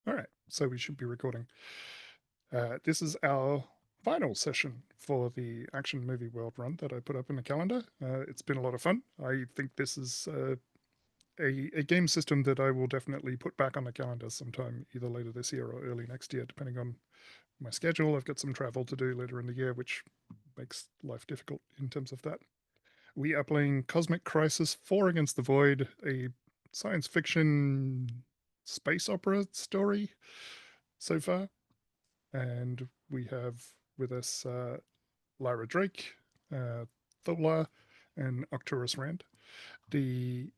All right, so we should be recording. This is our final session for the Action Movie World run that I put up in the calendar. It's been a lot of fun. I think this is a game system that I will definitely put back on the calendar sometime, either later this year or early next year, depending on my schedule. I've got some travel to do later in the year, which makes life difficult in terms of that. We are playing Cosmic Crisis 4 Against the Void, a science fiction space opera story so far. And we have with us Lyra Drake, Thola, and Arcturus Rand. We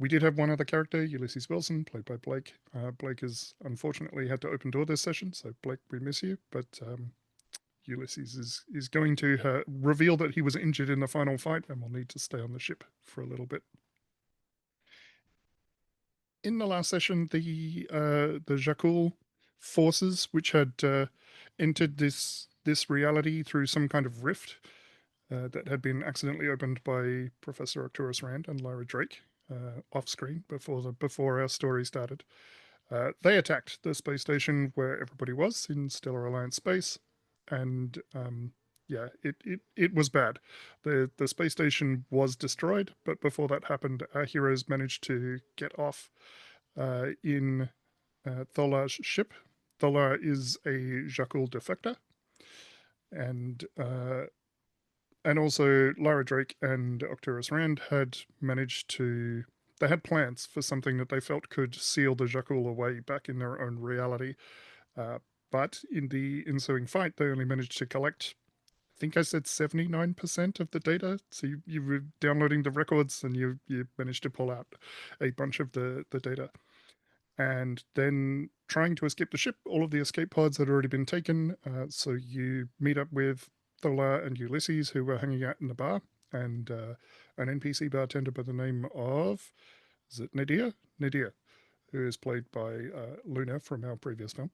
did have one other character, Ulysses Wilson, played by Blake. Blake has unfortunately had to open door this session, so Blake, we miss you. But Ulysses is going to reveal that he was injured in the final fight and will need to stay on the ship for a little bit. In the last session, the Zha-kul forces, which had entered this reality through some kind of rift that had been accidentally opened by Professor Arcturus Rand and Lyra Drake off screen before our story started. They attacked the space station where everybody was in Stellar Alliance space, and yeah, it was bad. The space station was destroyed, but before that happened, our heroes managed to get off in Thola's ship. Thola is a Zha-kul defector, and also Lyra Drake and Arcturus Rand had managed to. They had plans for something that they felt could seal the Zha-kul away back in their own reality. But in the ensuing fight, they only managed to collect, I think I said 79% of the data. So you were downloading the records and you managed to pull out a bunch of the data. And then trying to escape the ship, all of the escape pods had already been taken. So you meet up with Thola and Ulysses, who were hanging out in the bar, and an NPC bartender by the name of, is it Nadia? Nadia, who is played by Luna from our previous film.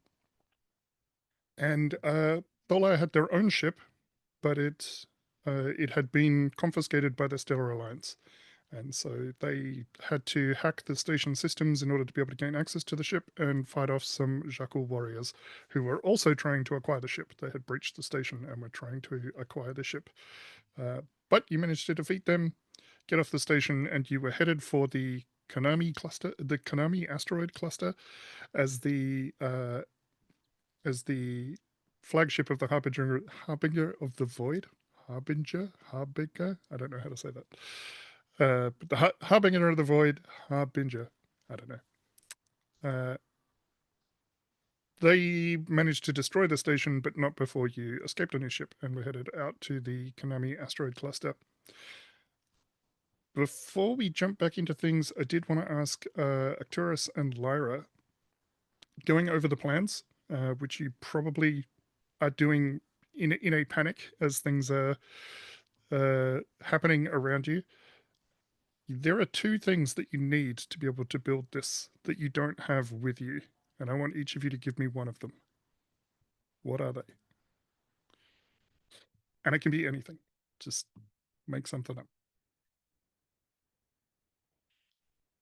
And Thola had their own ship, but it had been confiscated by the Stellar Alliance. And so they had to hack the station systems in order to be able to gain access to the ship and fight off some Zha-kul warriors who were also trying to acquire the ship. They had breached the station and were trying to acquire the ship. But you managed to defeat them, get off the station, and you were headed for the Konami cluster, the Konami asteroid cluster, as the flagship of the Harbinger of the Void. Harbinger. I don't know how to say that. But the Harbinger of the Void, Harbinger, I don't know. They managed to destroy the station, but not before you escaped on your ship and were headed out to the Konami asteroid cluster. Before we jump back into things, I did want to ask Arcturus and Lyra, going over the plans, which you probably are doing in a panic as things are happening around you. There are two things that you need to be able to build this that you don't have with you, and I want each of you to give me one of them. What are they? And it can be anything. Just make something up.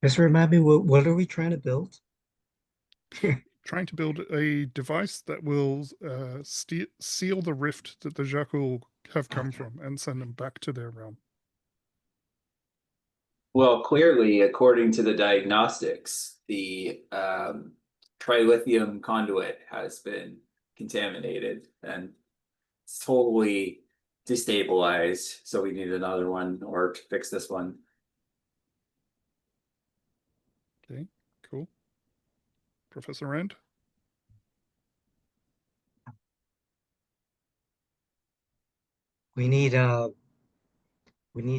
Just remind me, what are we trying to build? Trying to build a device that will seal the rift that the Zha-kul have come Okay. from and send them back to their realm. Well, clearly, according to the diagnostics, the trilithium conduit has been contaminated and it's totally destabilized. So we need another one or to fix this one. Okay, cool. Professor Rand? We need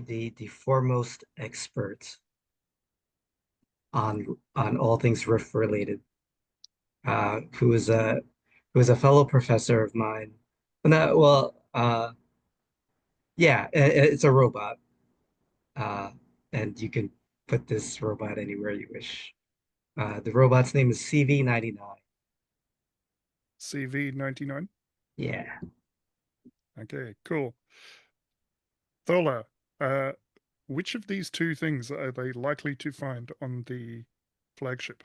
the foremost experts on all things rift related. Who is a fellow professor of mine. No, well, yeah, it's a robot. Uh, and you can put this robot anywhere you wish. The robot's name is CV99. CV99? Yeah. Okay, cool. Thola, which of these two things are they likely to find on the flagship?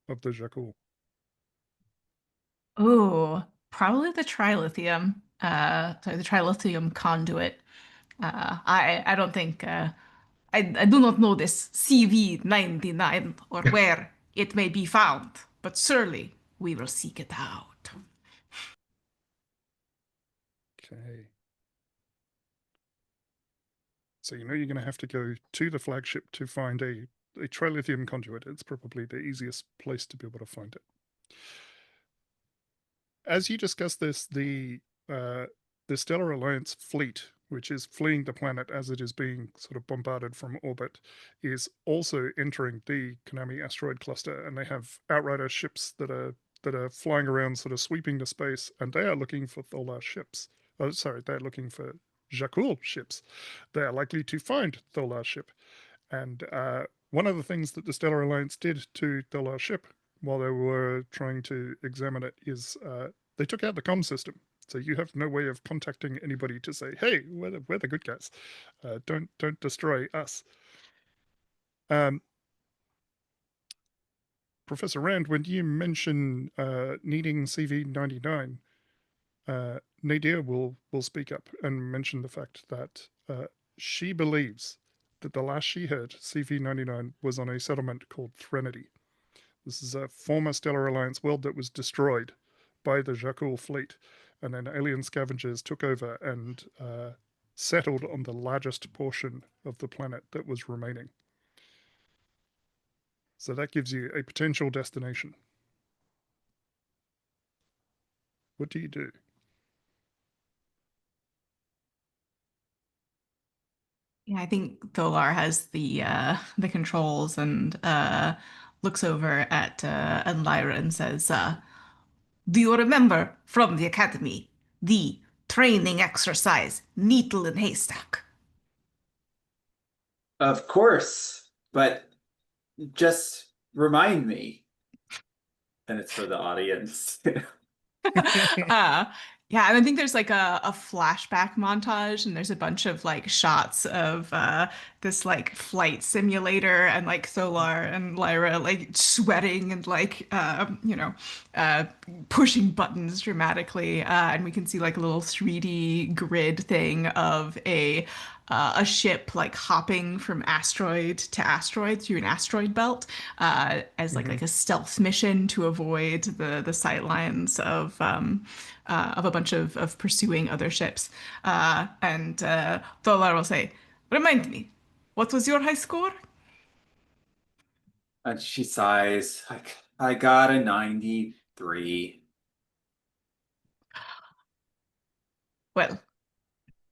of the Zha-kul? Oh, probably the trilithium. Sorry, the trilithium conduit. I don't think I do not know this CV-99 or where it may be found, but surely we will seek it out. Okay. So you know you're going to have to go to the flagship to find a trilithium conduit. It's probably the easiest place to be able to find it. As you discuss this, the Stellar Alliance fleet, which is fleeing the planet as it is being sort of bombarded from orbit, is also entering the Konami asteroid cluster, and they have outrider ships that are flying around, sort of sweeping the space, and they are looking for Tholar ships. Oh, sorry, they're looking for Zha-kul ships. They are likely to find Tholar ship, and one of the things that the Stellar Alliance did to Tholar ship while they were trying to examine it is they took out the comm system. So you have no way of contacting anybody to say, "Hey, we're the good guys. Don't destroy us." Um, Professor Rand, when you mention needing CV-99, Nadir will speak up and mention the fact that she believes that the last she heard, CV-99 was on a settlement called Threnody. This is a former Stellar Alliance world that was destroyed by the Zha-kul fleet, and then alien scavengers took over and settled on the largest portion of the planet that was remaining. So that gives you a potential destination. What do you do? Yeah, I think Tholar has the controls and looks over at Lyra and says, "Do you remember from the academy the training exercise, needle and haystack?" Of course, but just remind me. And it's for the audience. uh yeah, and I think there's like a flashback montage, and there's a bunch of like shots of this like flight simulator, and like Solar and Lyra like sweating and like uh pushing buttons dramatically, and we can see like a little 3D grid thing of a ship like hopping from asteroid to asteroid through an asteroid belt, as like a stealth mission to avoid the sight lines of a bunch of pursuing other ships. And Tolar will say, "Remind me, what was your high score?" And she sighs, like, I got a 93. Well,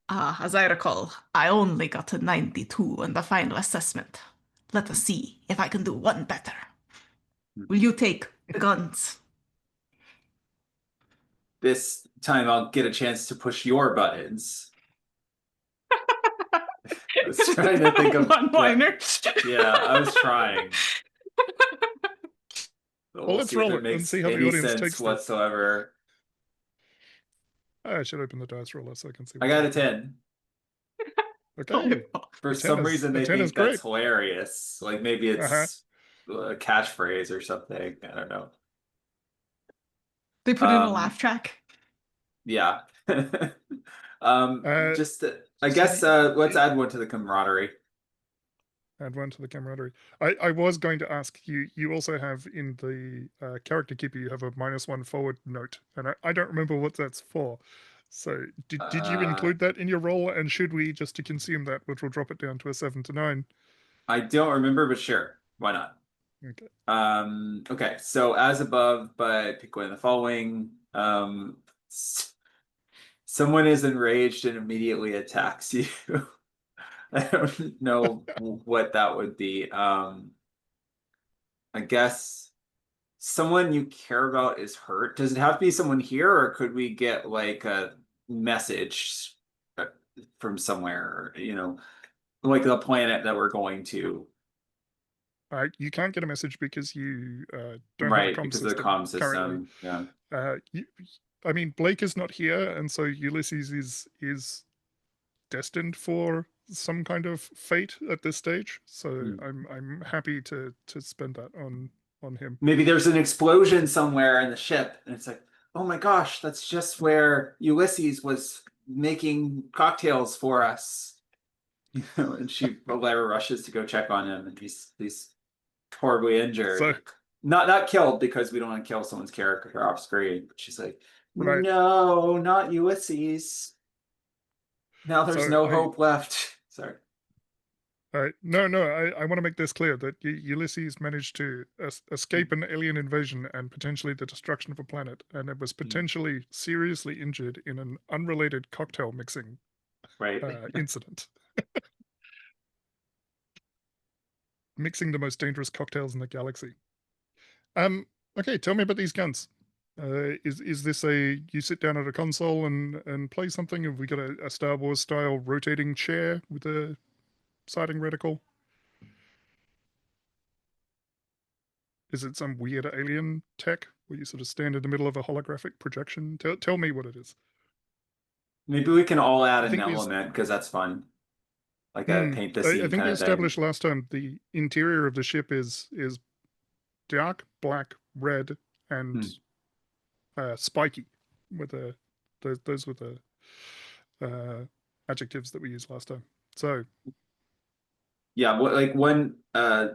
as I recall, I only got a 92 in the final assessment. Let us see if I can do one better. Will you take the guns? This time I'll get a chance to push your buttons. I was trying to think of one-liner. Yeah, I was trying. But Well, we'll let's see if roll it it and makes see how the any audience sense takes this. whatsoever. I should open the dice roller so I can see. I got a 10. Okay. For some reason, A they 10 is think that's great. hilarious. Like maybe Uh-huh. it's a catchphrase or something. I don't know. They put in a laugh track. Yeah. Uh, Just I so guess let's add one to the camaraderie. add one to the camaraderie. I was going to ask you. You also have in the character keeper, you have a -1 forward note, and I don't remember what that's for. So did you include that in your roll? And should we, just to consume that, which will drop it down to a 7 to 9? I don't remember, but sure, why not? Okay. Okay, so as above, but pick one of the following. Someone is enraged and immediately attacks you. I don't know what that would be. I guess someone you care about is hurt. Does it have to be someone here, or could we get like a message uh, from somewhere, like the planet that we're going to? You can't get a message because you don't have a Right, comm because of the system comm currently. system. Yeah. You, I mean, Blake is not here, and so Ulysses is destined for some kind of fate at this stage. So Hmm. I'm happy to spend that on on him. Maybe there's an explosion somewhere in the ship, and it's like, oh my gosh, that's just where Ulysses was making cocktails for us. And Lyra rushes to go check on him, and he's horribly So, injured. Not killed, because we don't want to kill someone's character off screen. But she's like, right. no, not Ulysses. Now there's So no hope left. Sorry. no, I want to make this clear that Ulysses managed to escape an alien invasion and potentially the destruction of a planet, and it was potentially seriously injured in an unrelated cocktail mixing Right. incident. Mixing the most dangerous cocktails in the galaxy. Okay, tell me about these guns. Is this you sit down at a console and play something? Have we got a Star Wars style rotating chair with a sighting reticle? Is it some weird alien tech where you sort of stand in the middle of a holographic projection? Tell me what it is. Maybe we can all add I an think element, because that's fun. Like a paint the scene I think kind we of thing. established last time the interior of the ship is dark black, red, and spiky. With those were the adjectives that we used last time. So Yeah, like when a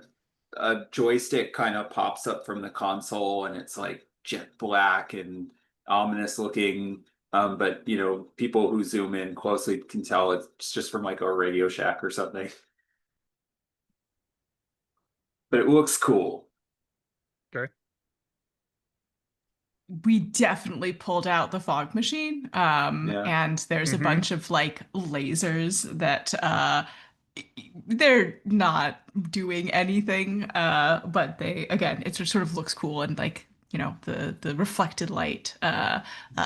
joystick kind of pops up from the console, and it's like jet black and ominous looking. But people who zoom in closely can tell it's just from like a Radio Shack or something. But it looks cool. okay. We definitely pulled out the fog machine. Yeah. And there's a bunch of like lasers that they're not doing anything, but they again, it sort of looks cool, and like, the reflected light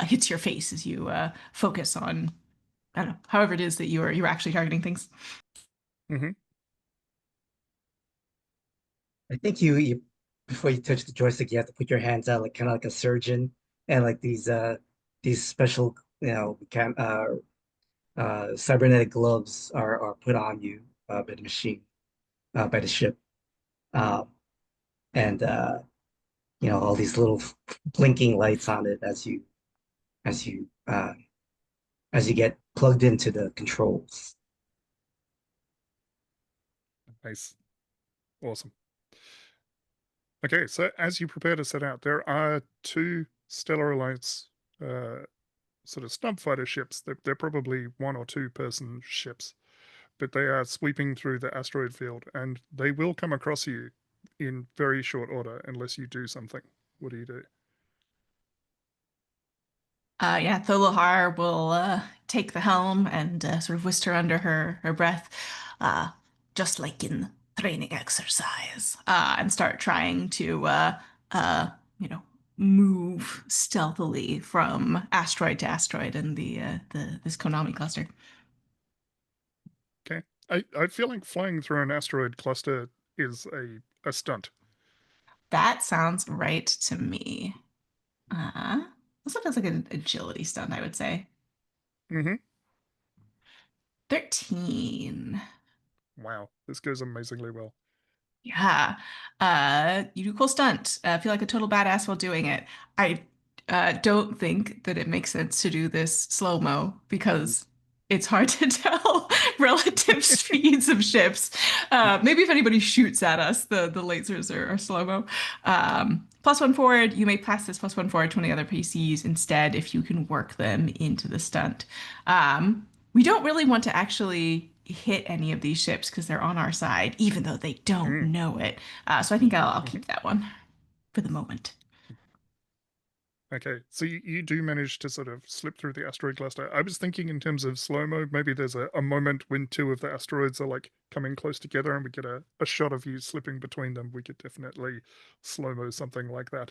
hits your face as you focus on, I don't know, however it is that you're actually targeting things. I think you before you touch the joystick, you have to put your hands out like kind of like a surgeon, and like these special cybernetic gloves are put on you by the machine, by the ship, um, and all these little blinking lights on it as you uh, as you get plugged into the controls. Nice. Awesome. Okay, so as you prepare to set out, there are two Stellar Alliance sort of snub fighter ships. They're probably 1 or 2 person ships, but they are sweeping through the asteroid field, and they will come across you in very short order unless you do something. What do you do? Yeah, Tholahar will take the helm and sort of whisper under her breath, just like in training exercise, and start trying to, you know, move stealthily from asteroid to asteroid in this Konami cluster. Okay. I feel like flying through an asteroid cluster is a stunt. That sounds right to me. Also feels like an agility stunt, I would say. Mm-hmm. 13. Wow, this goes amazingly well. Yeah. You do a cool stunt. Feel like a total badass while doing it. I don't think that it makes sense to do this slow-mo because it's hard to tell relative speeds of ships. Maybe if anybody shoots at us, the lasers are slow-mo. +1 forward, you may pass this +1 forward to any other PCs instead if you can work them into the stunt. We don't really want to actually hit any of these ships because they're on our side, even though they don't know it. So I think I'll keep that one for the moment. Okay, so you do manage to sort of slip through the asteroid cluster. I was thinking in terms of slow-mo, maybe there's a moment when 2 of the asteroids are like coming close together and we get a shot of you slipping between them. We could definitely slow-mo something like that.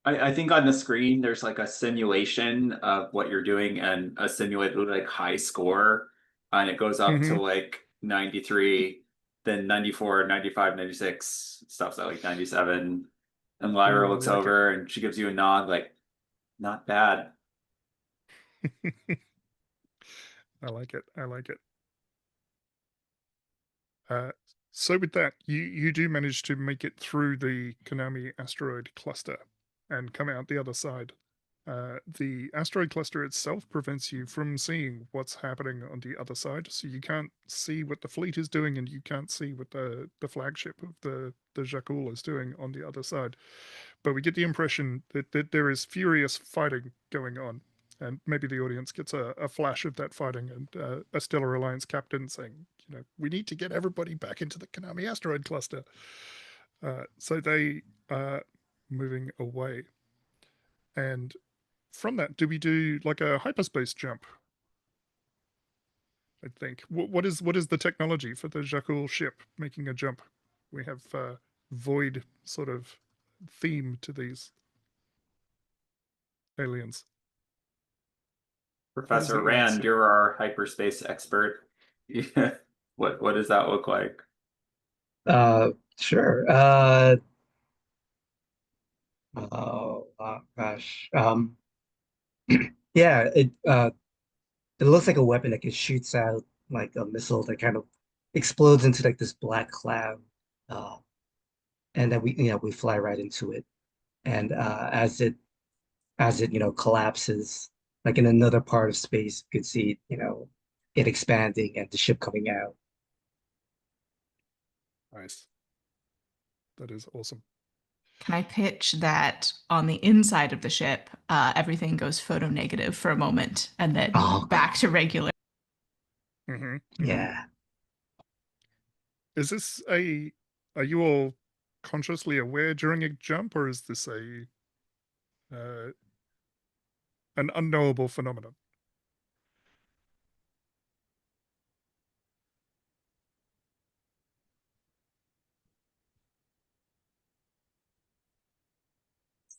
I think on the screen there's like a simulation of what you're doing and a simulated like high score, and it goes up to like 93, then 94, 95, 96, stuff's at like 97. And Lyra looks like over and she gives you a nod, like, not bad. I like it. I like it. So with that, you do manage to make it through the Konami asteroid cluster and come out the other side. The asteroid cluster itself prevents you from seeing what's happening on the other side, so you can't see what the fleet is doing, and you can't see what the flagship of the Zha-kul is doing on the other side. But we get the impression that there is furious fighting going on, and maybe the audience gets a flash of that fighting, and a Stellar Alliance captain saying, we need to get everybody back into the Konami asteroid cluster. So they are moving away. And from that, do we do like a hyperspace jump? I think. What is the technology for the Zha-kul ship making a jump? We have void sort of theme to these aliens. Professor Rand, you're our hyperspace expert. Yeah. What does that look like? Sure. Oh, gosh. Yeah, it looks like a weapon that shoots out like a missile that kind of explodes into like this black cloud. Uh, and then we fly right into it. And as it collapses, like in another part of space, you could see, it expanding and the ship coming out. Nice. That is awesome. Can I pitch that on the inside of the ship, everything goes photo negative for a moment and then Oh, back to regular? Mm-hmm. yeah. Is this are you all consciously aware during a jump, or is this uh, an unknowable phenomenon?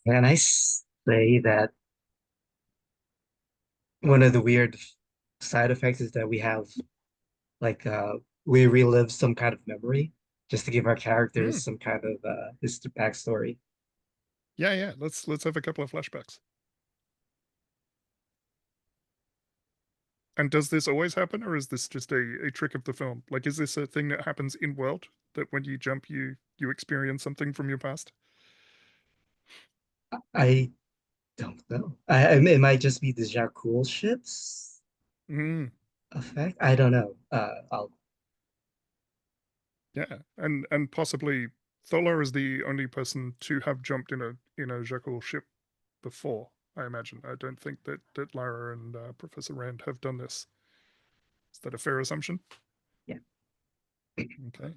And I say that one of the weird side effects is that we have like we relive some kind of memory just to give our characters Mm. some kind of backstory. Yeah. Let's have a couple of flashbacks. And does this always happen, or is this just a trick of the film? Like, is this a thing that happens in world, that when you jump, you experience something from your past? I don't know. It might just be the Zha-kul ships Mm. effect. I don't know. I'll Yeah, and possibly Tholar is the only person to have jumped in a Zha-kul ship before. I imagine. I don't think that Lyra and Professor Rand have done this. Is that a fair assumption? Yeah. Okay.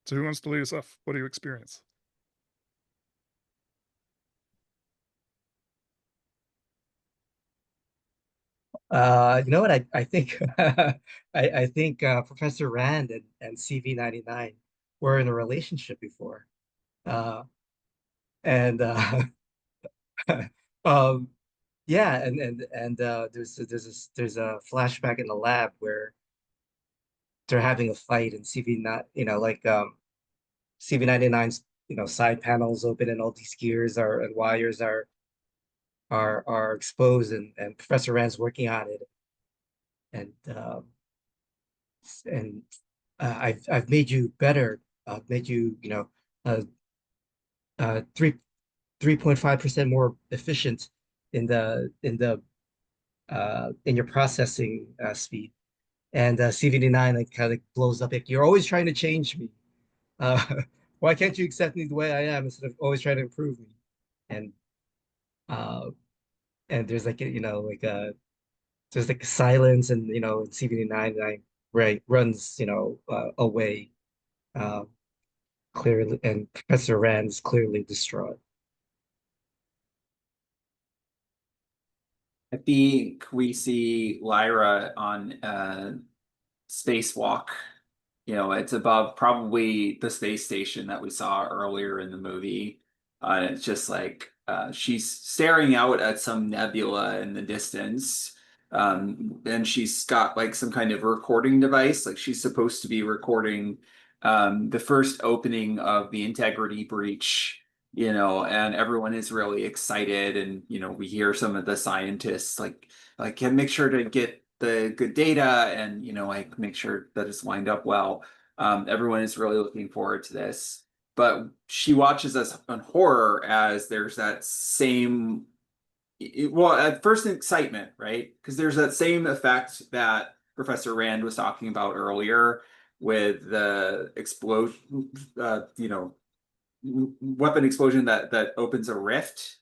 So who wants to lead us off? What do you experience? You know what? I think I think Professor Rand and CV99 were in a relationship before. Uh, and um yeah, and there's a flashback in the lab where they're having a fight and CV not like CV99's side panels open and all these gears are and wires are exposed and Professor Rand's working on it and and I've made you better. I've made you uh, 3.5% more efficient in your processing speed. And CV99 like kind of blows up. Like, you're always trying to change me. Uh, why can't you accept me the way I am instead of always trying to improve me? And uh, and there's like there's like silence and CV99 right runs away uh, clearly, and Professor Rand's clearly distraught. I think we see Lyra on spacewalk. It's above probably the space station that we saw earlier in the movie. And it's just like she's staring out at some nebula in the distance. And she's got like some kind of recording device. Like she's supposed to be recording the first opening of the integrity breach, and everyone is really excited. And, we hear some of the scientists can make sure to get the good data and, like make sure that it's lined up well. Everyone is really looking forward to this. But she watches us on horror as there's that same, well, at first excitement, right? Because there's that same effect that Professor Rand was talking about earlier with the explosion, weapon explosion that opens a rift.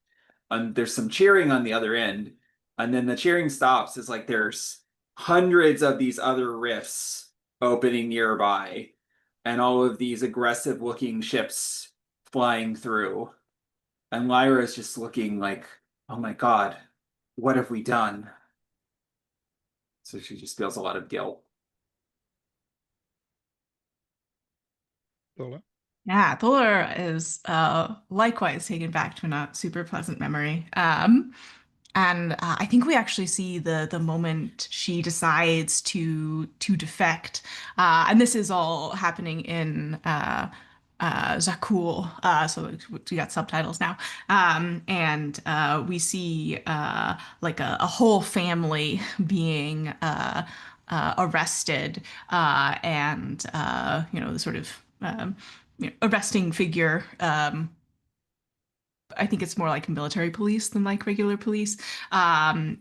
And there's some cheering on the other end, and then the cheering stops. It's like there's hundreds of these other rifts opening nearby, and all of these aggressive looking ships flying through. And Lyra is just looking like, oh my God, what have we done? So she just feels a lot of guilt. Lola? Yeah, Thor is likewise taken back to a not super pleasant memory. And I think we actually see the moment she decides to defect, and this is all happening in Zha-kul. So we got subtitles now, and we see like a whole family being arrested, and the sort of arresting figure. I think it's more like military police than like regular police,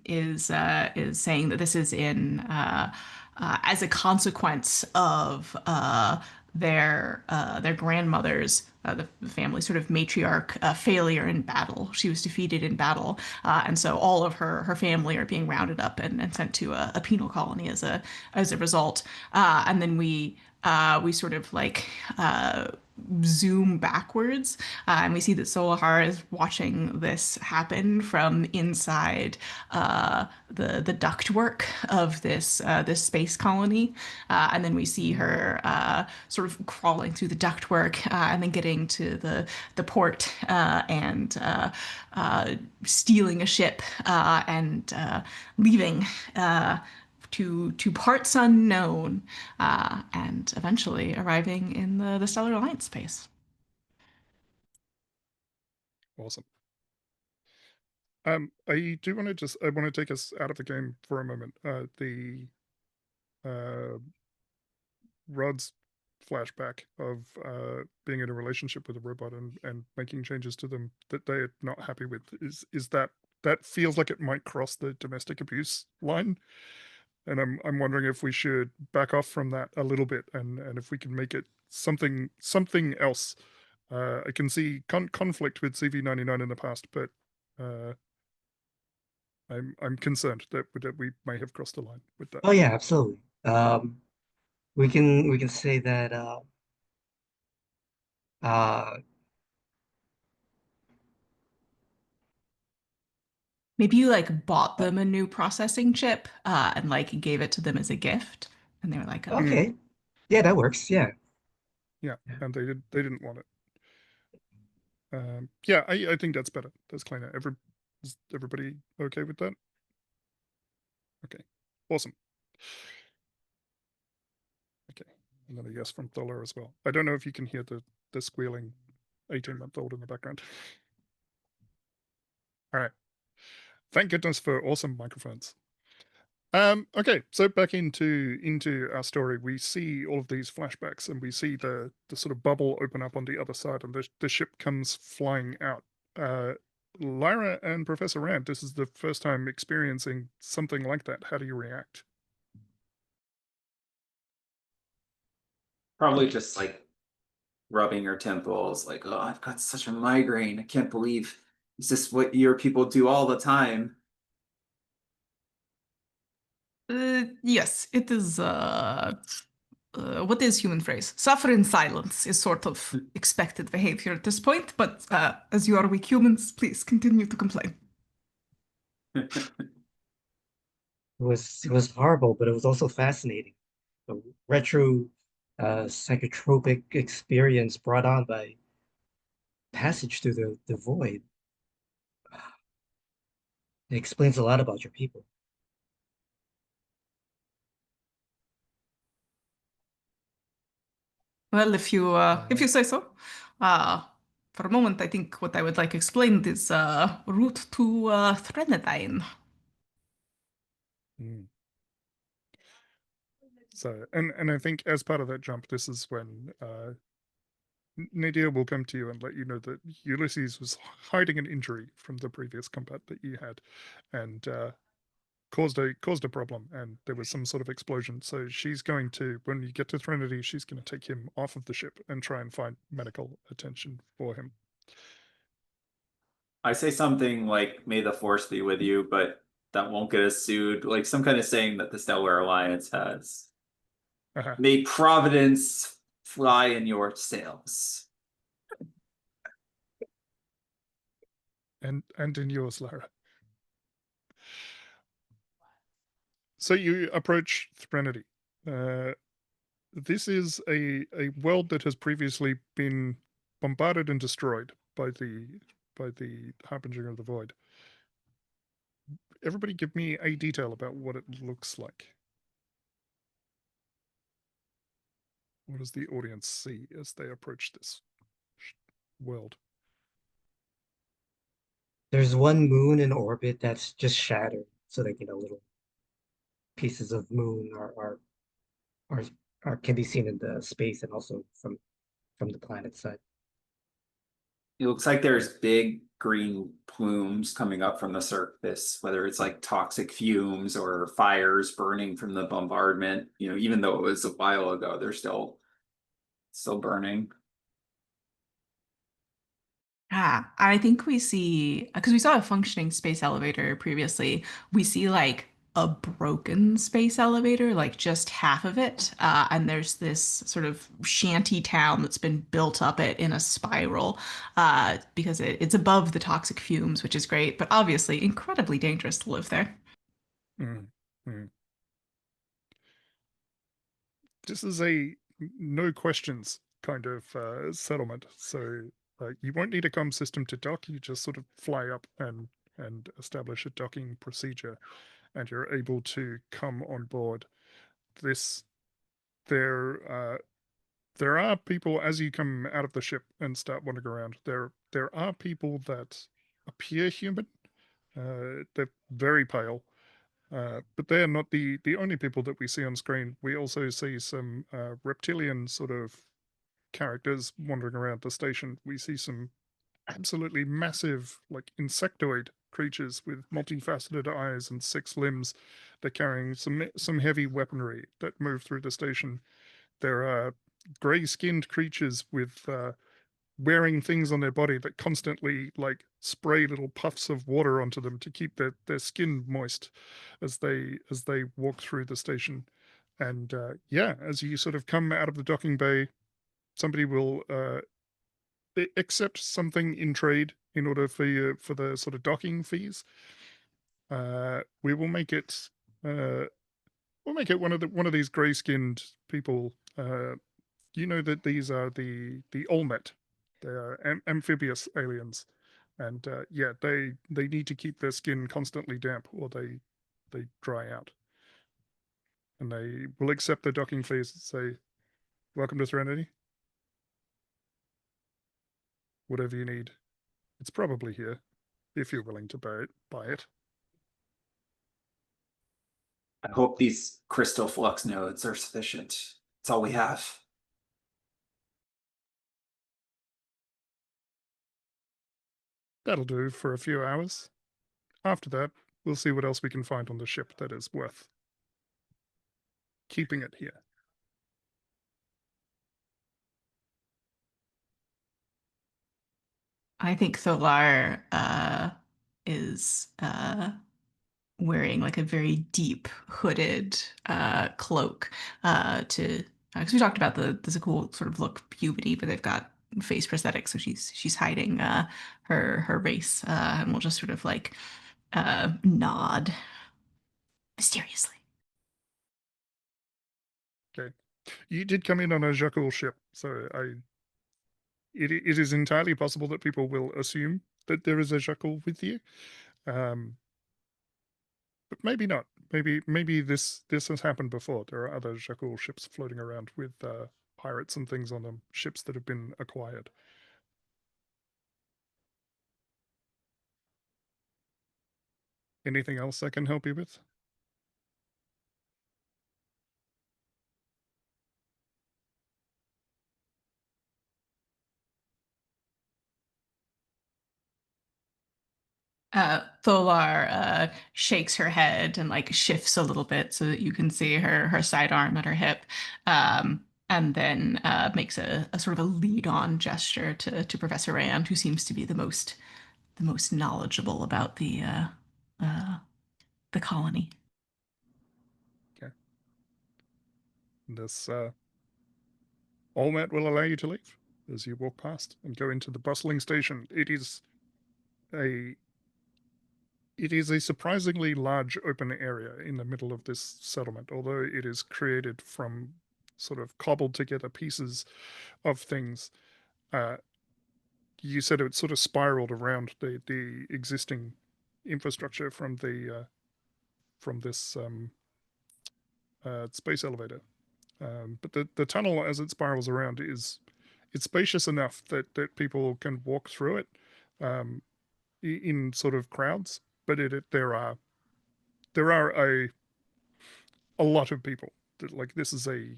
is saying that this is in as a consequence of their grandmother's the family sort of matriarch failure in battle. She was defeated in battle, and so all of her family are being rounded up and sent to a penal colony as a result. And then we sort of like zoom backwards, and we see that Solahar is watching this happen from inside the ductwork of this space colony, and then we see her sort of crawling through the ductwork, and then getting to the port, and stealing a ship, and leaving. To parts unknown, and eventually arriving in the Stellar Alliance space. Awesome. I want to take us out of the game for a moment. The Rod's flashback of being in a relationship with a robot and making changes to them that they're not happy with is that feels like it might cross the domestic abuse line. And I'm wondering if we should back off from that a little bit, and if we can make it something else. I can see conflict with CV99 in the past, but I'm concerned that we may have crossed the line with that. Oh yeah, absolutely. We can say that uh Maybe you like bought them a new processing chip, and like gave it to them as a gift, and they were like, "Oh, okay. Yeah, that works. Yeah. Yeah, and they didn't want it. Yeah, I think that's better. That's cleaner. Is everybody okay with that? Okay, awesome. Okay, another yes from Thola as well. I don't know if you can hear the squealing 18-month-old in the background. All right. Thank goodness for awesome microphones. Okay, so back into our story, we see all of these flashbacks, and we see the sort of bubble open up on the other side, and the ship comes flying out. Lyra and Professor Rand, this is the first time experiencing something like that. How do you react? Probably just like rubbing her temples, like, oh, I've got such a migraine. I can't believe is this what your people do all the time? yes, it is." What is human phrase? Suffer in silence is sort of expected behavior at this point, but as you are weak humans, please continue to complain. It was horrible, but it was also fascinating. A retro psychotropic experience brought on by passage through the void. It explains a lot about your people. Well, if you say so. Uh, for a moment, I think what I would like explained is route to Threnody. Mm. So, and I think as part of that jump, this is when Nadia will come to you and let you know that Ulysses was hiding an injury from the previous combat that you had, and caused a problem, and there was some sort of explosion. So she's going to, when you get to Threnody, she's going to take him off of the ship and try and find medical attention for him. I say something like, may the force be with you, but that won't get us sued. Like some kind of saying that the Stellar Alliance has. Uh-huh. May Providence fly in your sails. And in yours, Lara. So you approach Threnody. This is a world that has previously been bombarded and destroyed by the Harbinger of the Void. Everybody give me a detail about what it looks like. What does the audience see as they approach this world? There's one moon in orbit that's just shattered, so like little pieces of moon are, are can be seen in the space and also from the planet side. It looks like there's big green plumes coming up from the surface, whether it's like toxic fumes or fires burning from the bombardment. You know, even though it was a while ago, they're still burning. Ah, I think we see, because we saw a functioning space elevator previously, we see like a broken space elevator, like just half of it. And there's this sort of shanty town that's been built up it in a spiral because it's above the toxic fumes, which is great, but obviously incredibly dangerous to live there. Mm, mm. This is a no questions kind of settlement. So you won't need a comm system to dock. You just sort of fly up and establish a docking procedure, and you're able to come on board. This there there are people as you come out of the ship and start wandering around. There are people that appear human. They're very pale. But they're not the only people that we see on screen. We also see some reptilian sort of characters wandering around the station. We see some absolutely massive, like insectoid creatures with multifaceted eyes and 6 limbs. They're carrying some heavy weaponry that move through the station. There are grey-skinned creatures with wearing things on their body that constantly like spray little puffs of water onto them to keep their skin moist as they walk through the station. And yeah, as you sort of come out of the docking bay, somebody will accept something in trade in order for the sort of docking fees. We will make it we'll make it one of these grey skinned people. You know that these are the Olmet. They are amphibious aliens, and yeah, they need to keep their skin constantly damp, or they dry out. And they will accept the docking fees and say, "Welcome to Threnody. Whatever you need, it's probably here, if you're willing to buy it. Buy it." I hope these crystal flux nodes are sufficient. That's all we have. That'll do for a few hours. After that, we'll see what else we can find on the ship that is worth keeping it here. I think Tholar is wearing like a very deep hooded cloak to because we talked about the Zha-kul sort of look puberty, but they've got face prosthetics, so she's hiding her race, and we'll just sort of like nod mysteriously. Okay, you did come in on a Zha-kul ship, so it is entirely possible that people will assume that there is a Zha-kul with you, um, but maybe not. Maybe this has happened before. There are other Zha-kul ships floating around with pirates and things on them, ships that have been acquired. Anything else I can help you with? Tholar shakes her head and like shifts a little bit so that you can see her sidearm at her hip, and then makes a sort of a lead-on gesture to Professor Rand, who seems to be the most knowledgeable about uh, the colony. Okay. This all that will allow you to leave as you walk past and go into the bustling station. A it is a surprisingly large open area in the middle of this settlement, although it is created from sort of cobbled together pieces of things. Uh, you said it sort of spiraled around the existing infrastructure from this space elevator. But the tunnel, as it spirals around, it's spacious enough that people can walk through it in sort of crowds. But there are a lot of people. Like this is a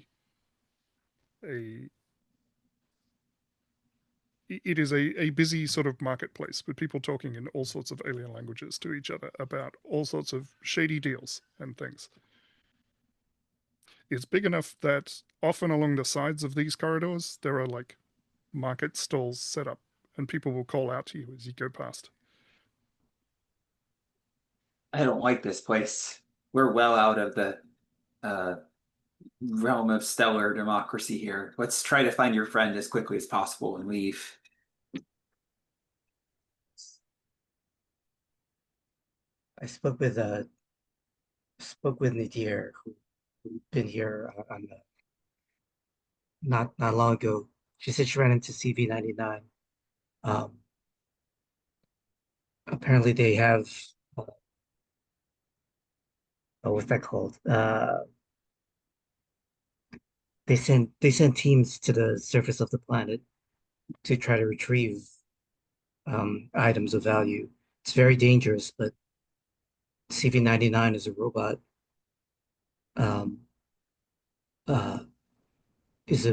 it is a busy sort of marketplace with people talking in all sorts of alien languages to each other about all sorts of shady deals and things. It's big enough that often along the sides of these corridors there are like market stalls set up, and people will call out to you as you go past. I don't like this place. We're well out of the uh, realm of stellar democracy here. Let's try to find your friend as quickly as possible and leave. I spoke with Nadir, who'd been here on the, not long ago. She said she ran into CV-99. Um, Apparently they have what's that called? They send teams to the surface of the planet to try to retrieve items of value. It's very dangerous, but CV-99 is a robot. Um, uh, is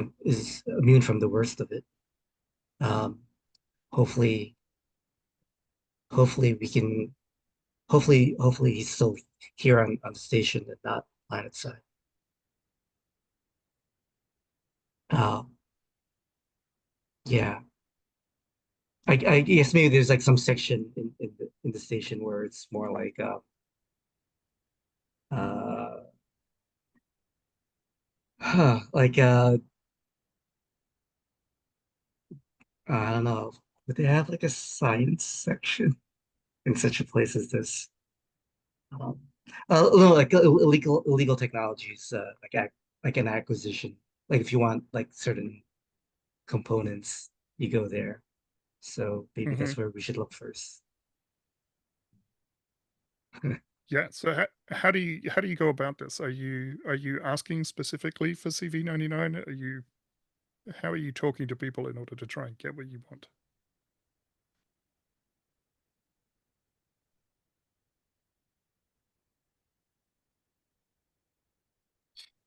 immune from the worst of it. Um, hopefully, hopefully we can. Hopefully he's still here on the station and not planet side. Um, yeah, I guess maybe there's like some section in the station where it's more like uh like I don't know. Would they have like a science section in such a place as this? Um, no, like illegal technologies, like an acquisition. Like if you want like certain components, you go there. So maybe Mm-hmm. that's where we should look first. Yeah. So how do you go about this? Are you asking specifically for CV-99? How are you talking to people in order to try and get what you want?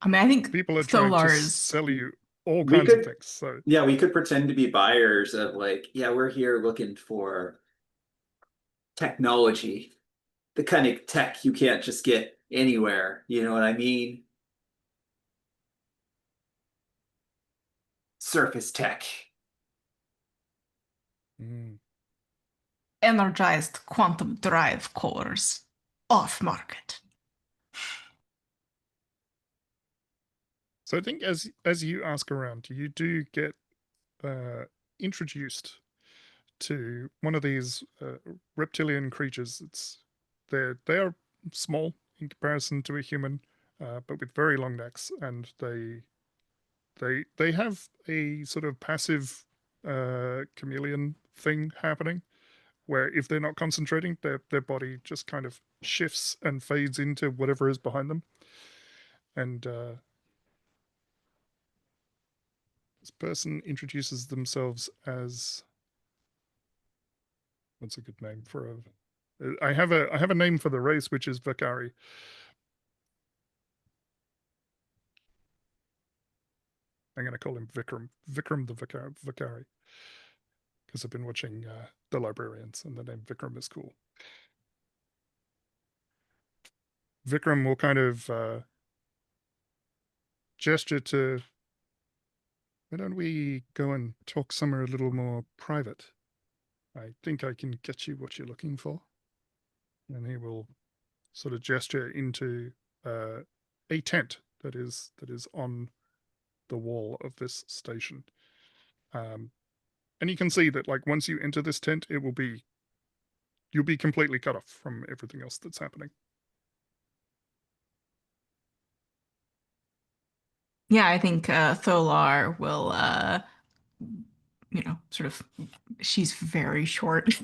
I mean, I think People are trying to Tholar's. sell you all We kinds of could, things. So yeah, we could pretend to be buyers of like, yeah, we're here looking for technology, the kind of tech you can't just get anywhere. You know what I mean? Surface tech. mm. Energized quantum drive cores off market. So I think as you ask around, you do get introduced to one of these reptilian creatures. They are small in comparison to a human, but with very long necks, and they have a sort of passive chameleon thing happening, where if they're not concentrating, their body just kind of shifts and fades into whatever is behind them. And this person introduces themselves as, what's a good name for a? I have a name for the race, which is Vakari. I'm going to call him Vikram. Vikram the Vakari, because I've been watching The Librarians, and the name Vikram is cool. Vikram will kind of gesture to, why don't we go and talk somewhere a little more private? I think I can get you what you're looking for. And he will sort of gesture into a tent that is on the wall of this station. And you can see that, like, once you enter this tent, you'll be completely cut off from everything else that's happening. Yeah, I think Tholar will, sort of, she's very short.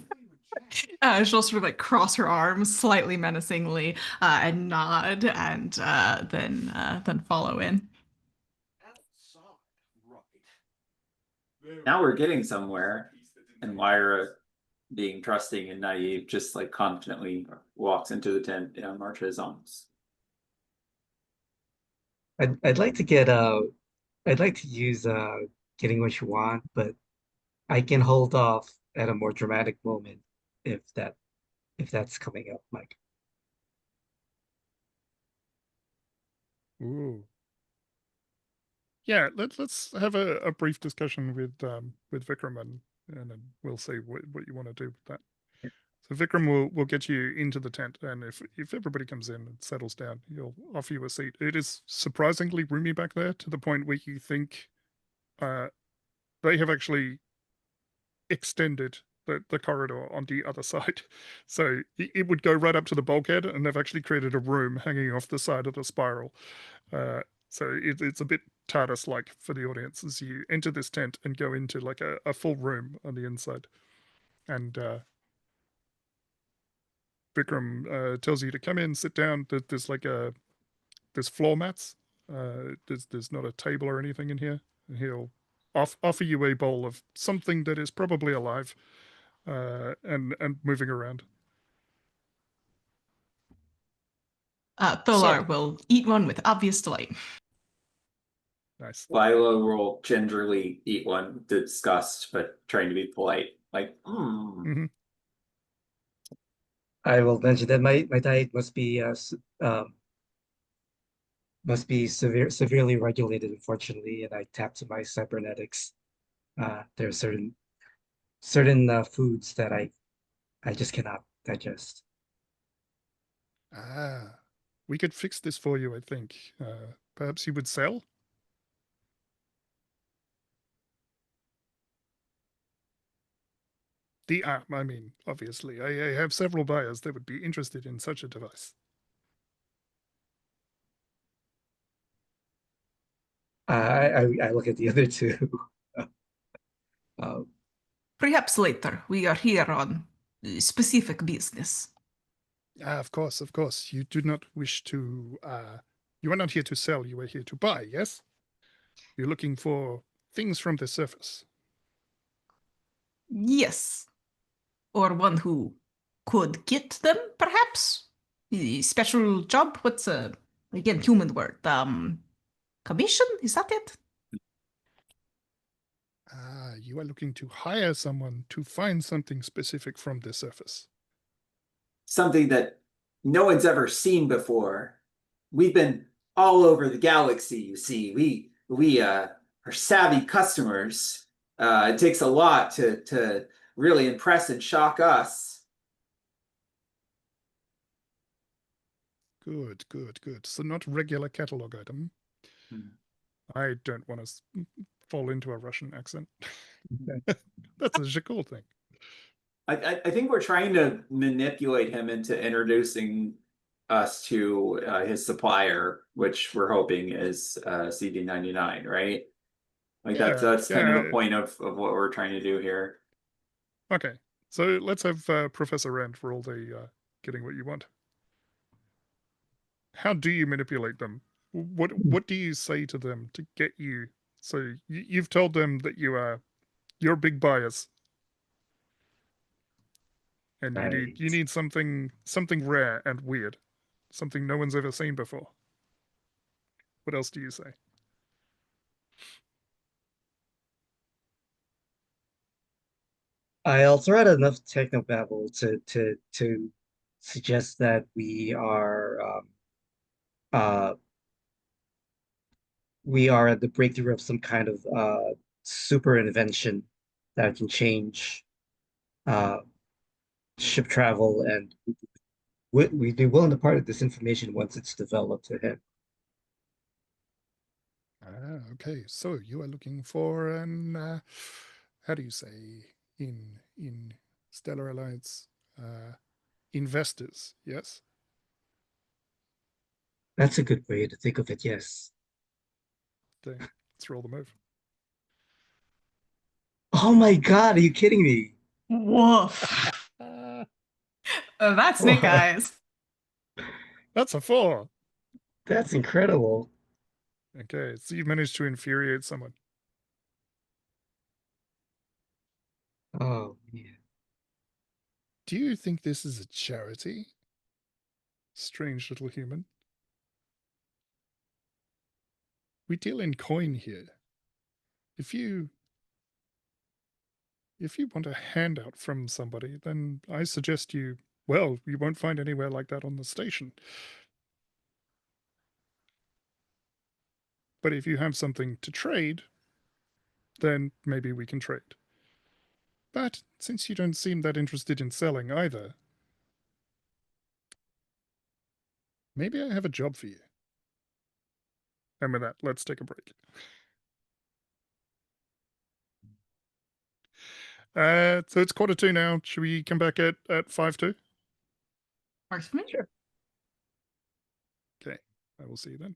She'll sort of like cross her arms slightly menacingly and nod and then follow in. Now we're getting somewhere. And Lyra, being trusting and naive, just like confidently walks into the tent and marches on. I'd like to get I'd like to use getting what you want, but I can hold off at a more dramatic moment if that's coming up, Mike. Ooh. Yeah, let's have a brief discussion with Vikram, and then we'll see what you want to do with that. So Vikram will get you into the tent, and if everybody comes in and settles down, he'll offer you a seat. It is surprisingly roomy back there, to the point where you think they have actually extended the corridor on the other side. So it would go right up to the bulkhead, and they've actually created a room hanging off the side of the spiral. So it's a bit TARDIS-like for the audience as you enter this tent and go into like a full room on the inside. And Vikram tells you to come in, sit down. There's like there's floor mats. There's not a table or anything in here. And he'll offer you a bowl of something that is probably alive and moving around. Tholar will eat one with obvious delight. Nice. Lila will gingerly eat one with disgust, but trying to be polite. Like, Mm-hmm. I will mention that my diet must be severely regulated, unfortunately, and I tap to my cybernetics. There are certain foods that I just cannot digest. We could fix this for you, I think. Perhaps you would sell? The app, I mean, obviously. I have several buyers that would be interested in such a device. I look at the other two. Perhaps later. We are here on specific business. Of course, of course. You do not wish to, you are not here to sell, you are here to buy, yes? You're looking for things from the surface. Yes. Or one who could get them, perhaps? Special job? What's again, human word? Commission? Is that it? You are looking to hire someone to find something specific from the surface. something that no one's ever seen before. We've been all over the galaxy, you see. We are savvy customers. It takes a lot to really impress and shock us. Good, good, good. So not regular catalog item. I don't want to fall into a Russian accent. That's a Zha-kul thing. I think we're trying to manipulate him into introducing us to his supplier, which we're hoping is CD99, right? Like that's kind of the point of what we're trying to do here. Okay, so let's have Professor Rand for all the getting what you want. How do you manipulate them? What do you say to them to get you? So you've told them that you're big buyers, and you need something rare and weird, something no one's ever seen before. What else do you say? I'll throw out enough technobabble to suggest that we are uh, we are at the breakthrough of some kind of super invention that can change uh, ship travel, and we'd be willing to part of this information once it's developed to him. Okay, so you are looking for an how do you say in Stellar Alliance investors? Yes. That's a good way to think of it, yes. Okay, let's roll the move. Oh my God, are you kidding me? Woof. That's Snake What? Eyes. That's a 4. That's incredible. Okay, so you managed to infuriate someone. Oh man. Do you think this is a charity? Strange little human. We deal in coin here. If you want a handout from somebody, then I suggest you won't find anywhere like that on the station. But if you have something to trade, then maybe we can trade. But since you don't seem that interested in selling either, maybe I have a job for you. And with that, let's take a break. So it's 1:45 now. Should we come back at 5:02? Works for me. Sure. Okay, I will see you then.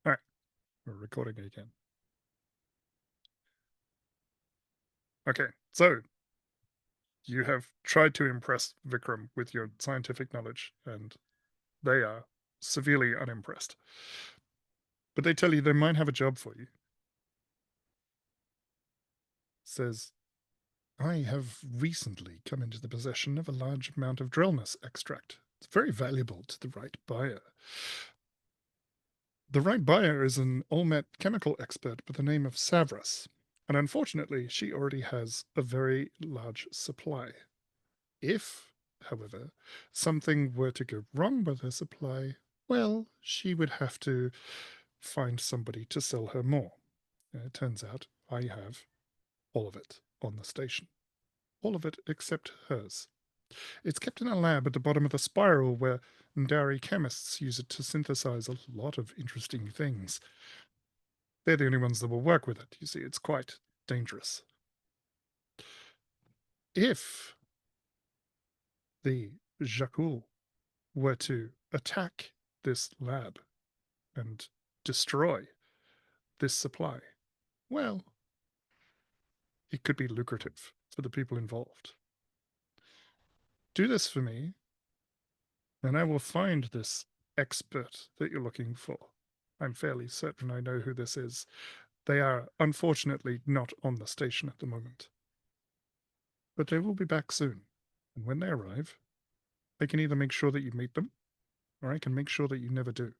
All right, we're recording again. Okay, so you have tried to impress Vikram with your scientific knowledge, and they are severely unimpressed. But they tell you they might have a job for you. Says, I have recently come into the possession of a large amount of drellness extract. It's very valuable to the right buyer. The right buyer is an Olmet chemical expert by the name of Savras, and unfortunately, she already has a very large supply. If, however, something were to go wrong with her supply, well, she would have to find somebody to sell her more. And it turns out I have all of it on the station. All of it except hers. It's kept in a lab at the bottom of the spiral where Ndari chemists use it to synthesize a lot of interesting things. They're the only ones that will work with it. You see, it's quite dangerous. If the Zha-kul were to attack this lab and destroy this supply, well, it could be lucrative for the people involved. Do this for me, and I will find this expert that you're looking for. I'm fairly certain I know who this is. They are unfortunately not on the station at the moment. But they will be back soon. And when they arrive, I can either make sure that you meet them, or I can make sure that you never do.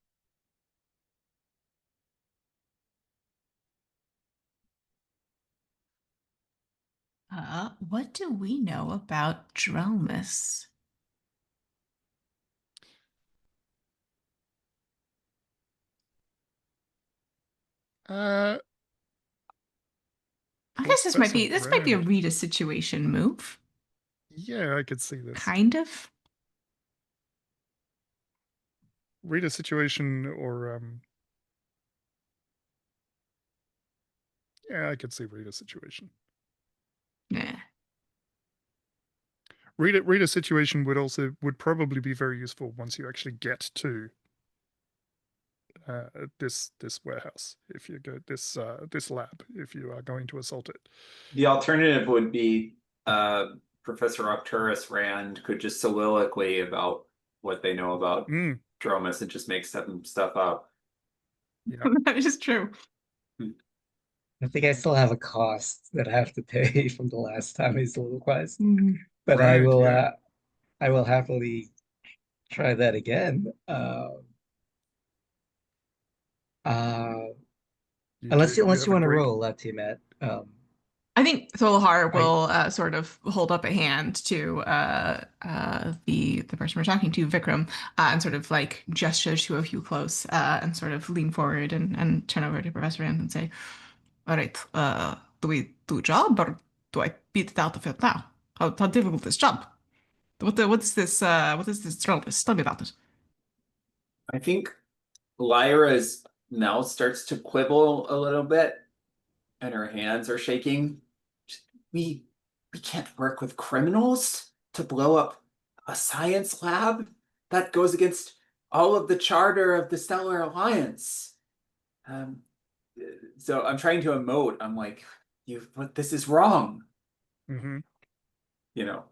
What do we know about Drelmus? Uh, I guess Professor this might be a Rand. read a situation move. Yeah, I could see this. Kind of. Read a situation or yeah, I could see read a situation. Yeah. Read a situation would probably be very useful once you actually get to this warehouse, if you go this lab, if you are going to assault it. The alternative would be Professor Arcturus Rand could just soliloquy about what they know about Dromus and just make some stuff up. Yeah. That is true. I think I still have a cost that I have to pay from the last time I soliloquized, but Right, yeah. I will happily try that again. You Unless do. You you have a want to great. roll, T Matt. I think Tholahar Right. will sort of hold up a hand to the person we're talking to, Vikram, and sort of like gesture to a few close and sort of lean forward and turn over to Professor Rand and say, "All right, do we do a job or do I beat it out of it now? How difficult is this job? What is this Trellis? Tell me about it." I think Lyra's mouth starts to quibble a little bit and her hands are shaking. We we can't work with criminals to blow up a science lab. That goes against all of the charter of the Stellar Alliance. Um, so I'm trying to emote. I'm like, this is wrong, Hmm. you know.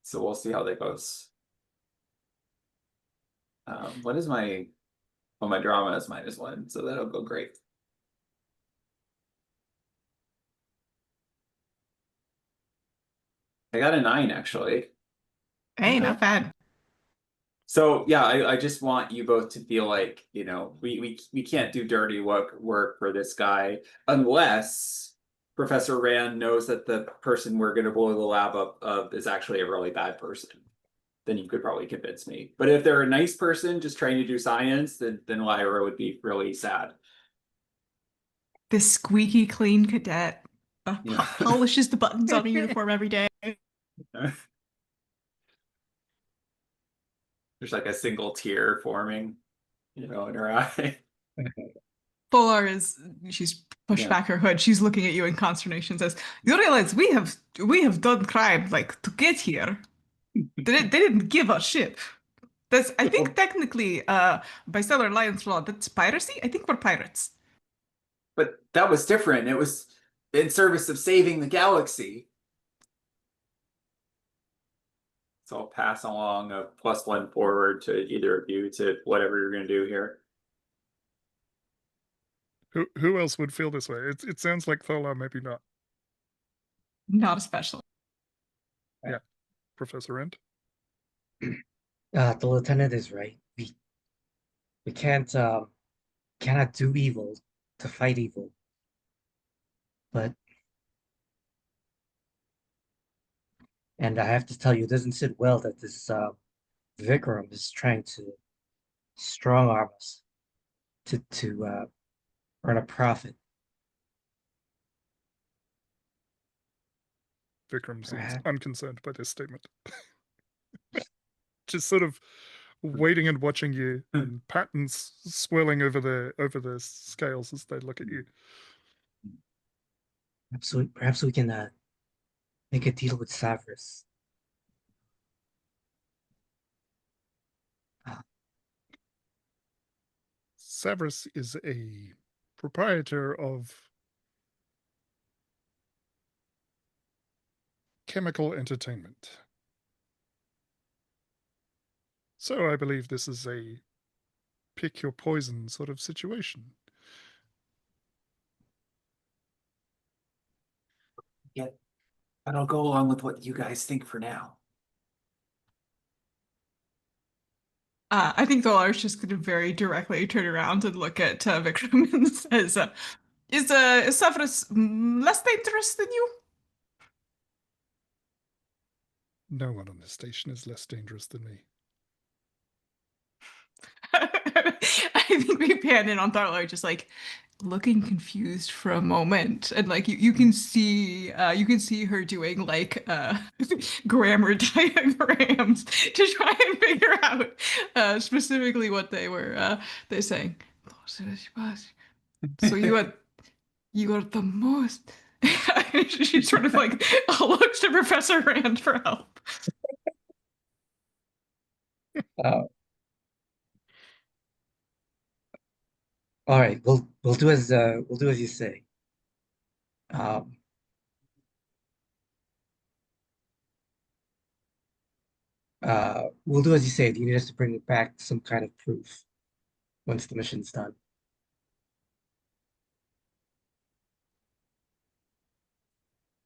So we'll see how that goes. What is my my drama is -1, so that'll go great. I got a 9 actually. Hey, Okay. not bad. So yeah, I just want you both to feel like, we can't do dirty work for this guy unless Professor Rand knows that the person we're gonna blow the lab up of is actually a really bad person. Then you could probably convince me. But if they're a nice person just trying to do science, then Lyra would be really sad. The squeaky clean cadet You know. polishes the buttons on a uniform every day. There's like a single tear forming, in her eye. Polar she's pushed Yeah. back her hood. She's looking at you in consternation. Says, "You realize we have done crime like to get here. They didn't give us ship. That's I think technically by Stellar Alliance law that's piracy. I think we're pirates." But that was different. It was in service of saving the galaxy. So I'll pass along a +1 forward to either of you to whatever you're going to do here. Who else would feel this way? It sounds like Thola, maybe not. Not especially. Yeah, Professor Rand. The lieutenant is right. We cannot do evil to fight evil. But and I have to tell you, it doesn't sit well that this Vikram is trying to strong arm us to earn a profit. Vikram seems Perhaps. unconcerned by this statement. Just sort of waiting and watching you, and patterns swirling over the scales as they look at you. Perhaps we can make a deal with Savras. Savras is a proprietor of chemical entertainment. So I believe this is a pick your poison sort of situation. Yeah, but I'll go along with what you guys think for now. I think Tholar's just going to very directly turn around and look at Vikram and says, "Is Severus less dangerous than you?" No one on this station is less dangerous than me. I think we pan in on Tharlar just like looking confused for a moment, and like you can see her doing like grammar diagrams to try and figure out specifically what they're saying. So you are the most. She sort of like looks to Professor Rand for help. Uh, all right, we'll do as you say. Um, we'll do as you say. Do you need us to bring back some kind of proof once the mission's done?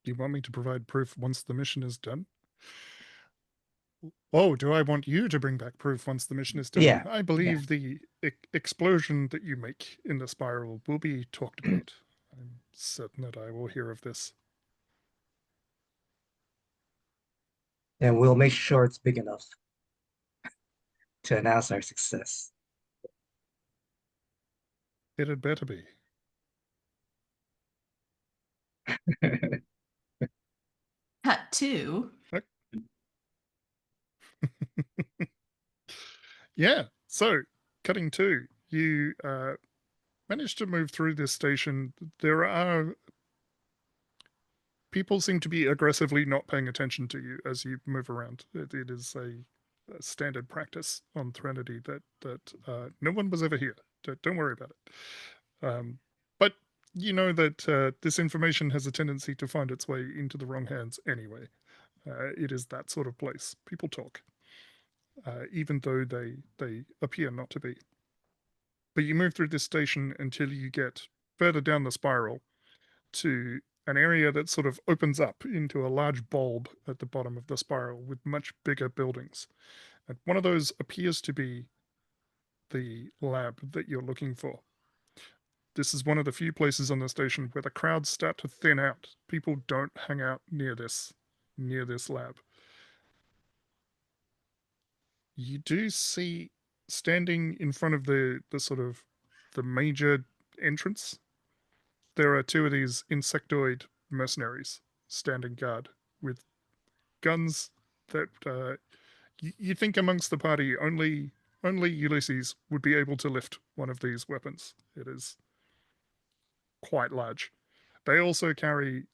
Do you want me to provide proof once the mission is done? Oh, do I want you to bring back proof once the mission is done? Yeah, I believe the explosion that you make in the spiral will be talked about. I'm certain that I will hear of this. And we'll make sure it's big enough to announce our success. It had better be. Cut two. Yeah, so cutting two, you managed to move through this station. There are people seem to be aggressively not paying attention to you as you move around. It is a standard practice on Threnody that no one was ever here. Don't worry about it. But you know that this information has a tendency to find its way into the wrong hands anyway. It is that sort of place. People talk, even though they appear not to be. But you move through this station until you get further down the spiral to an area that sort of opens up into a large bulb at the bottom of the spiral with much bigger buildings. And one of those appears to be the lab that you're looking for. This is one of the few places on the station where the crowds start to thin out. People don't hang out near this lab. You do see standing in front of the sort of the major entrance, there are two of these insectoid mercenaries standing guard with guns that you think amongst the party only Ulysses would be able to lift one of these weapons. It is quite large. They also carry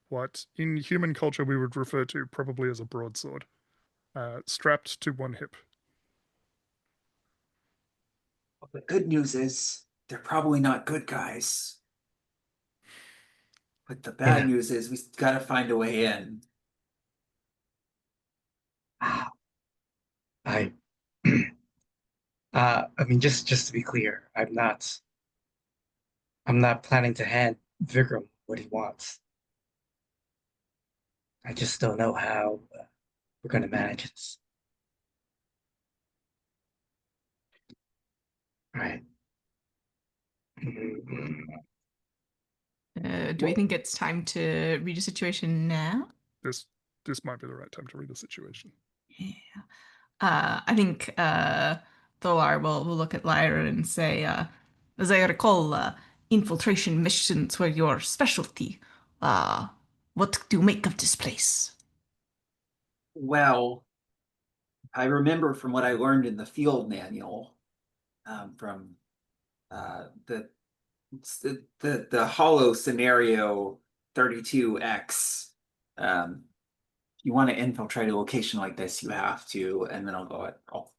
what in human culture we would refer to probably as a broadsword, strapped to one hip. Well, the good news is they're probably not good guys. But the bad Yeah. news is we gotta find a way in. I I mean, just to be clear, I'm not planning to hand Vikram what he wants. I just don't know how we're going to manage this. Right. Do we think it's time to read a situation now? This might be the right time to read the situation. Yeah. I think Tholar will look at Lyra and say, as I recall, infiltration missions were your specialty. What do you make of this place? Well, I remember from what I learned in the field manual, from the hollow scenario 32X. You want to infiltrate a location like this, you have to, and then I'll go at roll.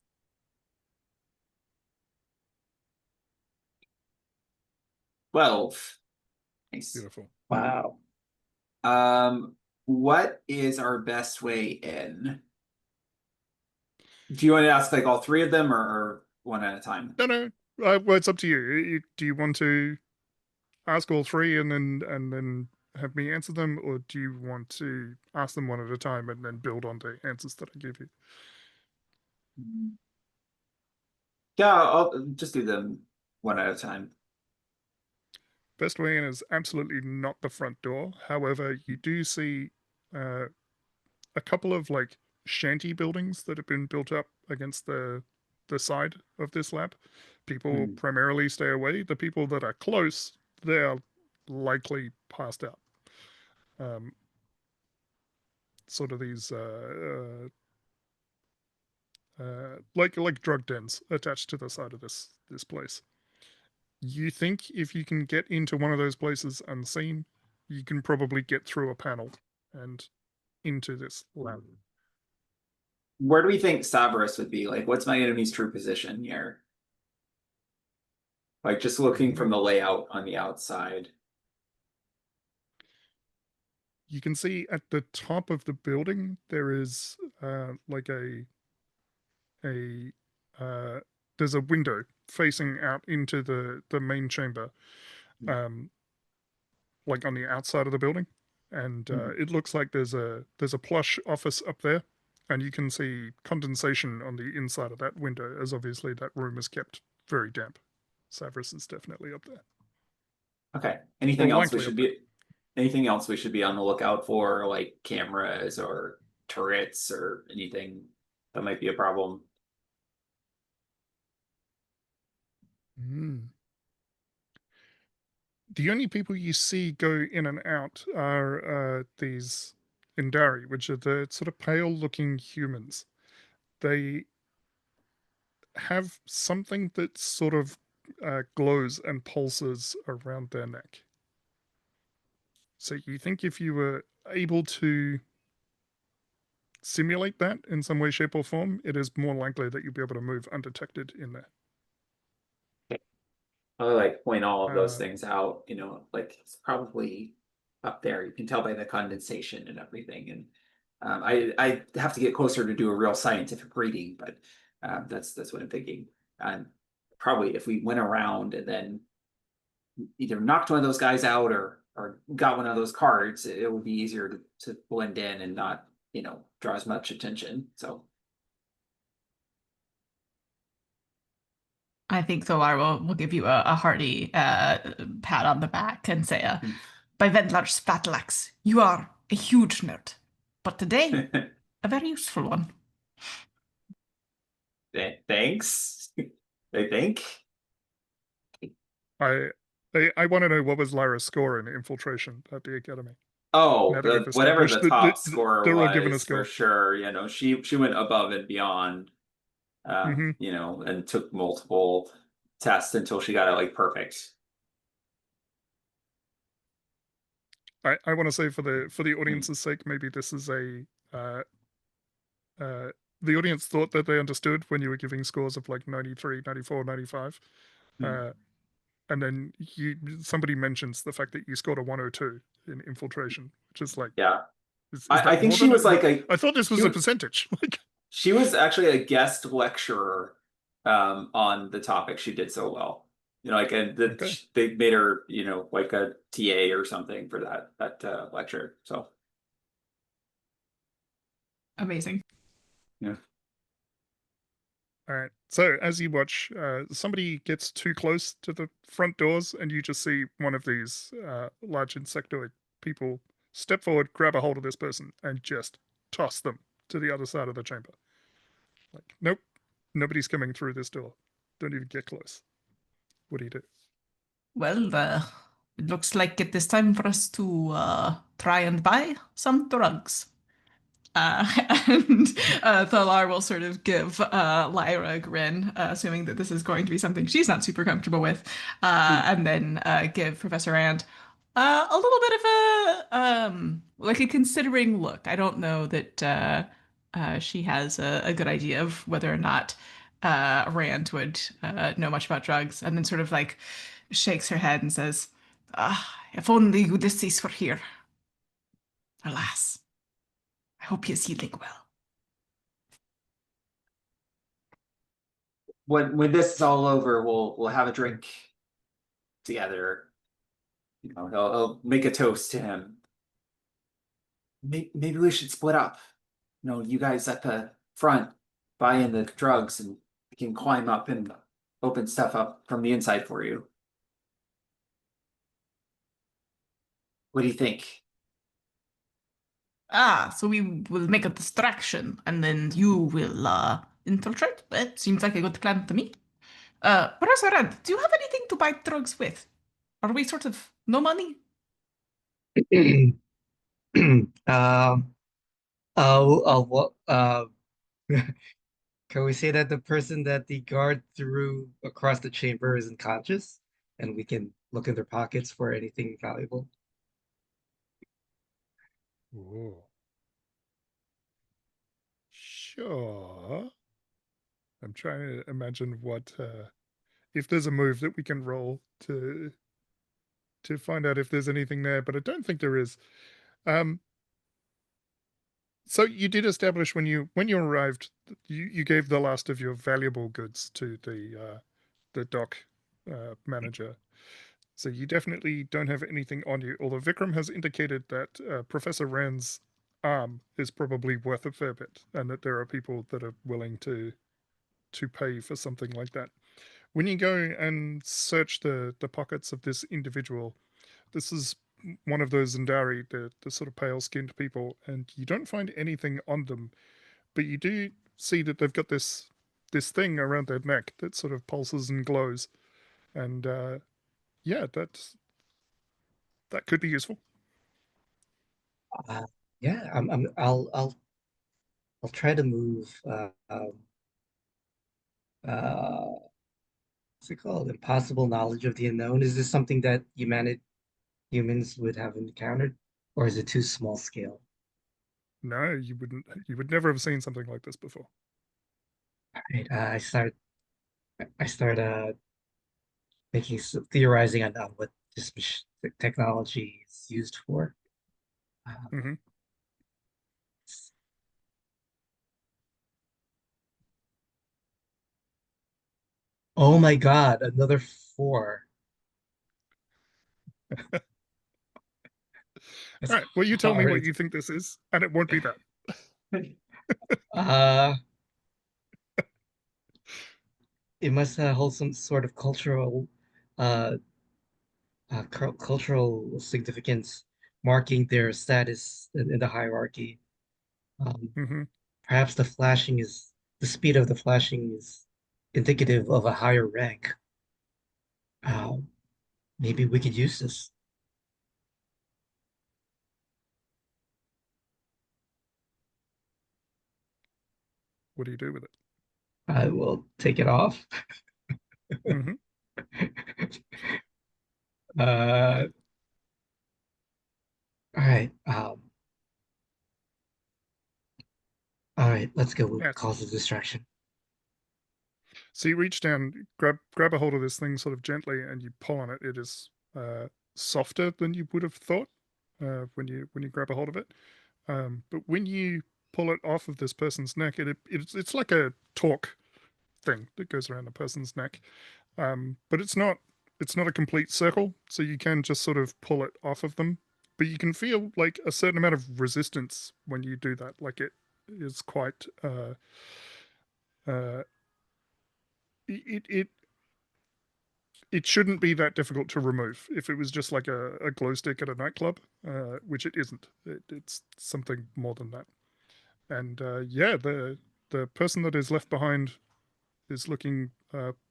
Nice. Beautiful. Wow. What is our best way in? Do you want to ask like all three of them or one at a time? No. Well, it's up to you. Do you want to ask all three and then have me answer them, or do you want to ask them one at a time and then build on the answers that I give you? Yeah, I'll just do them one at a time. Best way in is absolutely not the front door. However, you do see a couple of like shanty buildings that have been built up against the side of this lab. People primarily stay away. The people that are close, they are likely passed out. Sort of these like drug dens attached to the side of this place. You think if you can get into one of those places unseen, you can probably get through a panel and into this lab. Where do we think Sabras would be? Like, what's my enemy's true position here? Like, just looking from the layout on the outside. You can see at the top of the building there is like there's a window facing out into the main chamber, like on the outside of the building, and it looks like there's a plush office up there, and you can see condensation on the inside of that window, as obviously that room is kept very damp. Savras is definitely up there. Okay. Anything Or else we likely should up be? Anything else we should be on the lookout for, like cameras or turrets or anything that might be a problem. Mm. The only people you see go in and out are these Indari, which are the sort of pale-looking humans. They have something that sort of glows and pulses around their neck. So you think if you were able to simulate that in some way, shape, or form, it is more likely that you'll be able to move undetected in there. I'll like point all of those things out, you know, like it's probably up there. You can tell by the condensation and everything. And I have to get closer to do a real scientific reading, but that's what I'm thinking. And probably if we went around and then either knocked one of those guys out or got one of those cards, it would be easier to blend in and not, you know, draw as much attention. So I think Solar will give you a hearty pat on the back and say, by Vendlar's battle axe, you are a huge nerd, but today, a very useful one. thanks. I think. I want to know what was Lyra's score in infiltration at the academy. Oh, Now that we've whatever the established top score they're all given a was score. for sure. You know, she went above and beyond. Mhm. You know, and took multiple tests until she got it like perfect. I want to say for the audience's sake, maybe this is a the audience thought that they understood when you were giving scores of like 93, 94, 95. And then somebody mentions the fact that you scored a 102 in infiltration, which is like, Yeah. is I that think more she than was like I thought this was a percentage. Like, she was actually a guest lecturer on the topic. She did so well. You know, like Okay. they made her, you know, like a TA or something for that lecture. So Amazing. yeah. All right. So as you watch, somebody gets too close to the front doors, and you just see one of these large insectoid people step forward, grab a hold of this person, and just toss them to the other side of the chamber. Like, nope, nobody's coming through this door. Don't even get close. What do you do? Well, it looks like it is time for us to try and buy some drugs. And Thalar will sort of give Lyra a grin, assuming that this is going to be something she's not super comfortable with, and then give Professor Rand a little bit of like a considering look. I don't know that she has a good idea of whether or not Rand would know much about drugs, and then sort of like shakes her head and says, "If only Ulysses were here. Alas." I hope he is healing well. When this is all over, we'll have a drink together. You know, I'll make a toast to him. Maybe we should split up. You know, you guys at the front buy in the drugs, and we can climb up and open stuff up from the inside for you. What do you think? So we will make a distraction and then you will infiltrate. It seems like a good plan to me. Professor Red, do you have anything to buy drugs with? Are we sort of no money? What, can we say that the person that the guard threw across the chamber is unconscious, and we can look in their pockets for anything valuable? Whoa. Sure. I'm trying to imagine what if there's a move that we can roll to find out if there's anything there, but I don't think there is. So you did establish when you arrived, you gave the last of your valuable goods to the dock manager. So you definitely don't have anything on you. Although Vikram has indicated that Professor Rand's arm is probably worth a fair bit, and that there are people that are willing to pay for something like that. When you go and search the pockets of this individual, this is one of those Zendari, the sort of pale-skinned people, and you don't find anything on them, but you do see that they've got this thing around their neck that sort of pulses and glows, and yeah, that could be useful. Yeah, I'll try to move. What's it called? Impossible knowledge of the unknown. Is this something that humans would have encountered, or is it too small scale? No, you would never have seen something like this before. Right. I start theorizing on what this technology is used for. Hmm. Oh my God, another 4. All That's right, well, you tell me what hard. you think this is, and it won't be that. Uh, it must hold some sort of uh, cultural significance, marking their status in the hierarchy. Um, Hmm. Perhaps the speed of the flashing is indicative of a higher rank. Um, Maybe we could use this. What do you do with it? I will take it off. Hmm. Uh, all right. All right. Let's go with Yes. cause of distraction. So you reach down, grab a hold of this thing sort of gently, and you pull on it. It is softer than you would have thought when you grab a hold of it. But when you pull it off of this person's neck, it's like a torque thing that goes around the person's neck. But it's not a complete circle, so you can just sort of pull it off of them. But you can feel like a certain amount of resistance when you do that. Like it is quite uh, it it shouldn't be that difficult to remove if it was just like a glow stick at a nightclub, which it isn't. It's something more than that. And yeah, the person that is left behind is looking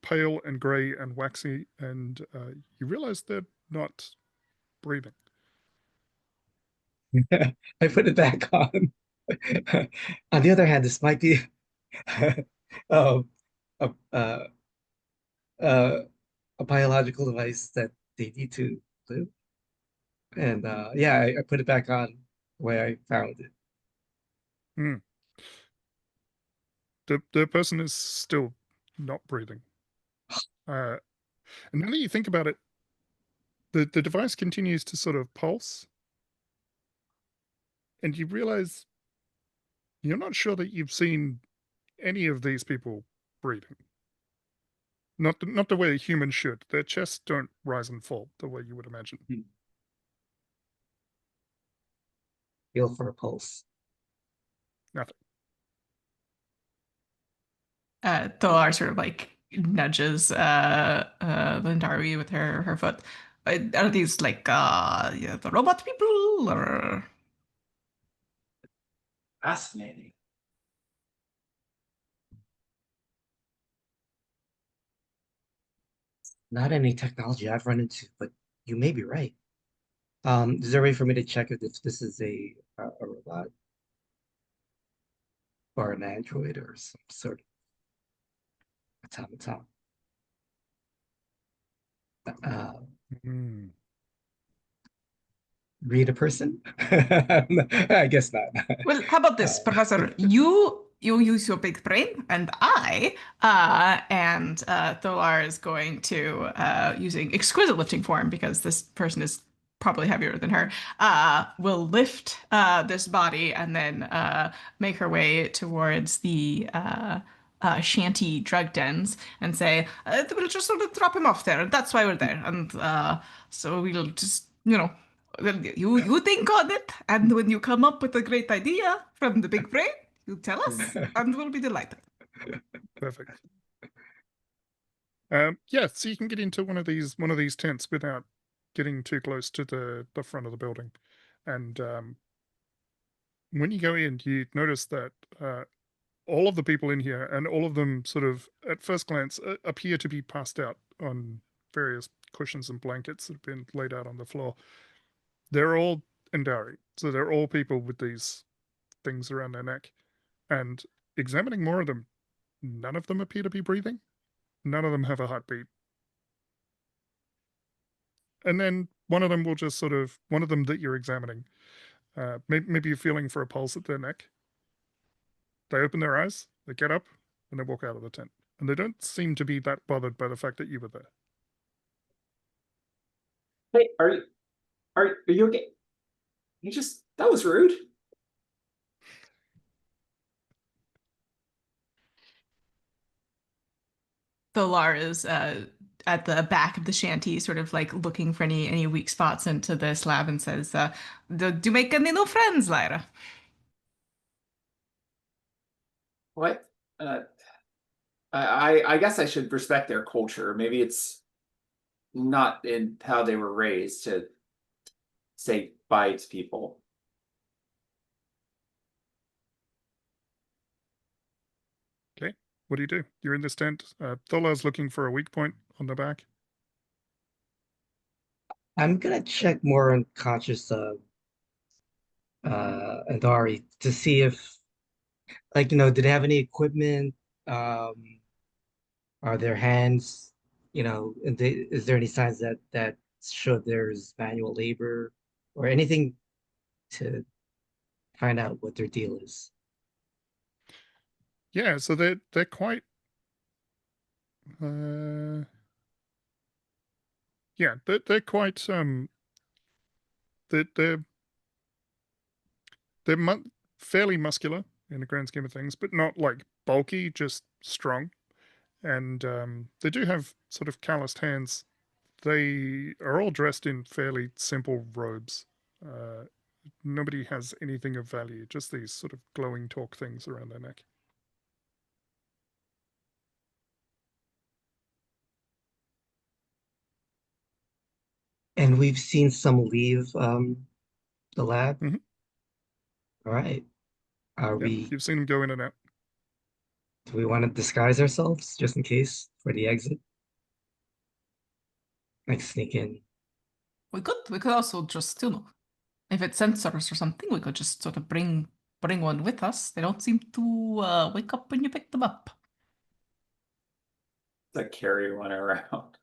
pale and grey and waxy, and you realize they're not breathing. I put it back on. On the other hand, this might be um, a, uh, uh, a biological device that they need to live. And yeah, I put it back on the way I found it. Hmm. The person is still not breathing. And now that you think about it, the device continues to sort of pulse, and you realize you're not sure that you've seen any of these people breathing. Not the way a human should. Their chests don't rise and fall the way you would imagine. Feel for a pulse. Nothing. Tholar sort of like nudges Lindari with her foot. Are these like yeah, the robot people or Fascinating. Not any technology I've run into, but you may be right. Is there a way for me to check if this is a robot or an android or some sort of automaton? Uh, Mm. Read a person? I guess not. well, how about this, Professor? You use your big brain, and Tholar is going to using exquisite lifting form because this person is probably heavier than her. Will lift this body and then make her way towards the shanty drug dens and say, "We'll just sort of drop him off there, and that's why we're there." And so we'll just, well, you think on it, and when you come up with a great idea from the big brain, you tell us, and we'll be delighted. Perfect. Yeah, so you can get into one of these tents without getting too close to the front of the building. And when you go in, you notice that all of the people in here, and all of them sort of, at first glance, appear to be passed out on various cushions and blankets that have been laid out on the floor. They're all Endari. So they're all people with these things around their neck. And examining more of them, none of them appear to be breathing. None of them have a heartbeat. And then one of them will just sort of, one of them that you're examining, maybe you're feeling for a pulse at their neck. They open their eyes, they get up, and they walk out of the tent. And they don't seem to be that bothered by the fact that you were there. Hey, are you okay? You just, that was rude. Tholar is at the back of the shanty, sort of like looking for any weak spots into the slab, and says, "Do you make any new friends, Lyra?" What? I guess I should respect their culture. Maybe it's not in how they were raised to say bye to people. Okay, what do? You're in this tent. Tholar's looking for a weak point on the back. I'm gonna check more unconscious Andari to see if, like, do they have any equipment? Are their hands, and is there any signs that show there's manual labor or anything to find out what their deal is? Yeah, so they're quite yeah, they're quite they're fairly muscular in the grand scheme of things, but not like bulky, just strong. And they do have sort of calloused hands. They are all dressed in fairly simple robes. Nobody has anything of value, just these sort of glowing talk things around their neck. And we've seen some leave the lab. Mhm. All right. Are Yeah, we, you've seen them go in and out. do we want to disguise ourselves just in case for the exit? Like sneak in. We could also just, if it's sensors or something, we could just sort of bring one with us. They don't seem to wake up when you pick them up. Like carry one around.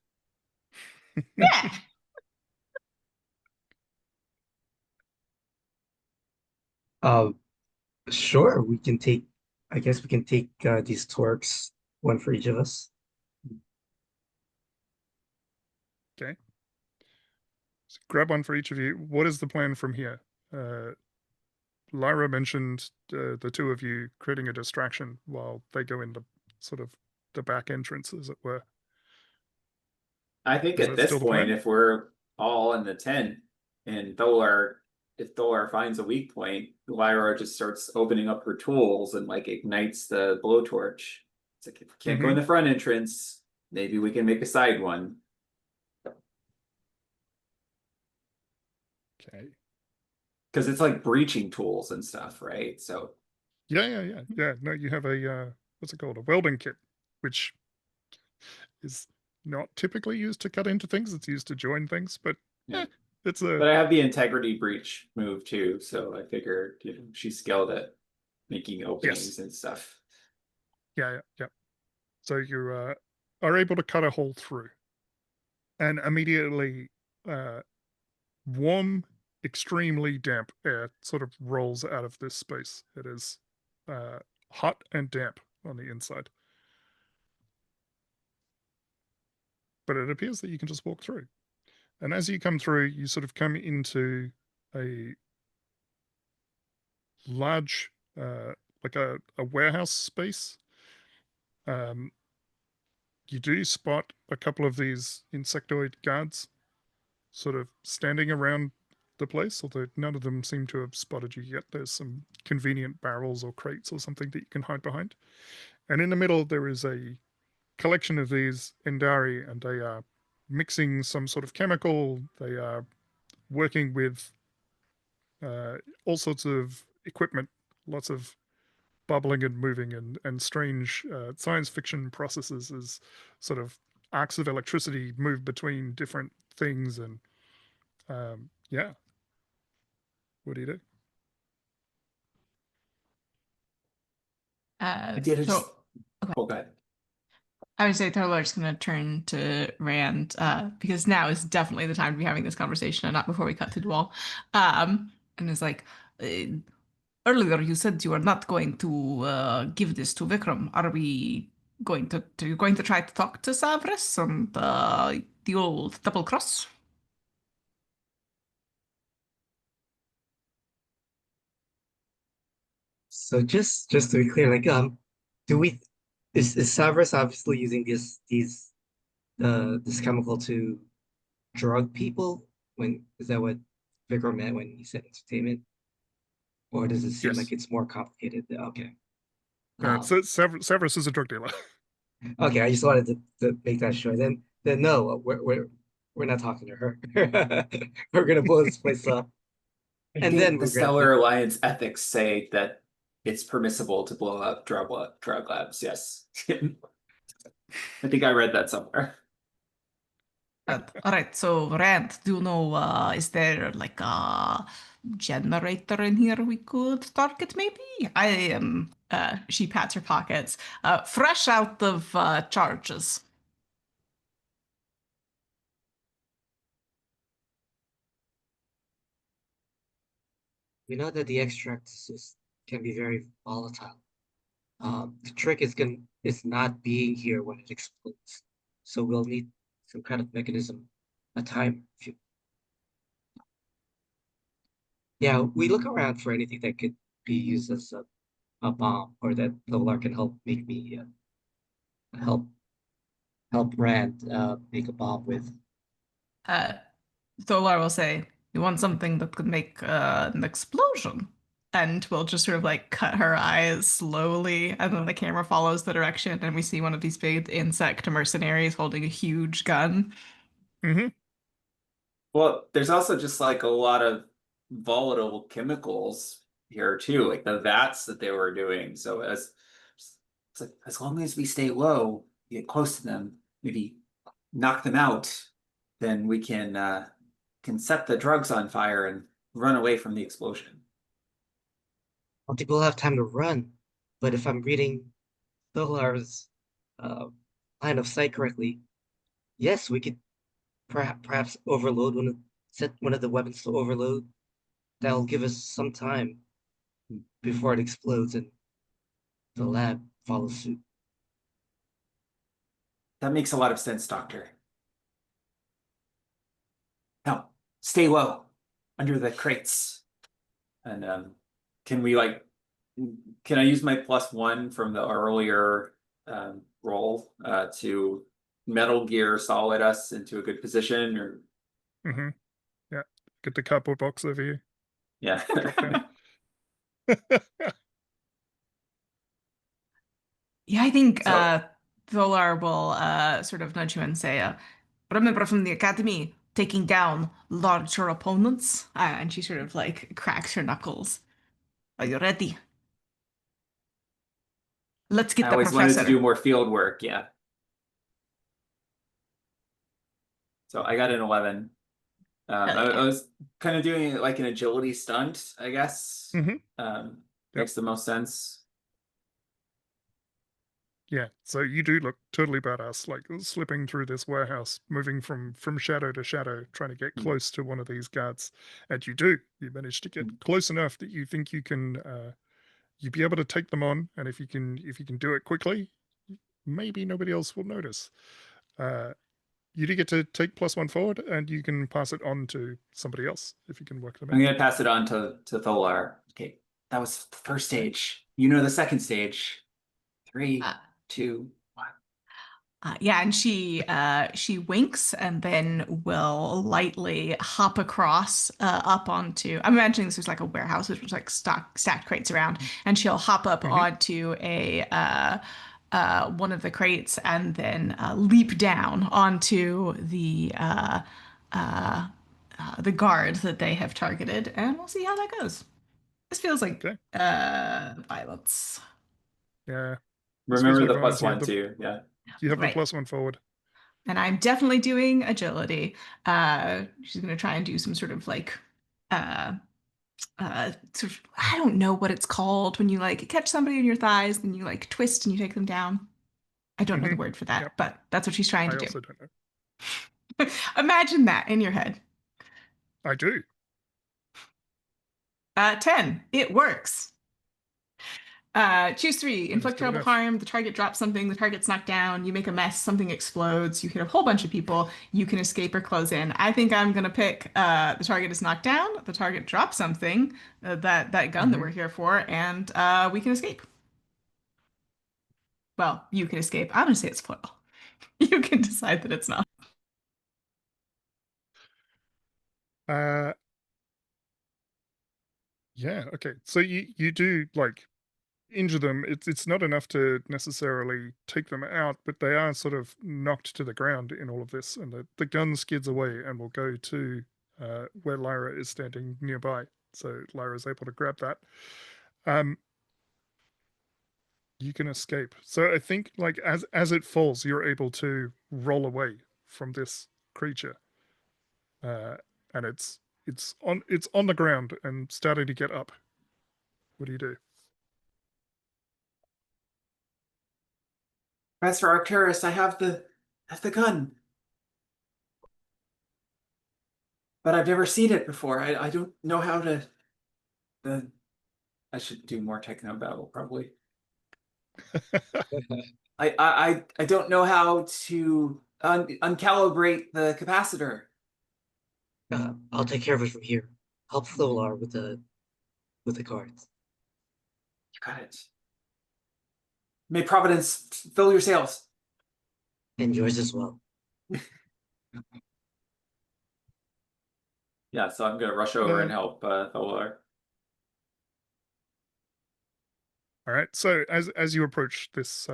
Yeah. Uh, sure, I guess we can take these torques, one for each of us. Okay. So grab one for each of you. What is the plan from here? Lyra mentioned the two of you creating a distraction while they go in the sort of the back entrance, as it were. I think Is at that this still the point, plan? if we're all in the tent and if Tholar finds a weak point, Lyra just starts opening up her tools and like ignites the blowtorch. It's like, if we can't go in Mm-hmm. the front entrance, maybe we can make a side one. Okay. Because it's like breaching tools and stuff, right? So Yeah. No, you have a what's it called? A welding kit, which is not typically used to cut into things. It's used to join things, but yeah. it's a But I have the integrity breach move too, so I figured, she's skilled at making yes. openings and stuff. Yeah. So you are able to cut a hole through, and immediately warm, extremely damp air sort of rolls out of this space. It is hot and damp on the inside. But it appears that you can just walk through. And as you come through, you sort of come into a large, like a warehouse space. You do spot a couple of these insectoid guards sort of standing around the place, although none of them seem to have spotted you yet. There's some convenient barrels or crates or something that you can hide behind. And in the middle, there is a collection of these Endari, and they are mixing some sort of chemical. They are working with all sorts of equipment, lots of bubbling and moving and strange science fiction processes as sort of arcs of electricity move between different things. And yeah, what do you do? I did it. So okay. Oh, God. I would say Thorlor's going to turn to Rand because now is definitely the time to be having this conversation and not before we cut through the wall. And is like, earlier you said you were not going to give this to Vikram. Are we going to try to talk to Savras and the old double cross? So just to be clear, like do we is Savras obviously using this chemical to drug people? When is that what Vikram meant when he said entertainment? Or does it seem like Yes. it's more complicated? Okay. So Severus is a drug dealer. Okay, I just wanted to make that sure. Then no, we're not talking to her. We're gonna blow this place up. I And think then the we're gonna Stellar Alliance ethics say that it's permissible to blow up drug labs. Yes. I think I read that somewhere. All right, so Rand, do you know, is there like a generator in here we could target maybe? I am, she pats her pockets, fresh out of charges. we know that the extract can be very volatile. The trick is not being here when it explodes. So we'll need some kind of mechanism, a timer. Yeah, we look around for anything that could be used as a bomb, or that Lolar can help make me help Rand make a bomb with. Uh, Tholar will say, "You want something that could make an explosion?" And we'll just sort of like cut her eyes slowly, and then the camera follows the direction, and we see one of these big insect mercenaries holding a huge gun. Mm-hmm. Well, there's also just like a lot of volatile chemicals here too, like the vats that they were doing. So it's like as long as we stay low, get close to them, maybe knock them out, then we can set the drugs on fire and run away from the explosion. I don't think we'll have time to run, but if I'm reading Solar's uh, line of sight correctly, yes, we could perhaps overload set one of the weapons to overload. That'll give us some time before it explodes and the lab follows suit. That makes a lot of sense, Doctor. Now, stay low under the crates. And can we like can I use my +1 from the earlier roll to Metal Gear Solid us into a good position or Mm-hmm. Yeah. Get the cardboard box over you. yeah. Yeah, I think So Tholar will sort of nudge you and say, "Remember from the academy, taking down larger opponents?" And she sort of like cracks her knuckles. Are you ready? Let's I get the always wanted to do professor. more field work, yeah. So I got an 11. Hell I yeah. was kind of doing like an agility stunt, I guess. Mm-hmm. Yep. Makes the most sense. Yeah. So you do look totally badass, like slipping through this warehouse, moving from shadow to shadow, trying to get close to one of these guards. And you do. You manage to get close enough that you think you can you'd be able to take them on, and if you can do it quickly, maybe nobody else will notice. You do get to take +1 forward, and you can pass it on to somebody else if you can work them I'm in. gonna pass it on to Tholar. Okay, that was the first stage. You know the second stage. 3, Uh, 2, 1. yeah, and she winks and then will lightly hop across up onto. I'm imagining this is like a warehouse with like stacked crates around, and she'll hop up Mm-hmm. onto one of the crates and then leap down onto the guard that they have targeted, and we'll see how that goes. This feels like Okay. violence. Yeah. This feels Remember like the violence. +1 too. Yeah. You have the Right. +1 forward. And I'm definitely doing agility. She's going to try and do some sort of like, sort of, I don't know what it's called when you like catch somebody in your thighs, then you like twist and you take them down. I don't know the word for that, Yep. but that's what she's trying I to also don't know. do. Imagine that in your head. I do. 10. It works. Choose 3. That is Inflict good terrible enough. harm. The target drops something. The target's knocked down. You make a mess. Something explodes. You hit a whole bunch of people. You can escape or close in. I think I'm gonna pick the target is knocked down. The target drops something. That gun that we're here for, and we can escape. Well, you can escape. I'm gonna say it's foil. You can decide that it's not. Yeah, okay. So you do like injure them. It's not enough to necessarily take them out, but they are sort of knocked to the ground in all of this, and the gun skids away and will go to where Lyra is standing nearby. So Lyra is able to grab that. You can escape. So I think like as it falls, you're able to roll away from this creature. And it's on the ground and starting to get up. What do you do? Professor Arcturus, I have the gun. But I've never seen it before. I don't know how to I should do more techno battle probably. I don't know how to uncalibrate the capacitor. I'll take care of it from here. Help Tholar with the cards. You got it. May Providence fill your sails. And yours as well. Yeah, so I'm gonna rush over and help Tholar. All right. So as you approach this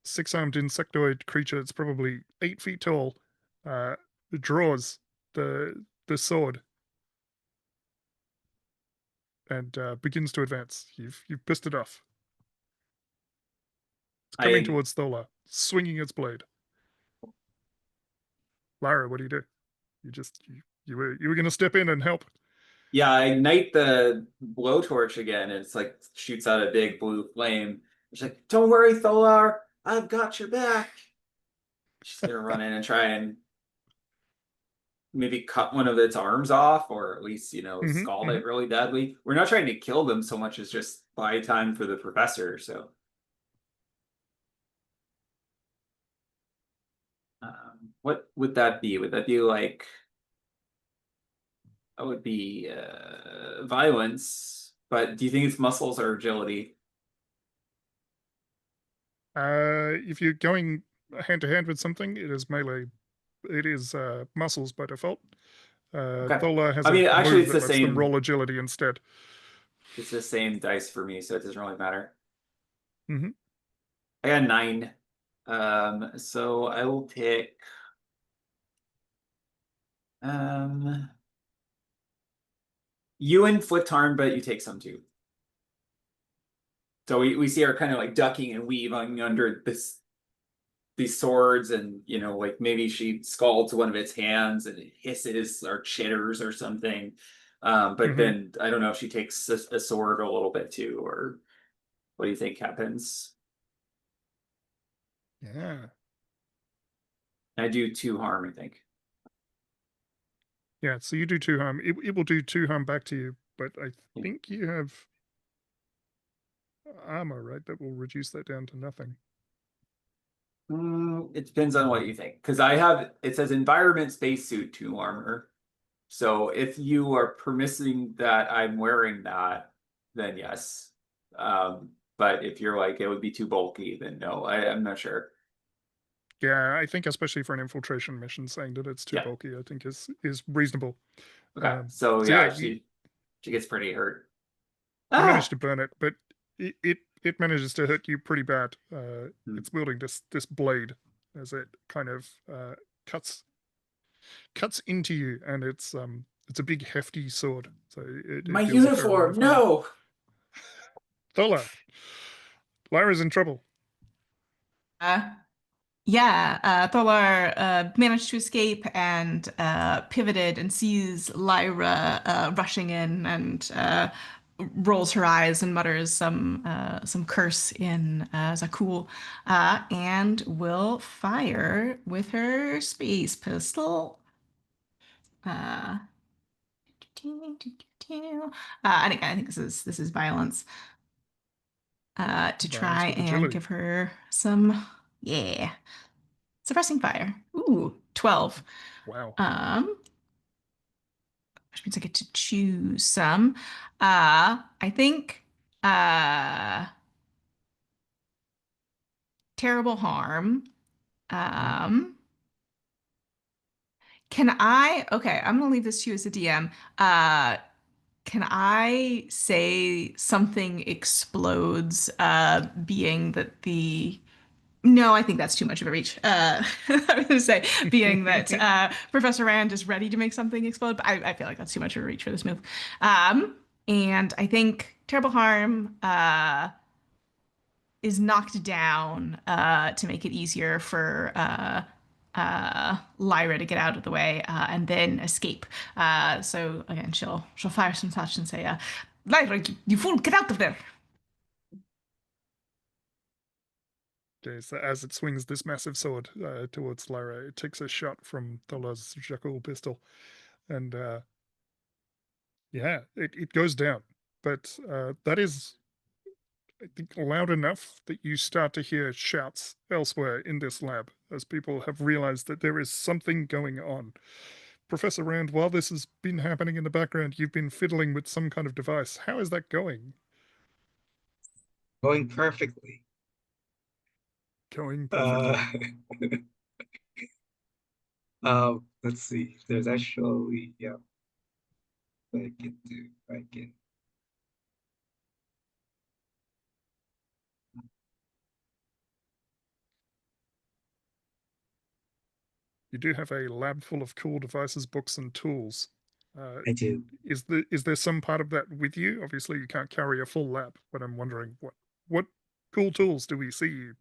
6-armed insectoid creature, it's probably 8 feet tall. Draws the sword and begins to advance. You've pissed it off. It's coming towards Thola, swinging its blade. Lara, what do? You were going to step in and help. Yeah, I ignite the blowtorch again, and it's like shoots out a big blue flame. She's like, "Don't worry, Tholar, I've got your back." She's gonna run in and try and maybe cut one of its arms off, or at least, scald it really badly. We're not trying to kill them so much as just buy time for the professor, so. What would that be? Would that be like, that would be violence, but do you think it's muscles or agility? If you're going hand to hand with something, it is melee. It is muscles by default. Okay. Thola has actually, move it's that the lets them same. roll agility instead. It's the same dice for me, so it doesn't really matter. Mm-hmm. I got 9. So I will pick. You inflict harm, but you take some too. So we see her kind of like ducking and weaving under these swords, and like maybe she scalds one of its hands and it hisses or chitters or something. But then I don't know if she takes a sword a little bit too, or what do you think happens? Yeah. I do 2 harm, I think. Yeah, so you do 2 harm. It will do 2 harm back to you, but I think you have armor, right? That will reduce that down to nothing. It depends on what you think, because it says environment spacesuit 2 armor. So if you are permitting that I'm wearing that, then yes. But if you're like, it would be too bulky, then no, I'm not sure. Yeah, I think especially for an infiltration mission, saying that it's too bulky, I think is reasonable. Okay, so yeah, you she gets pretty hurt. managed to burn it, but it manages to hurt you pretty bad. It's wielding this blade as it kind of cuts into you, and it's a big hefty sword, so My it deals a fair amount uniform, of harm. no. Thola, Lyra's in trouble. Yeah, Tholar managed to escape and pivoted and sees Lyra rushing in and rolls her eyes and mutters some curse in Zha-kul and will fire with her space pistol. Uh, and again, I think this is violence to Violence try with and agility. give her some suppressing fire. Ooh, 12. Wow. Which means I get to choose some. I think terrible harm. Um, okay, I'm gonna leave this to you as a DM. Can I say something explodes, being that no, I think that's too much of a reach. I was going to say, being that Professor Rand is ready to make something explode, but I feel like that's too much of a reach for this move. And I think Terrible Harm is knocked down to make it easier for Lyra to get out of the way and then escape. So again, she'll fire some touch and say, "Lyra, you fool, get out of there!" Okay, so as it swings this massive sword towards Lyra, it takes a shot from Thola's Zha-kul pistol, and yeah, it goes down. But that is, I think, loud enough that you start to hear shouts elsewhere in this lab as people have realized that there is something going on. Professor Rand, while this has been happening in the background, you've been fiddling with some kind of device. How is that going? Going perfectly. Going perfectly. Let's see. There's actually, yeah, I can do. I can. You do have a lab full of cool devices, books, and tools. I do. Is there some part of that with you? Obviously, you can't carry a full lab, but I'm wondering what cool tools do we see you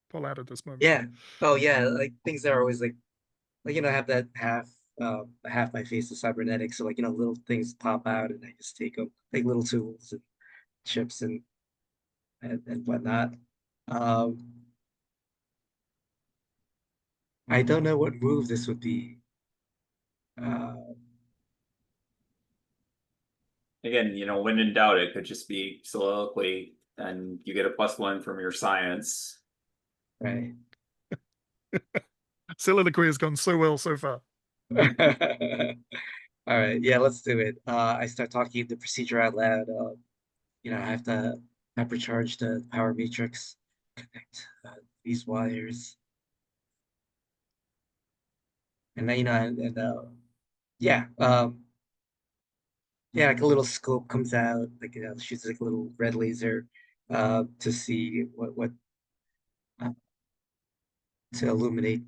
pull out at this moment? Yeah. Oh yeah. Like things that are always I have that half my face is cybernetic, so little things pop out, and I just take them, like little tools and chips and whatnot. Um, I don't know what move this would be. Uh, Again, when in doubt, it could just be soliloquy, and you get a +1 from your science. right. Soliloquy has gone so well so far. All right, yeah, let's do it. I start talking the procedure out loud. I have to hypercharge the power matrix, connect these wires, and then yeah, yeah, like a little scope comes out, shoots like a little red laser, to see what uh, to illuminate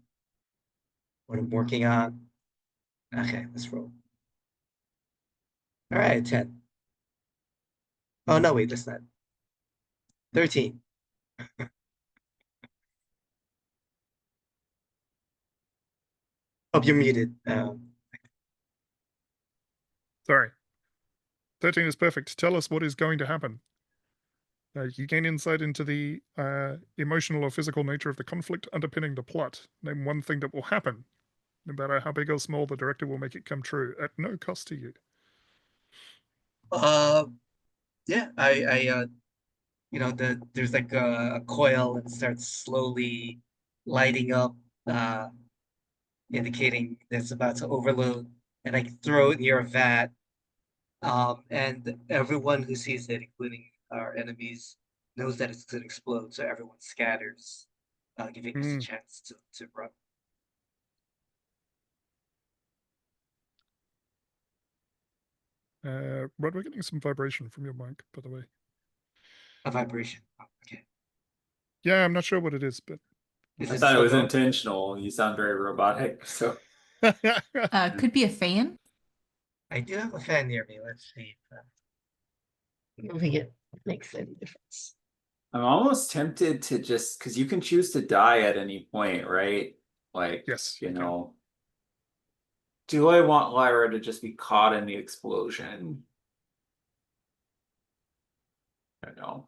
what I'm working on. Okay, let's roll. All right, 10. Oh no, wait, that's not 13. Oh, you're muted. Sorry. 13 is perfect. Tell us what is going to happen. You gain insight into the emotional or physical nature of the conflict underpinning the plot. Name one thing that will happen. No matter how big or small, the director will make it come true at no cost to you. Uh, yeah, there's like a coil that starts slowly lighting up, indicating that it's about to overload, and I throw it near a vat. And everyone who sees it, including our enemies, knows that it's going to explode, so everyone scatters, giving us a chance to run. Rod, we're getting some vibration from your mic, by the way. A vibration. Oh, okay. Yeah, I'm not sure what it is, but Is I it thought it was slow? intentional. You sound very robotic. So Could be a fan. I do have a fan near me. Let's see if moving it makes any difference. I'm almost tempted to just because you can choose to die at any point, right? Like, yes, you you can. know, do I want Lyra to just be caught in the explosion? I don't know.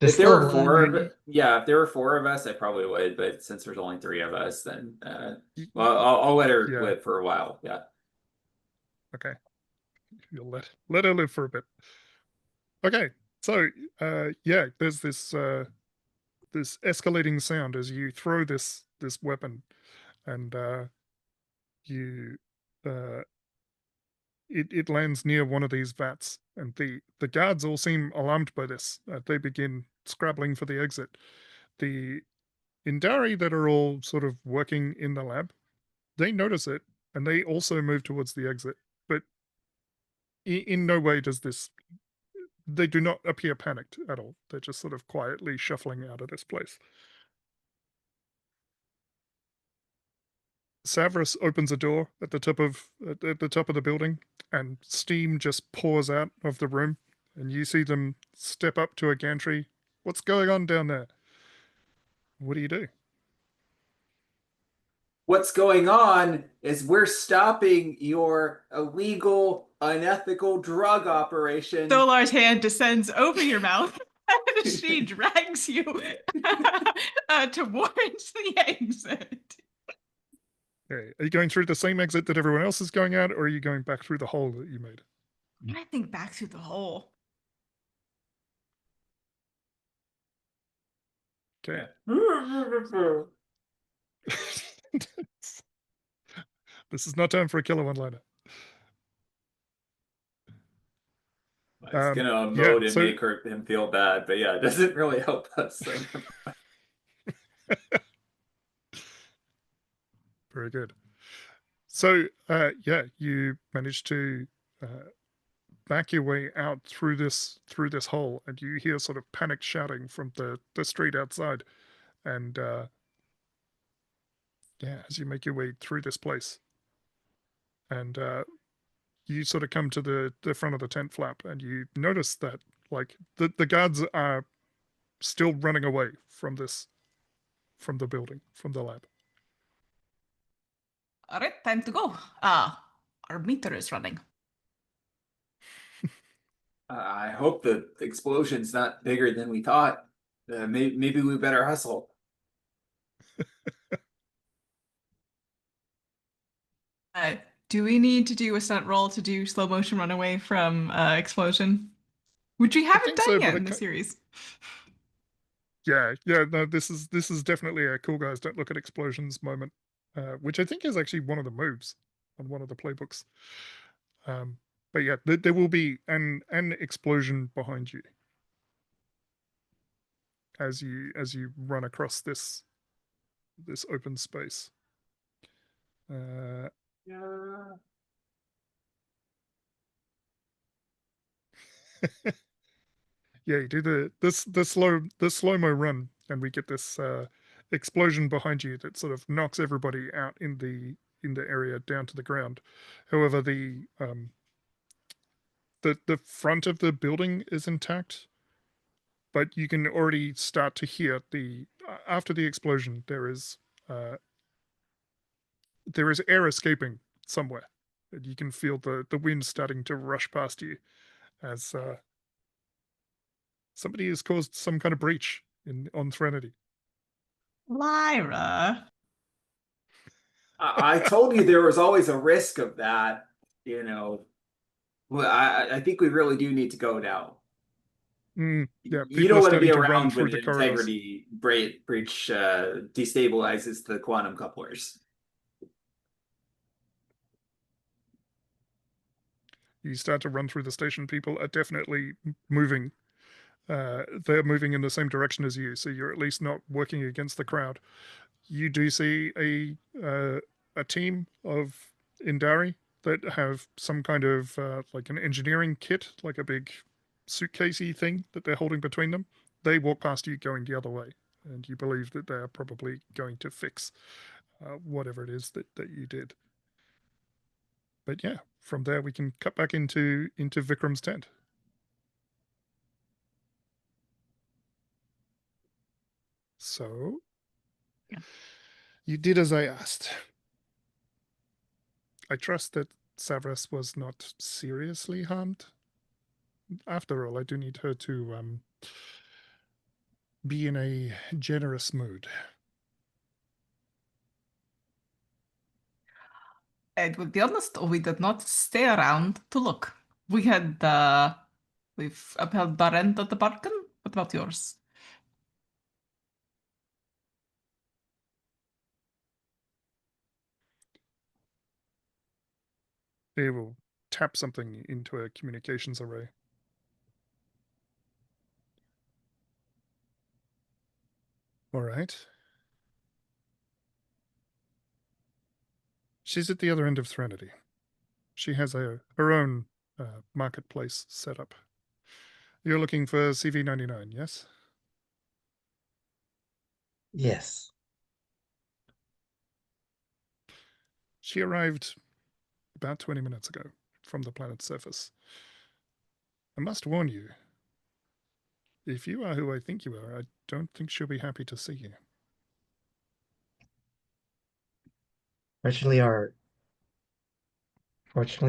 There's If there were still one. four of yeah, if there were four of us, I probably would. But since there's only three of us, then well, I'll let her Yeah. live for a while. Yeah. Okay. You'll let her live for a bit. Okay. So yeah, there's this this escalating sound as you throw this weapon, and you it lands near one of these vats, and the guards all seem alarmed by this. They begin scrabbling for the exit. The Indari that are all sort of working in the lab, they notice it, and they also move towards the exit. But in no way does this. They do not appear panicked at all. They're just sort of quietly shuffling out of this place. Savras opens a door at the top of the building, and steam just pours out of the room. And you see them step up to a gantry. What's going on down there? What do you do? What's going on is we're stopping your illegal, unethical drug operation. Solar's hand descends over your mouth and she drags you towards the exit. Okay. Are you going through the same exit that everyone else is going out, or are you going back through the hole that you made? I think back through the hole. Okay. This is not time for a killer one-liner. It's gonna yeah, emote and so make him feel bad, but yeah, it doesn't really help us. So. very good. So yeah, you managed to back your way out through this hole, and you hear sort of panicked shouting from the street outside, and yeah, as you make your way through this place, and you sort of come to the front of the tent flap, and you notice that like the guards are still running away from the building, from the lab. All right, time to go. Our meter is running. I hope the explosion's not bigger than we thought. Maybe we better hustle. Do we need to do a stunt roll to do slow motion runaway from explosion? Which we haven't think done so, yet but in the series. Yeah, no, this is definitely a cool guys don't look at explosions moment, which I think is actually one of the moves on one of the playbooks. But yeah, there will be an explosion behind you as you run across this open space. Yeah. Yeah, you do the slow-mo run, and we get this explosion behind you that sort of knocks everybody out in the area down to the ground. However, the front of the building is intact, but you can already start to hear after the explosion there is air escaping somewhere. And you can feel the wind starting to rush past you as somebody has caused some kind of breach on Threnody. Lyra. I told you there was always a risk of that. You know, well, I think we really do need to go now. Yeah, You people don't are want to be starting to run around through when the an corridors. integrity breach destabilizes the quantum couplers. You start to run through the station. People are definitely moving. They're moving in the same direction as you, so you're at least not working against the crowd. You do see a team of Indari that have some kind of like an engineering kit, like a big suitcasey thing that they're holding between them. they walk past you going the other way, and you believe that they are probably going to fix whatever it is that you did. But yeah, from there we can cut back into Vikram's tent. So Yeah. you did as I asked. I trust that Savras was not seriously harmed. After all, I do need her to be in a generous mood. I will be honest, we did not stay around to look. We've upheld our end of the bargain. What about yours? They will tap something into a communications array. All right. She's at the other end of Threnody. She has her own marketplace set up. You're looking for CV99, yes? Yes. She arrived about 20 minutes ago from the planet's surface. I must warn you, if you are who I think you are, I don't think she'll be happy to see you. Fortunately,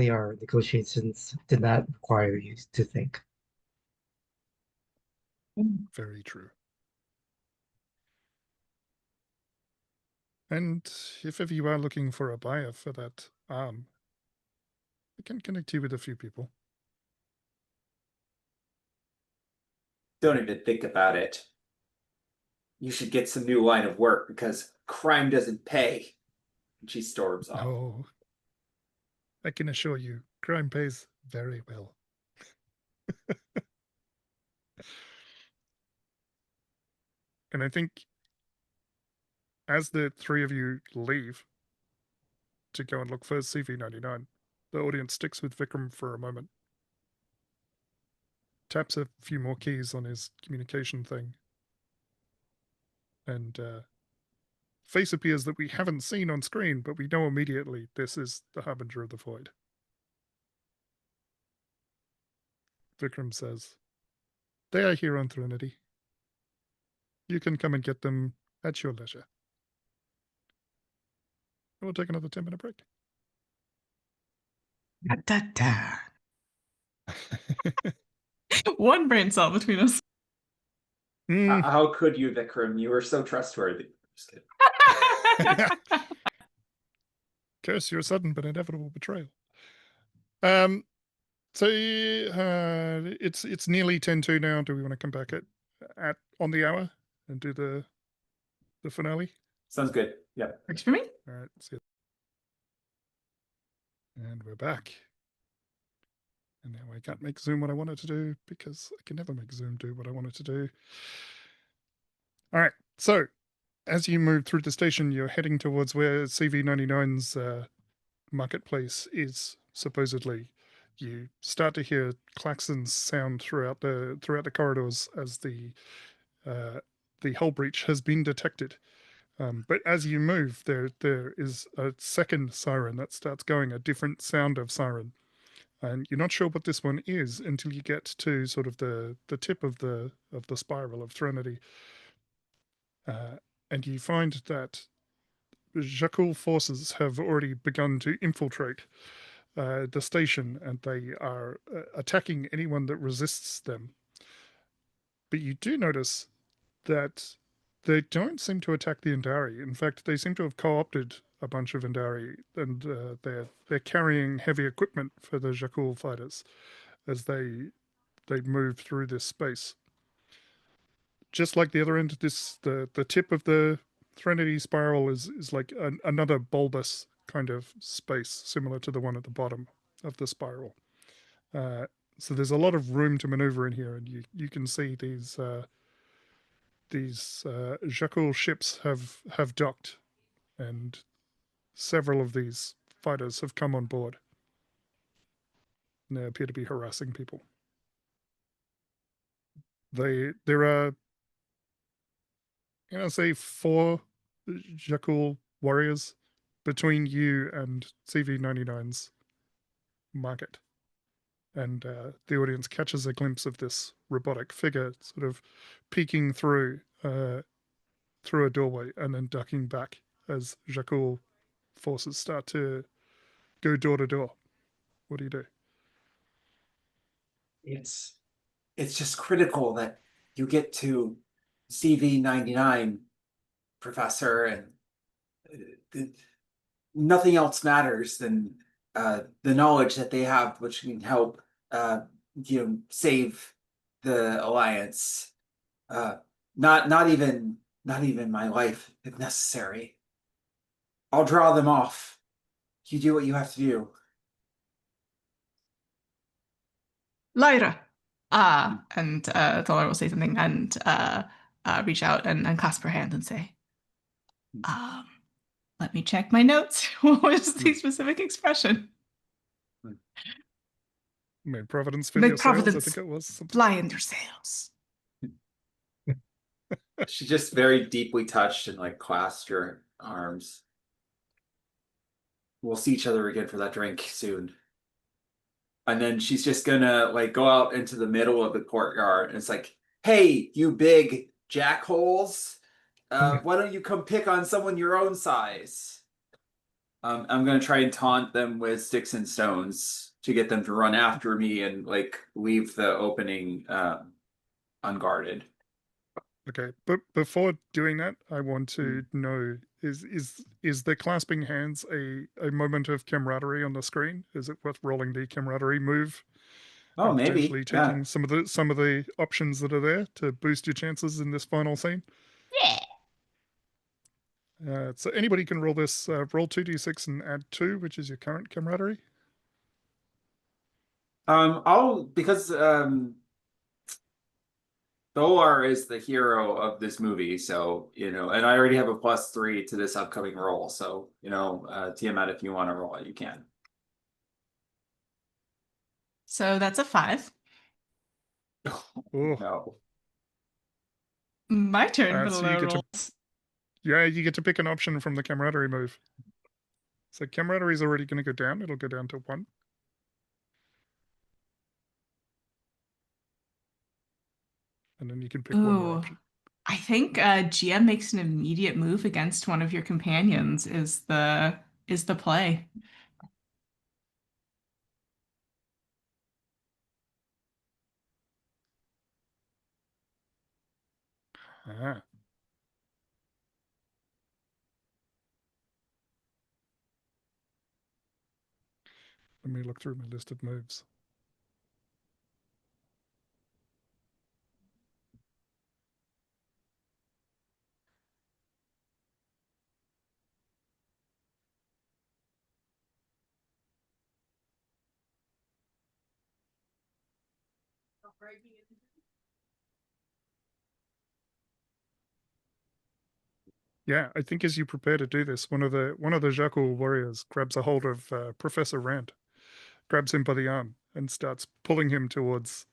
our negotiations did not require you to think. Very true. And if ever you are looking for a buyer for that arm, I can connect you with a few people. Don't even think about it. You should get some new line of work because crime doesn't pay. And she storms off. Oh, I can assure you, crime pays very well. And I think as the three of you leave to go and look for CV99, the audience sticks with Vikram for a moment, taps a few more keys on his communication thing, and face appears that we haven't seen on screen, but we know immediately this is the Harbinger of the Void. Vikram says, "They are here on Threnody. You can come and get them at your leisure." We'll take another 10-minute break. Da, da. One brain cell between us. How could you, Vikram? You were so trustworthy. Just kidding. Curse your sudden but inevitable betrayal. So it's nearly 10:02 now. Do we want to come back at on the hour and do the finale? Sounds good. Yeah. Works for me. All right, see you. And we're back. And now I can't make Zoom what I want it to do because I can never make Zoom do what I want it to do. All right, so as you move through the station, you're heading towards where CV99's marketplace is supposedly. You start to hear klaxons sound throughout the corridors as the hull breach has been detected. But as you move, there is a second siren that starts going, a different sound of siren, and you're not sure what this one is until you get to sort of the tip of the spiral of Threnody, and you find that Zha-kul forces have already begun to infiltrate the station, and they are attacking anyone that resists them. But you do notice that they don't seem to attack the Indari. In fact, they seem to have co-opted a bunch of Indari, and they're carrying heavy equipment for the Zha-kul fighters as they move through this space. Just like the other end of this, the tip of the Threnody spiral is like another bulbous kind of space, similar to the one at the bottom of the spiral. So there's a lot of room to maneuver in here, and you can see these Zha-kul ships have docked, and several of these fighters have come on board. And they appear to be harassing people. There are say 4 Zha-kul warriors between you and CV99's market. And the audience catches a glimpse of this robotic figure sort of peeking through a doorway and then ducking back as Zha-kul forces start to go door to door. What do you do? It's just critical that you get to CV99, Professor, and nothing else matters than the knowledge that they have, which can help save the Alliance. Not even my life, if necessary. I'll draw them off. You do what you have to do. Lyra. And Tholar will say something and reach out and clasp her hand and say, let me check my notes. What was the specific expression? May Providence fill May your sails, I Providence think it was. Something. fly in your sails. She just very deeply touched and like clasped your arms. We'll see each other again for that drink soon. And then she's just gonna like go out into the middle of the courtyard and it's like, hey, you big jackholes, why don't you come pick on someone your own size? I'm gonna try and taunt them with sticks and stones to get them to run after me and like leave the opening unguarded. Okay, but before doing that, I want to know is the clasping hands a moment of camaraderie on the screen? Is it worth rolling the camaraderie move? Oh, and maybe. potentially taking some of the options that are there to boost your chances in this final scene. Yeah. So anybody can roll this. Roll 2d6 and add 2, which is your current camaraderie. I'll because Tholar is the hero of this movie, so and I already have a +3 to this upcoming roll, so Tiamat, if you want to roll it, you can. So that's a 5. Oh. No. My turn for the So low rolls. you get to pick an option from the camaraderie move. So camaraderie is already going to go down. It'll go down to 1. And then you can pick one more option. I think GM makes an immediate move against one of your companions is the play. Ah. Let me look through my list of moves. Yeah, I think as you prepare to do this, one of the Zha-kul warriors grabs a hold of Professor Rand, grabs him by the arm, and starts pulling him towards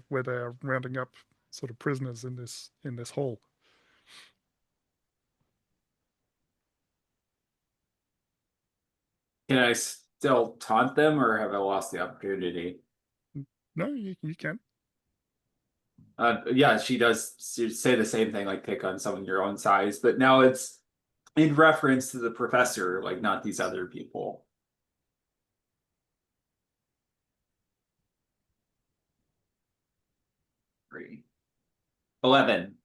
where they are rounding up sort of prisoners in this hall. Can I still taunt them, or have I lost the opportunity? No, you can. Yeah, she does say the same thing, like pick on someone your own size, but now it's in reference to the professor, like not these other people. Three. 11.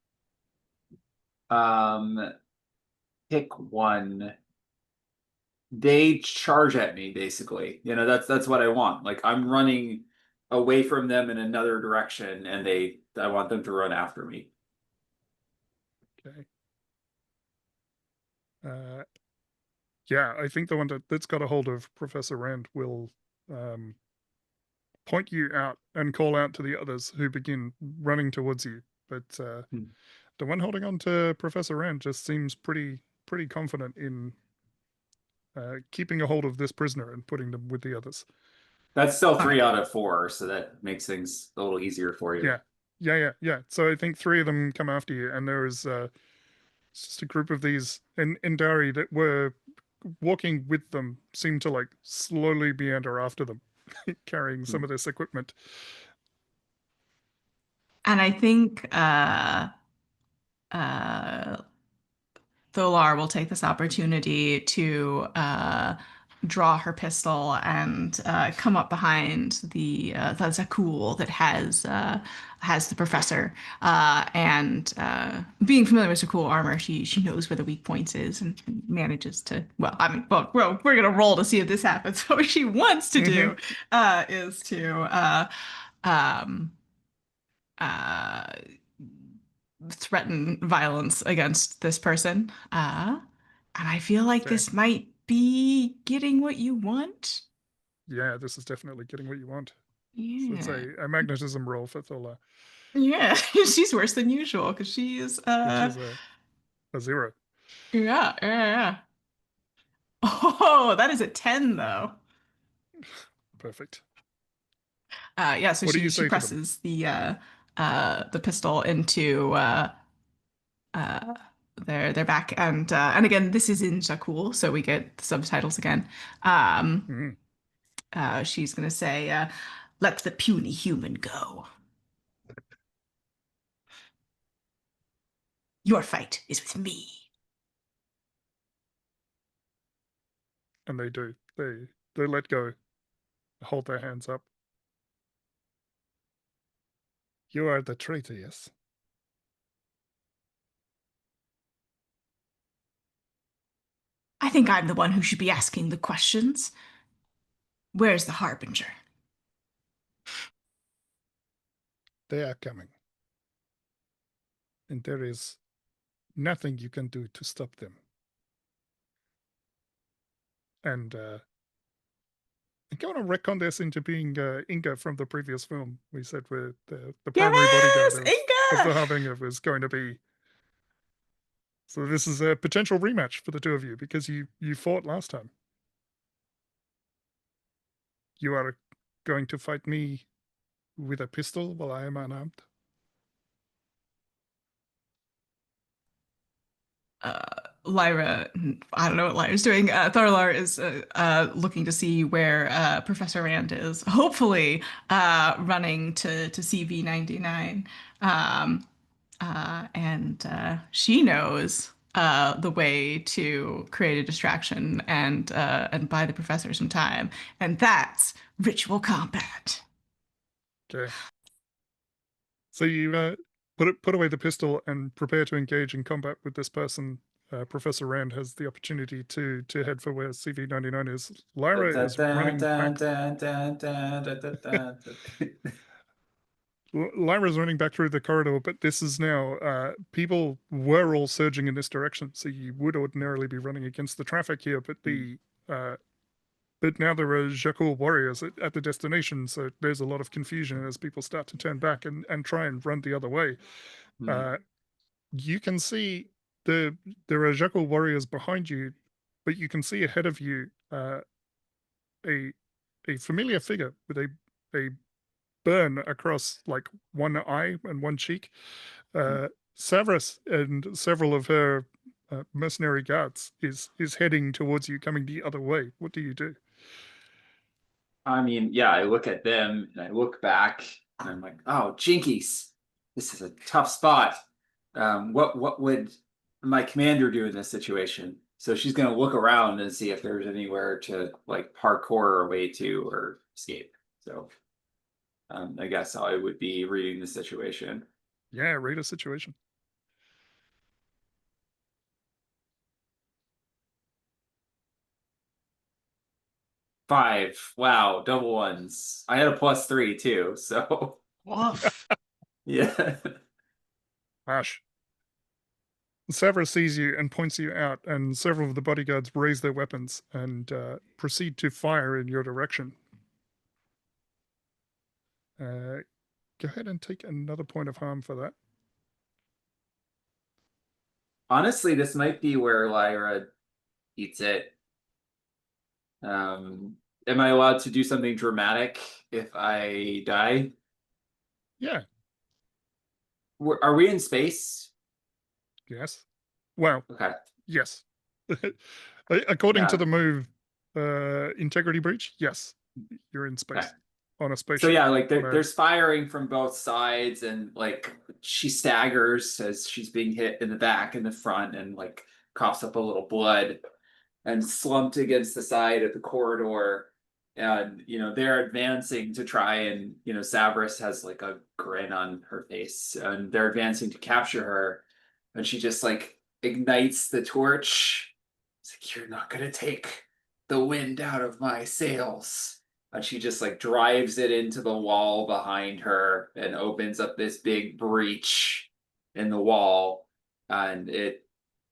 Pick one. They charge at me, basically. That's what I want. Like I'm running away from them in another direction, and I want them to run after me. Okay. Yeah, I think the one that's got a hold of Professor Rand will point you out and call out to the others who begin running towards you. But the one holding on to Professor Rand just seems pretty confident in keeping a hold of this prisoner and putting them with the others. That's still 3 out of 4, so that makes things a little easier for you. Yeah. So I think 3 of them come after you, and there is It's just a group of these Indari that were walking with them, seemed to like slowly meander after them, carrying some of this equipment. And I think uh, Tholar will take this opportunity to draw her pistol and come up behind the Zha-kul that has the professor. And being familiar with Zha-kul armor, she knows where the weak points is and manages to. Well, I mean, well, we're gonna roll to see if this happens. What she wants to do is to um, uh, threaten violence against this person. And I feel like Okay. this might be getting what you want. Yeah, this is definitely getting what you want. So it's Yeah. a magnetism roll for Thola, Yeah, she's worse than usual because she is which is a 0. yeah. Oh, that is a 10 though. Perfect. Yeah, so What do you she say to them? presses the pistol into uh their back and again this is in Zha-kul, so we get the subtitles again. Um Mm. she's gonna say, let the puny human go. Your fight is with me. And they do. They let go, hold their hands up. You are the traitor, yes? I think I'm the one who should be asking the questions. Where's the Harbinger? They are coming. And there is nothing you can do to stop them. And I want to retcon this into being Inga from the previous film. We said where the primary bodyguard Yes, of the Inga! Harbinger was going to be. So this is a potential rematch for the two of you because you fought last time. You are going to fight me with a pistol while I am unarmed. Lyra, I don't know what Lyra's doing. Thorlar is looking to see where Professor Rand is. Hopefully, running to CV-99. And she knows the way to create a distraction and buy the professor some time, and that's ritual combat. Okay. So you put away the pistol and prepare to engage in combat with this person. Professor Rand has the opportunity to head for where CV-99 is. Lyra is running back. Lyra's running back through the corridor, but this is now people were all surging in this direction, so you would ordinarily be running against the traffic here, but but now there are Zha-kul warriors at the destination, so there's a lot of confusion as people start to turn back and try and run the other way. You can see there are Zha-kul warriors behind you, but you can see ahead of you a familiar figure with a burn across like one eye and one cheek. Savras and several of her mercenary guards is heading towards you, coming the other way. What do you do? I mean, yeah, I look at them and I look back and I'm like, oh, jinkies, this is a tough spot. What would my commander do in this situation? So she's gonna look around and see if there's anywhere to like parkour away to or escape. So I guess I would be reading the situation. Yeah, read a situation. Five. Wow, double ones. I had a +3 too, so Woof. yeah. Ash. Savra sees you and points you out, and several of the bodyguards raise their weapons and proceed to fire in your direction. Go ahead and take another point of harm for that. Honestly, this might be where Lyra eats it. Am I allowed to do something dramatic if I die? Yeah, Are we in space? yes. Well, Okay. yes. According to Yeah. the move, integrity breach, yes, you're in Okay. space on a So spaceship. yeah, like On a there's firing from both sides, and like she staggers as she's being hit in the back and the front, and like coughs up a little blood, and slumped against the side of the corridor. And they're advancing to try and Sabris has like a grin on her face, and they're advancing to capture her, and she just like ignites the torch. It's like, you're not gonna take the wind out of my sails. And she just like drives it into the wall behind her and opens up this big breach in the wall, and it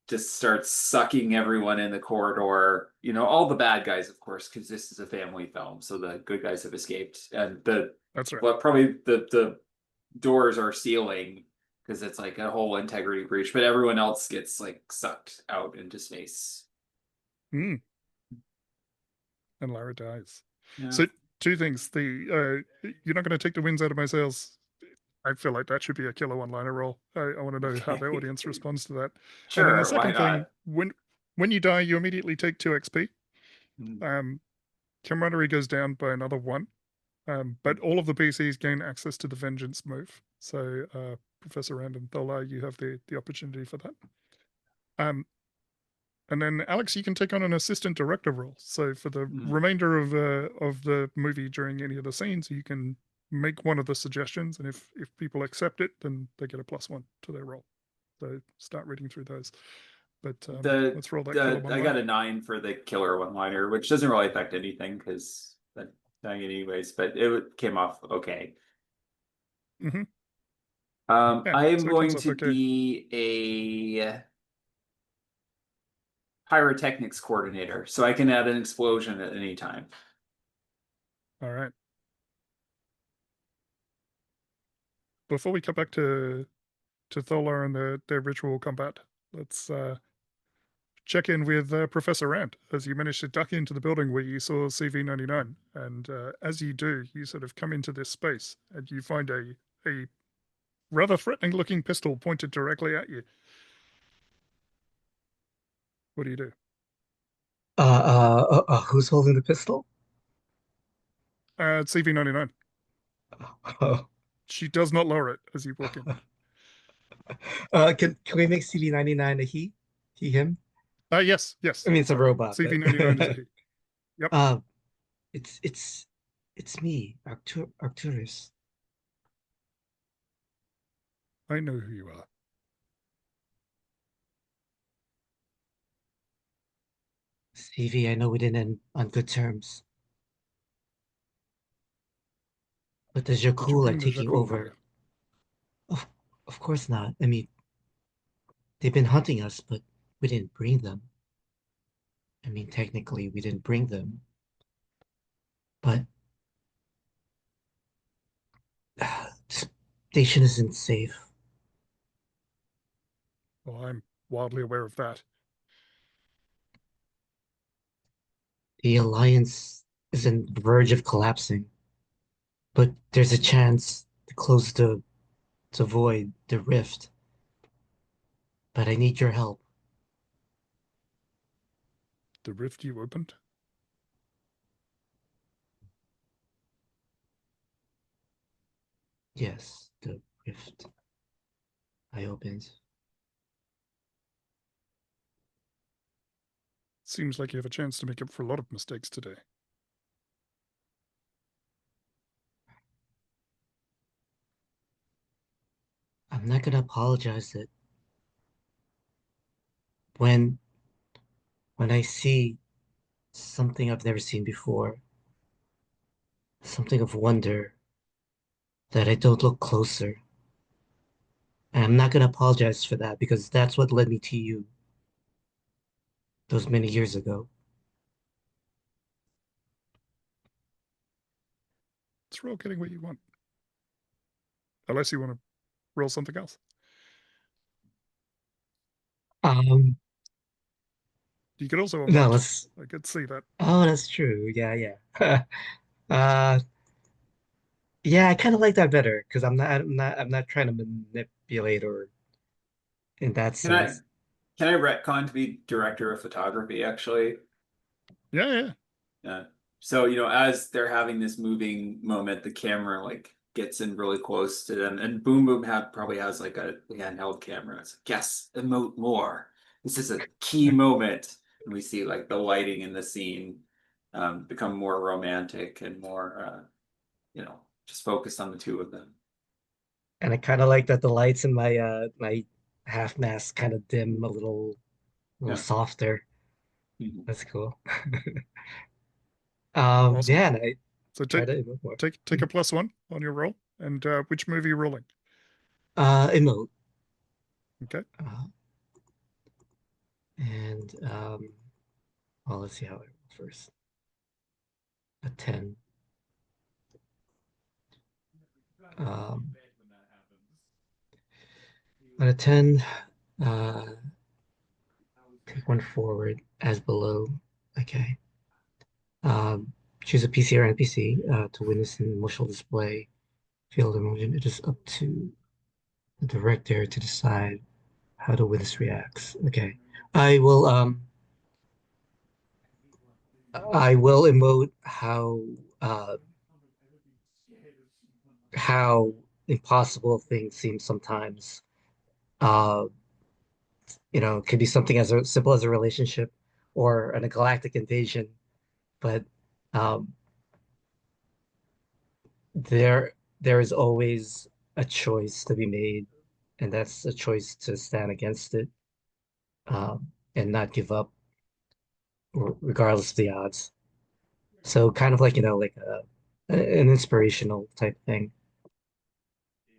just starts sucking everyone in the corridor. All the bad guys, of course, because this is a family film, so the good guys have escaped. And That's right. probably the doors are sealing because it's like a whole integrity breach, but everyone else gets like sucked out into space. Mm. And Lara dies. Yeah. So two things: you're not going to take the winds out of my sails. I feel like that should be a killer one-liner role. I want to know how the audience responds to that. And then the Sure, why second thing, not? when you die, you immediately take 2 XP. Mm. Camaraderie goes down by another 1. But all of the PCs gain access to the Vengeance move. So Professor Rand and Thola, you have the opportunity for that. And then Alex, you can take on an assistant director role. So for the remainder of the movie, during any of the scenes, you can make one of the suggestions, and if people accept it, then they get a +1 to their role. So start reading through those. But let's roll that killer I got one-liner. a 9 for the killer one-liner, which doesn't really affect anything because I'm dying anyways, but it came off okay. Mm-hmm. Yeah, I am so it comes going off to okay. be a pyrotechnics coordinator, so I can add an explosion at any time. All right. Before we come back to Thola and their ritual combat, let's check in with Professor Rand as you manage to duck into the building where you saw CV-99. And as you do, you sort of come into this space and you find a rather threatening-looking pistol pointed directly at you. What do you do? Who's holding the pistol? It's CV-99. Oh. She does not lower it as you walk in. Can we make CV-99 a he? He, him? Yes. I mean, it's a Sorry. robot, but CV-99 is a he. Yep. It's it's me, Arcturus. I know who you are. CV, I know we didn't end on good terms, but the Did you Zha-kul are bring the taking Zha-kul over. here? Of course not. I mean, they've been hunting us, but we didn't bring them. I mean, technically, we didn't bring them, but this station isn't safe. Well, I'm wildly aware of that. The Alliance is on the verge of collapsing, but there's a chance to close the void, the rift. But I need your help. The rift you opened? Yes, the rift I opened. Seems like you have a chance to make up for a lot of mistakes today. I'm not gonna apologize that when when I see something I've never seen before, something of wonder, that I don't look closer. And I'm not gonna apologize for that because that's what led me to you those many years ago. Let's roll getting what you want. Unless you want to roll something else. Um, You could also no, emote. let's. I could see that. Oh, that's true. Yeah, yeah. uh, yeah, I kind of like that better because I'm not trying to manipulate or in that Can I sense. Can I retcon to be director of photography, actually? Yeah, yeah. Yeah. So, as they're having this moving moment, the camera like gets in really close to them, and Boom Boom probably has like a handheld camera. It's like, yes, emote more. This is a key moment. And we see like the lighting in the scene become more romantic and more just focused on the two of them. And I kind of like that the lights in my half mask kind of dim a little Yeah. softer. Mhm. That's cool. Awesome. Yeah, and I So try take to emote more. take a +1 on your roll. And which movie are you rolling? Emote. Okay. And well, let's see how I roll first. A 10. Um, on a 10, uh, take one forward as below. Okay. Choose a PC or NPC to witness an emotional display, field emotion. It is up to the director to decide how the witness reacts. Okay. I will um I will emote how impossible things seem sometimes. Uh, it could be something as simple as a relationship or a galactic invasion, but um, there is always a choice to be made, and that's a choice to stand against it and not give up, regardless of the odds. So kind of like an inspirational type thing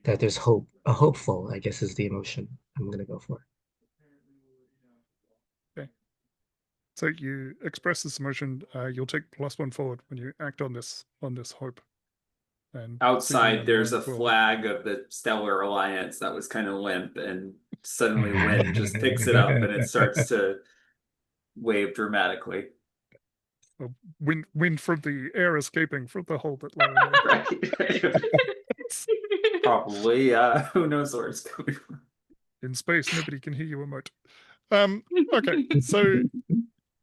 that there's hope, a hopeful, I guess, is the emotion I'm gonna go for. Okay. So you express this emotion. You'll take +1 forward when you act on this hope. And Outside, there's CV99 a will. flag of the Stellar Alliance that was kind of limp, and suddenly wind just picks it up and it starts to wave dramatically. Wind from the air escaping from the hole that Larry made. Right. Probably. Who knows where it's coming from? In space, nobody can hear you emote. Okay, so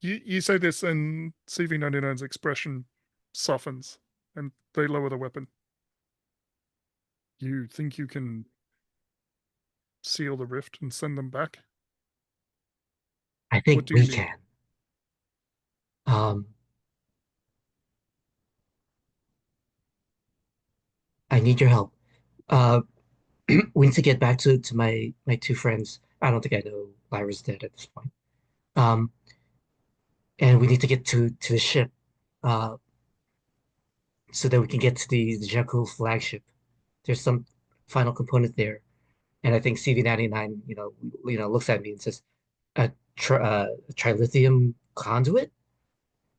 you say this, and CV99's expression softens, and they lower the weapon. You think you can seal the rift and send them back? I What think do you we need? can. Um, I need your help. Uh, we need to get back to my two friends. I don't think I know Lyra's dead at this point. Um, and we need to get to the ship, uh, so that we can get to the Zha-kul flagship. There's some final component there, and I think CV99, looks at me and says, a trilithium conduit?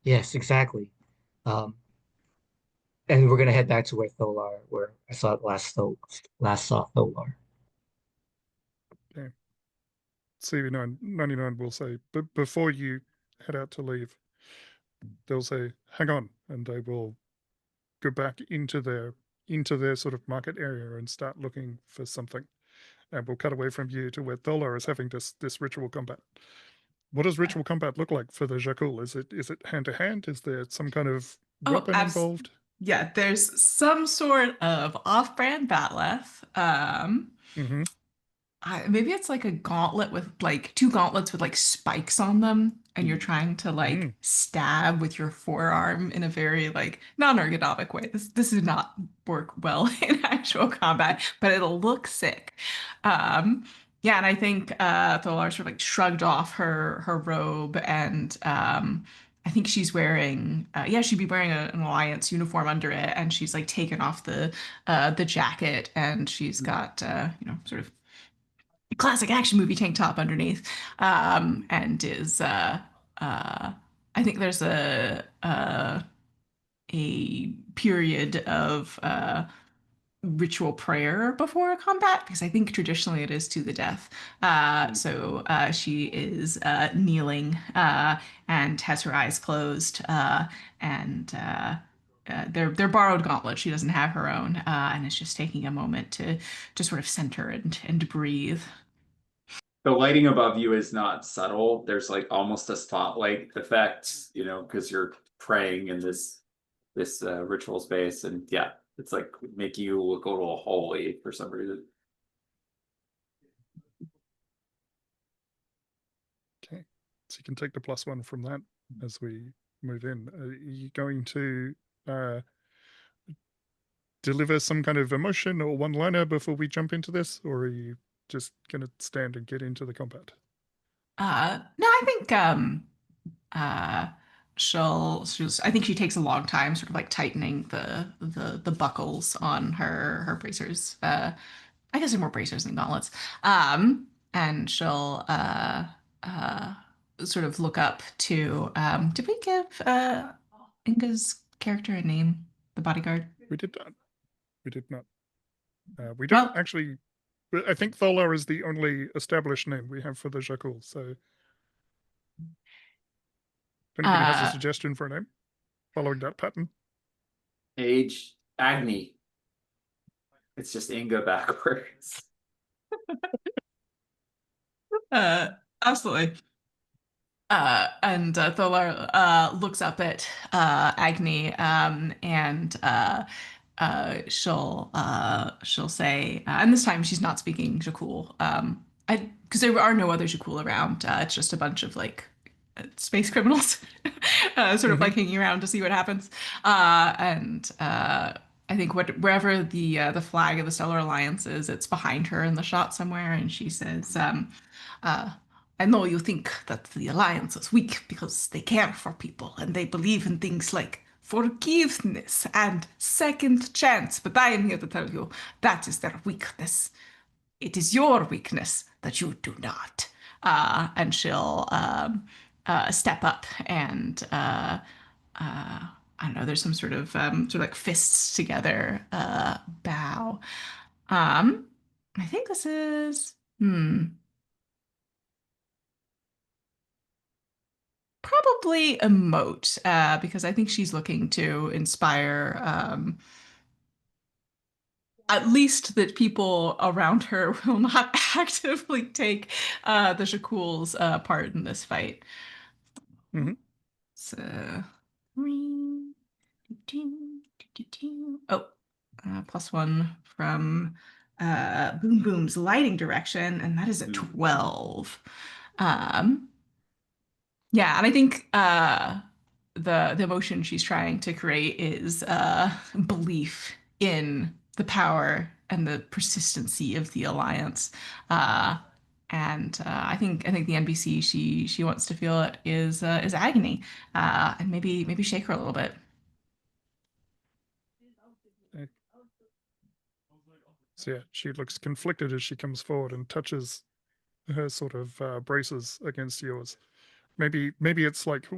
Yes, exactly. Um, and we're gonna head back to where I saw it last saw Tholar. Okay. CV99 will say, but before you head out to leave, they'll say, hang on, and they will go back into their sort of market area and start looking for something. And we'll cut away from you to where Tholar is having this ritual combat. What does ritual combat look like for the Zha-kul? Is it hand to hand? Is there some kind of Oh, weapon involved? yeah, there's some sort of off-brand batleth. Mm-hmm. Maybe it's like a gauntlet with like two gauntlets with like spikes on them, and you're trying to like Mm. stab with your forearm in a very like non-ergonomic way. This does not work well in actual combat, but it'll look sick. Um, yeah, and I think Tholar sort of like shrugged off her robe, and I think she's wearing yeah, she'd be wearing an alliance uniform under it, and she's like taken off the jacket, and she's got sort of classic action movie tank top underneath, and is I think there's a period of ritual prayer before combat because I think traditionally it is to the death. So she is kneeling and has her eyes closed and they're borrowed gauntlets. She doesn't have her own, and is just taking a moment to sort of center and breathe. the lighting above you is not subtle. There's like almost a spotlight effect, you know, because you're praying in this ritual space, and yeah, it's like make you look a little holy for some reason. Okay, so you can take the +1 from that as we move in. Are you going to deliver some kind of emotion or one-liner before we jump into this, or are you just going to stand and get into the combat? No, I think I think she takes a long time sort of like tightening the buckles on her bracers. I guess they're more bracers than gauntlets. And she'll uh sort of look up to did we give Inga's character a name? The bodyguard? We did not. We did not. We don't Well, actually. I think Tholar is the only established name we have for the Zha-kul. So, if anybody has a suggestion for a name following that pattern, Age Agni. It's just Inga backwards. Absolutely. And Tholar looks up at Agni and she'll say, and this time she's not speaking Zha-kul, because there are no other Zha-kul around. It's just a bunch of like space criminals, sort of like hanging around to see what happens. And I think wherever the flag of the Stellar Alliance is, it's behind her in the shot somewhere, and she says, I know you think that the Alliance is weak because they care for people and they believe in things like forgiveness and second chance, but I am here to tell you that is their weakness. It is your weakness that you do not. And she'll step up and I don't know. There's some sort of like fists together bow. I think this is probably emote because I think she's looking to inspire at least that people around her will not actively take the Zha-kul's part in this fight. So, oh, +1 from Boom Boom's lighting direction, and that is a 12. Yeah, and I think the emotion she's trying to create is belief in the power and the persistency of the alliance. And I think the NPC she wants to feel it is Agony, and maybe shake her a little bit. So yeah, she looks conflicted as she comes forward and touches her sort of braces against yours. Maybe it's like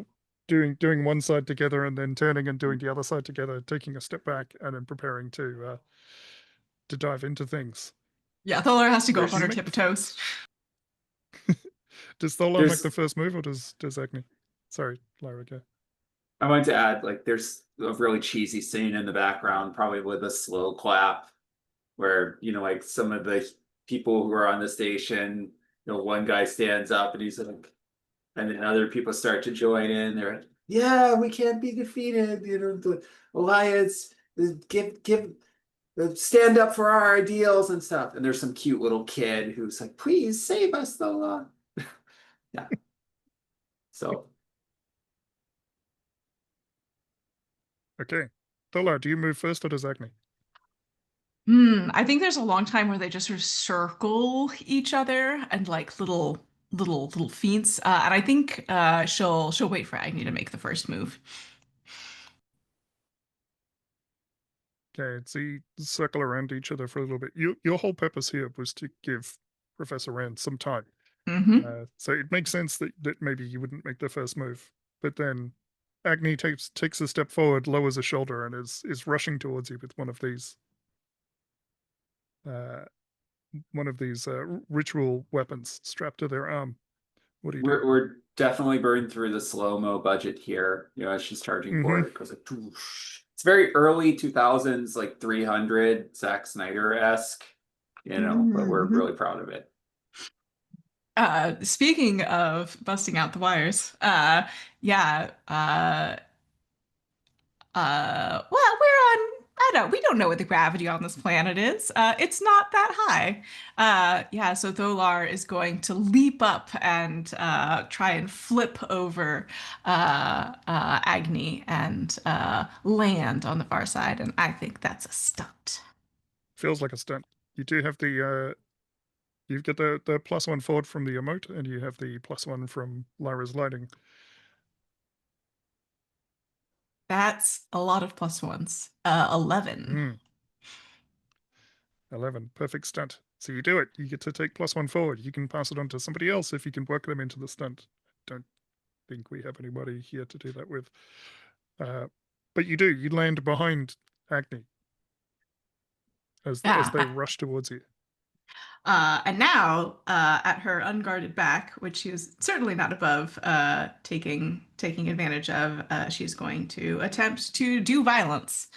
doing one side together and then turning and doing the other side together, taking a step back and then preparing to dive into things. Yeah, Tholar has to go up on her tiptoes. Does Tholar make the first move, or does Agni? Sorry, Lyra, go. I wanted to add, like, there's a really cheesy scene in the background, probably with a slow clap, where, you know, like some of the people who are on the station, you know, one guy stands up and he's like, and then other people start to join in. They're like, yeah, we can't be defeated. You know, the alliance, give stand up for our ideals and stuff. And there's some cute little kid who's like, please save us, Thola. Yeah. So. Okay. Thola, do you move first or does Agni? I think there's a long time where they just sort of circle each other and like little feints. And I think she'll wait for Agni to make the first move. Okay, so you circle around each other for a little bit. Your whole purpose here was to give Professor Rand some time. So it makes sense that maybe you wouldn't make the first move. But then Agni takes a step forward, lowers a shoulder, and is rushing towards you with one of these ritual weapons strapped to their arm. What do you do? We're definitely burning through the slow-mo budget here, you know, as she's charging forward. It goes like, it's very early 2000s, like 300 Zack Snyder-esque, you know, but we're really proud of it. Speaking of busting out the wires, yeah, well, I don't, we don't know what the gravity on this planet is. It's not that high. Yeah, so Tholar is going to leap up and try and flip over Agni and land on the far side, and I think that's a stunt. Feels like a stunt. You do have the you get the +1 forward from the emote, and you have the +1 from Lyra's lighting. That's a lot of plus ones. 11. 11, perfect stunt. So you do it. You get to take +1 forward. You can pass it on to somebody else if you can work them into the stunt. Don't think we have anybody here to do that with. But you do. You land behind Agni as they Yeah. rush towards you. And now, at her unguarded back, which she is certainly not above taking advantage of, she's going to attempt to do violence.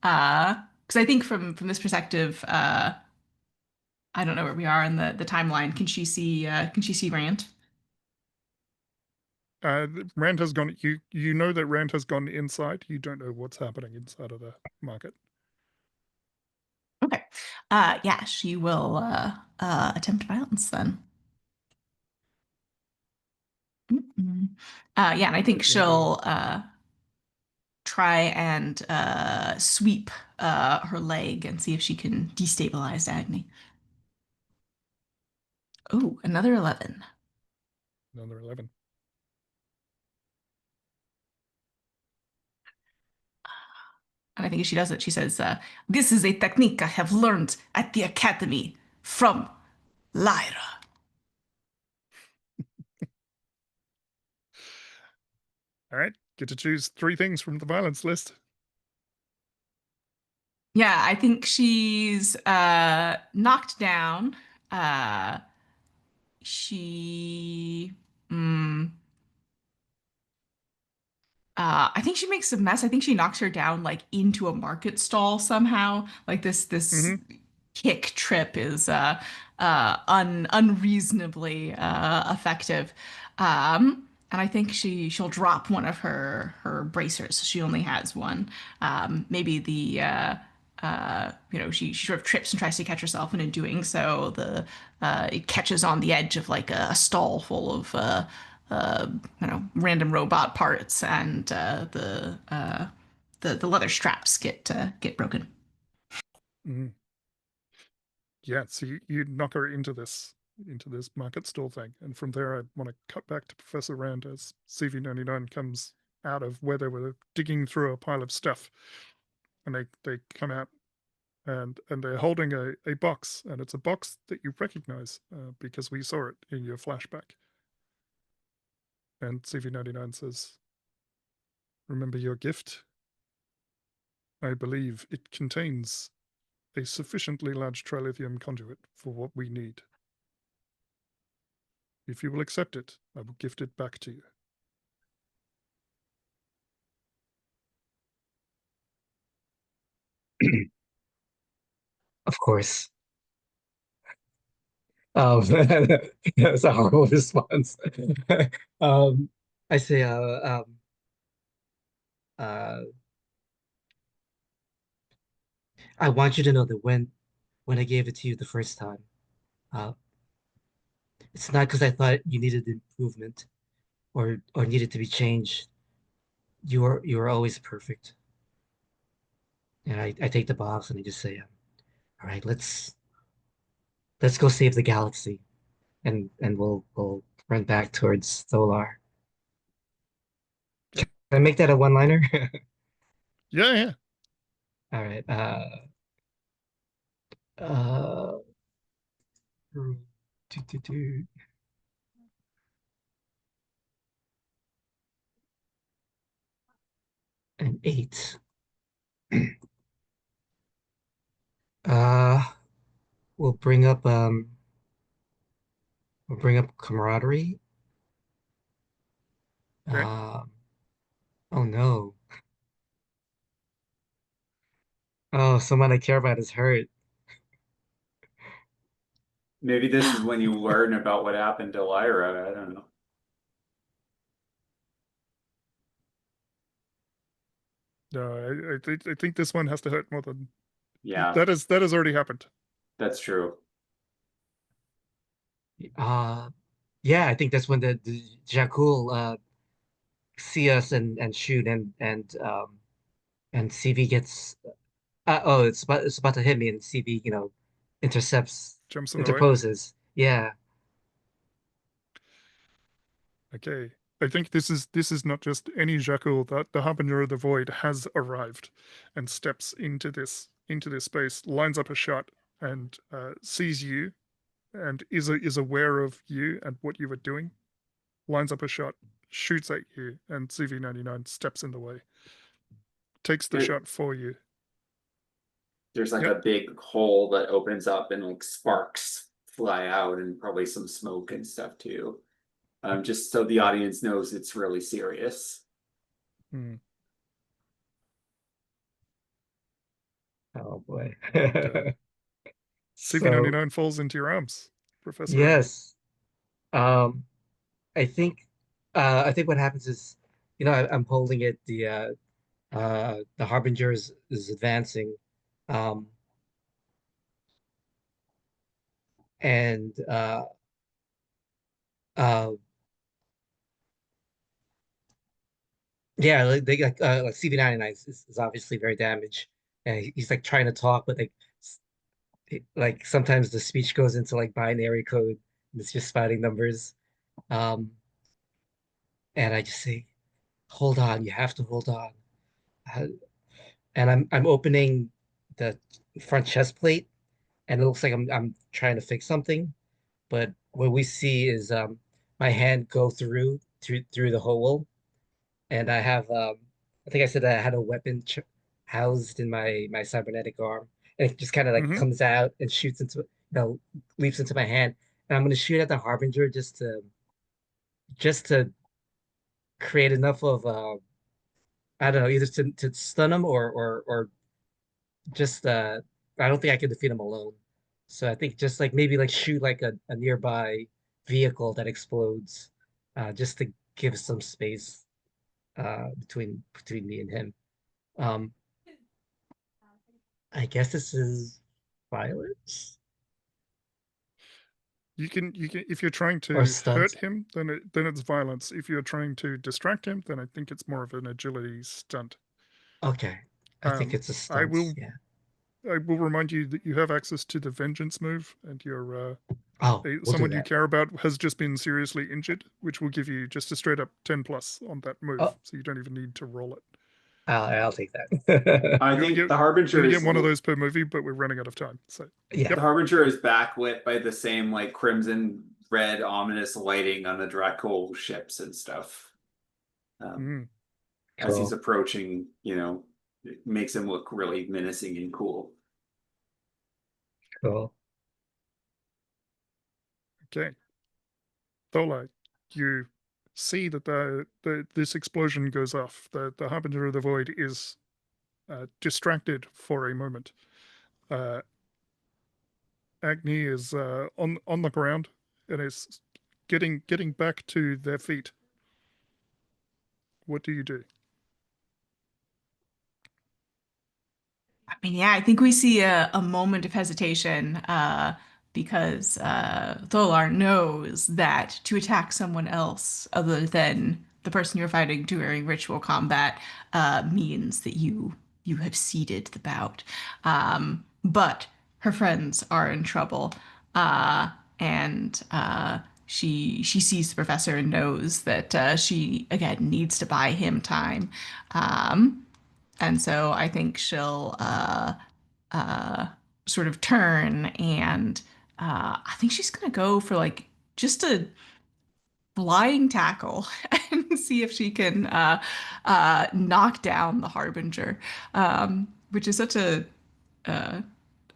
Because I think from this perspective, I don't know where we are in the timeline. Can she see Rand? Rand has gone. You know that Rand has gone inside. You don't know what's happening inside of the market. Okay. Yeah, she will attempt violence then. Mm-mm. Yeah, and I think But you have a she'll try and sweep her leg and see if she can destabilize Agni. Oh, another 11. another 11. And I think if she does it, she says, "This is a technique I have learned at the academy from Lyra." All right, get to choose 3 things from the violence list. Yeah, I think she's knocked down. Uh, she. mm, I think she makes a mess. I think she knocks her down like into a market stall somehow. Like this Mm-hmm. kick trip is unreasonably effective. And I think she'll drop one of her bracers. She only has one. Maybe the she sort of trips and tries to catch herself, and in doing so, it catches on the edge of like a stall full of uh, random robot parts, and the leather straps get broken. Mm-hmm. Yeah, so you knock her into this market stall thing, and from there I want to cut back to Professor Rand as CV99 comes out of where they were digging through a pile of stuff, and they come out and they're holding a box, and it's a box that you recognize because we saw it in your flashback. And CV99 says, "Remember your gift? I believe it contains a sufficiently large trilithium conduit for what we need. If you will accept it, I will gift it back to you." Of course. That's a horrible response. I say, uh, I want you to know that when I gave it to you the first time, uh, it's not because I thought you needed improvement or needed to be changed. You are always perfect. And I take the box and I just say, all right, let's go save the galaxy, and we'll run back towards Solar. Okay. Can I make that a one-liner? Yeah, yeah. All right. Uh, do, do, do. An 8. Uh, we'll bring up camaraderie. Okay. Um, oh no. Oh, someone I care about is hurt. Maybe this is when you learn about what happened to Lyra. I don't know. No, I think this one has to hurt more than Yeah, that has already happened. that's true. Yeah, I think that's when the Zha-kul see us and shoot and CV gets oh it's about to hit me and CV intercepts Jumps in the way. interposes. Yeah. Okay. I think this is not just any Zha-kul. That the Harbinger of the Void has arrived and steps into this space, lines up a shot, and sees you, and is aware of you and what you are doing. Lines up a shot, shoots at you, and CV99 steps in the way. Takes the There, shot for you. there's like Yep. a big hole that opens up and like sparks fly out and probably some smoke and stuff too. Just so the audience knows it's really serious. Hmm. Oh boy. And So CV99 falls into your arms, Professor Rand. yes. Um I think what happens is, I'm holding it, the Harbinger is advancing. Um and uh yeah, like CV99 is obviously very damaged. And he's like trying to talk, but like sometimes the speech goes into like binary code and it's just spouting numbers. Um and I just say, hold on, you have to hold on. Uh, and I'm opening the front chest plate, and it looks like I'm trying to fix something, but what we see is my hand go through the hole, and I think I said that I had a weapon housed in my cybernetic arm, and it just kind of like Mm-hmm. comes out and shoots into leaps into my hand, and I'm gonna shoot at the Harbinger just to create enough of I don't know, either to stun him or just I don't think I can defeat him alone. So I think just like maybe like shoot like a nearby vehicle that explodes, just to give some space between me and him. Um, I guess this is violence You can if you're trying or to hurt stunt. him, then it's violence. If you're trying to distract him, then I think it's more of an agility stunt. Okay, I think it's a I stunt. will Yeah. I will remind you that you have access to the vengeance move, and your Oh, we'll do someone you that. care about has just been seriously injured, which will give you just a straight up 10 plus on that Oh, move, so you don't even need to roll it. I'll take that. I You only think get the you Harbinger only is get one of those per movie, but we're running out of time. So, Yeah. the yep. Harbinger is backlit by the same like crimson red ominous lighting on the Zha-kul ships and stuff. Mm. As he's Cool. approaching, it makes him look really menacing and cool. Cool. Okay. Thola, you see that this explosion goes off. The Harbinger of the Void is distracted for a moment. Uh, Agni is on the ground and is getting back to their feet. What do you do? I mean, yeah, I think we see a moment of hesitation because Tholar knows that to attack someone else other than the person you're fighting during ritual combat means that you have ceded the bout. But her friends are in trouble, and she sees the professor and knows that she again needs to buy him time. And so I think she'll uh, sort of turn and I think she's gonna go for like just a flying tackle and see if she can knock down the Harbinger, which is such uh, I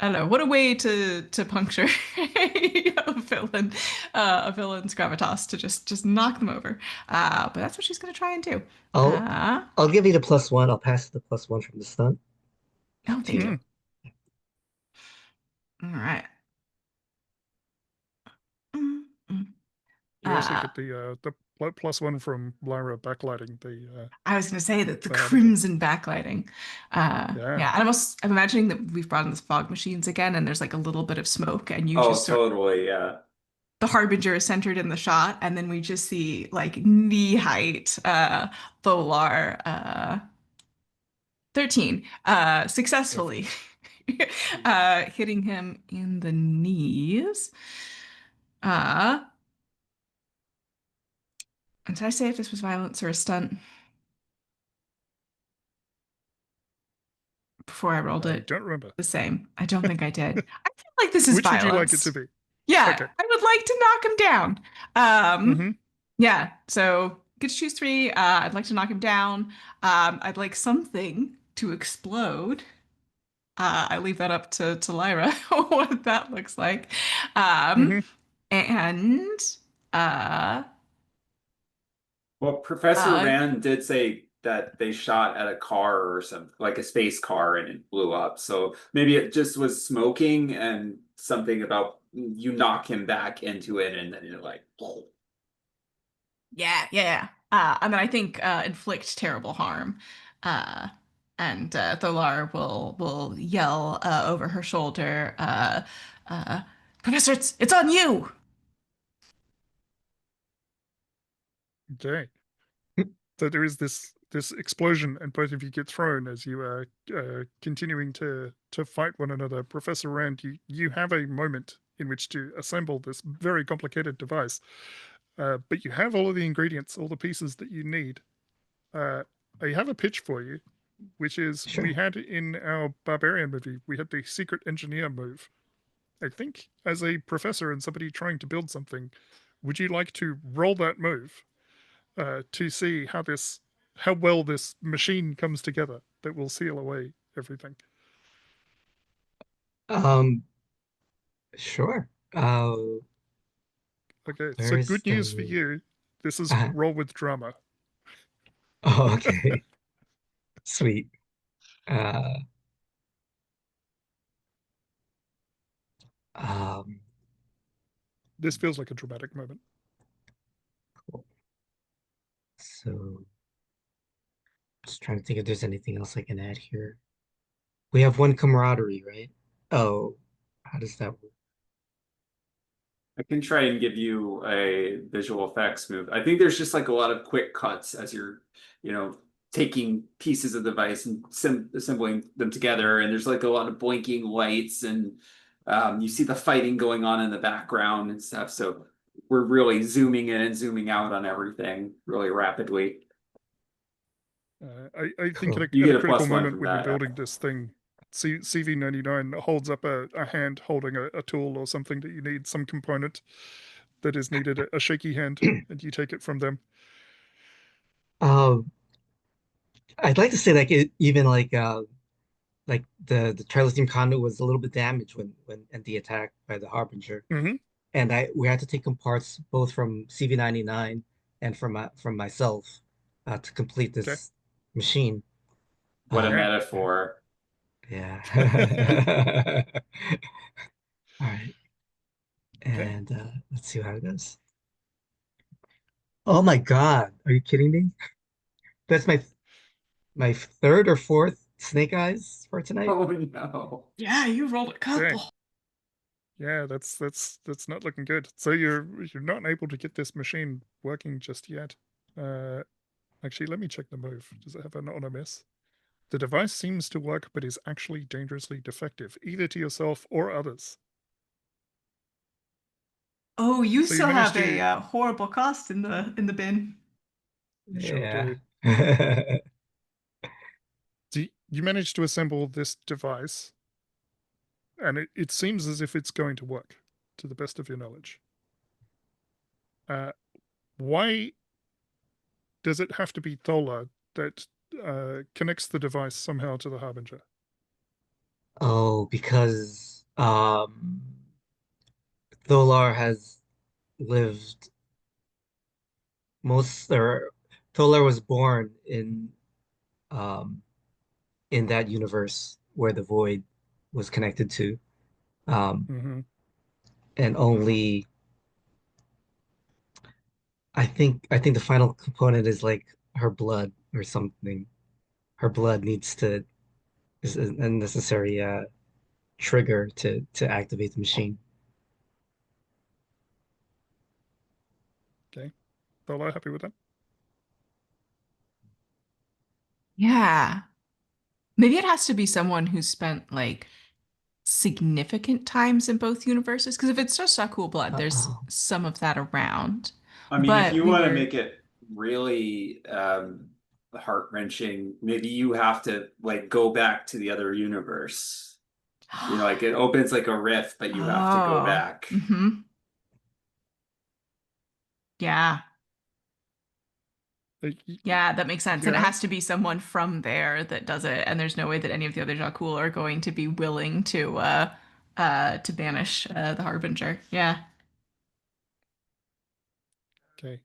don't know, what a way to puncture a villain's gravitas to just knock them over. But that's what she's gonna try and do. I'll Uh, I'll give you the +1. I'll pass the +1 from the stunt. oh, thank Take you. it. Mm. All right. You also Uh, get the +1 from Lyra backlighting I was going to say that the the harbinger. crimson backlighting. Yeah. Yeah, and I'm imagining that we've brought in the fog machines again, and there's like a little bit of smoke, and you Oh, just sort of totally. Yeah. the harbinger is centered in the shot, and then we just see like knee height Tholar 13 successfully Perfect. hitting him in the knees. Uh, and did I say if this was violence or a stunt before I rolled I it? don't remember. The same. I don't think I did. I feel like this is Which would you like it to violence. be? Yeah, Okay. I would like to knock him down. Mm-hmm. Yeah, so get to choose three. I'd like to knock him down. I'd like something to explode. I leave that up to Lyra, what that looks like. Mm-hmm. And uh, Well, Professor uh, Rand did say that they shot at a car or something, like a space car, and it blew up. So maybe it just was smoking and something about you knock him back into it, and then you're like, oh. yeah, yeah. And then I think inflict terrible harm. Uh, and Tholar will yell over her shoulder, uh, Professor, it's on you. Okay. So there is this explosion, and both of you get thrown as you are continuing to fight one another. Professor Rand, you have a moment in which to assemble this very complicated device, but you have all of the ingredients, all the pieces that you need. Uh, I have a pitch for you, which is we Sure. had in our Barbarian movie, we had the secret engineer move. I think as a professor and somebody trying to build something, would you like to roll that move to see how well this machine comes together that will seal away everything? Um, sure. Okay, so Where's good the news for move? you. This is Uh, roll with drama. oh, okay. Sweet. Uh, um, This feels like a dramatic moment. cool. So just trying to think if there's anything else I can add here. We have one camaraderie, right? Oh, how does that work? I can try and give you a visual effects move. I think there's just like a lot of quick cuts as you're, you know, taking pieces of the device and assembling them together. And there's like a lot of blinking lights, and you see the fighting going on in the background and stuff. So we're really zooming in and zooming out on everything really rapidly. I think Cool. You at a get a critical +1 moment from when you're that. building this thing, CV99 holds up a hand holding a tool or something that you need, some component that is needed, a shaky hand, and you take it from them. Um, I'd like to say even like the trilithium conduit was a little bit damaged when at the attack by the Harbinger, Mm-hmm. and I we had to take some parts both from CV99 and from myself to complete Okay. this machine. What a Um, Yeah. metaphor. yeah. All right, Okay. and let's see how it goes. Oh my God, are you kidding me? That's my third or fourth snake eyes for tonight. Oh no. Yeah, you rolled a Dang. couple. Yeah, that's not looking good. So you're not able to get this machine working just yet. Uh, Actually, let me check the move. Does it have an on a miss? The device seems to work, but is actually dangerously defective, either to yourself or others. Oh, you So you still managed have a to. horrible cost in the bin. You sure Yeah. do. So you managed to assemble this device, and it seems as if it's going to work, to the best of your knowledge. Uh, why does it have to be Thola that connects the device somehow to the Harbinger? Oh, because Tholar has lived most or Tholar was born um in that universe where the void was connected to. Um Mm-hmm. and only I think the final component is like her blood or something. Her blood needs to is a necessary trigger to activate the machine. Okay. Tholo, happy with that? Yeah. Maybe it has to be someone who spent like significant times in both universes. Because if it's just Zha-kul blood, there's Oh, some of that around. I mean, if But you we want to were make it really heart-wrenching, maybe you have to like go back to the other universe. You know, like it opens like a rift, but you have to go Oh, back. Yeah. Uh, Yeah, that makes sense. And it yeah. has to be someone from there that does it. And there's no way that any of the other Zha-kul are going to be willing to banish the Harbinger. Yeah. Okay.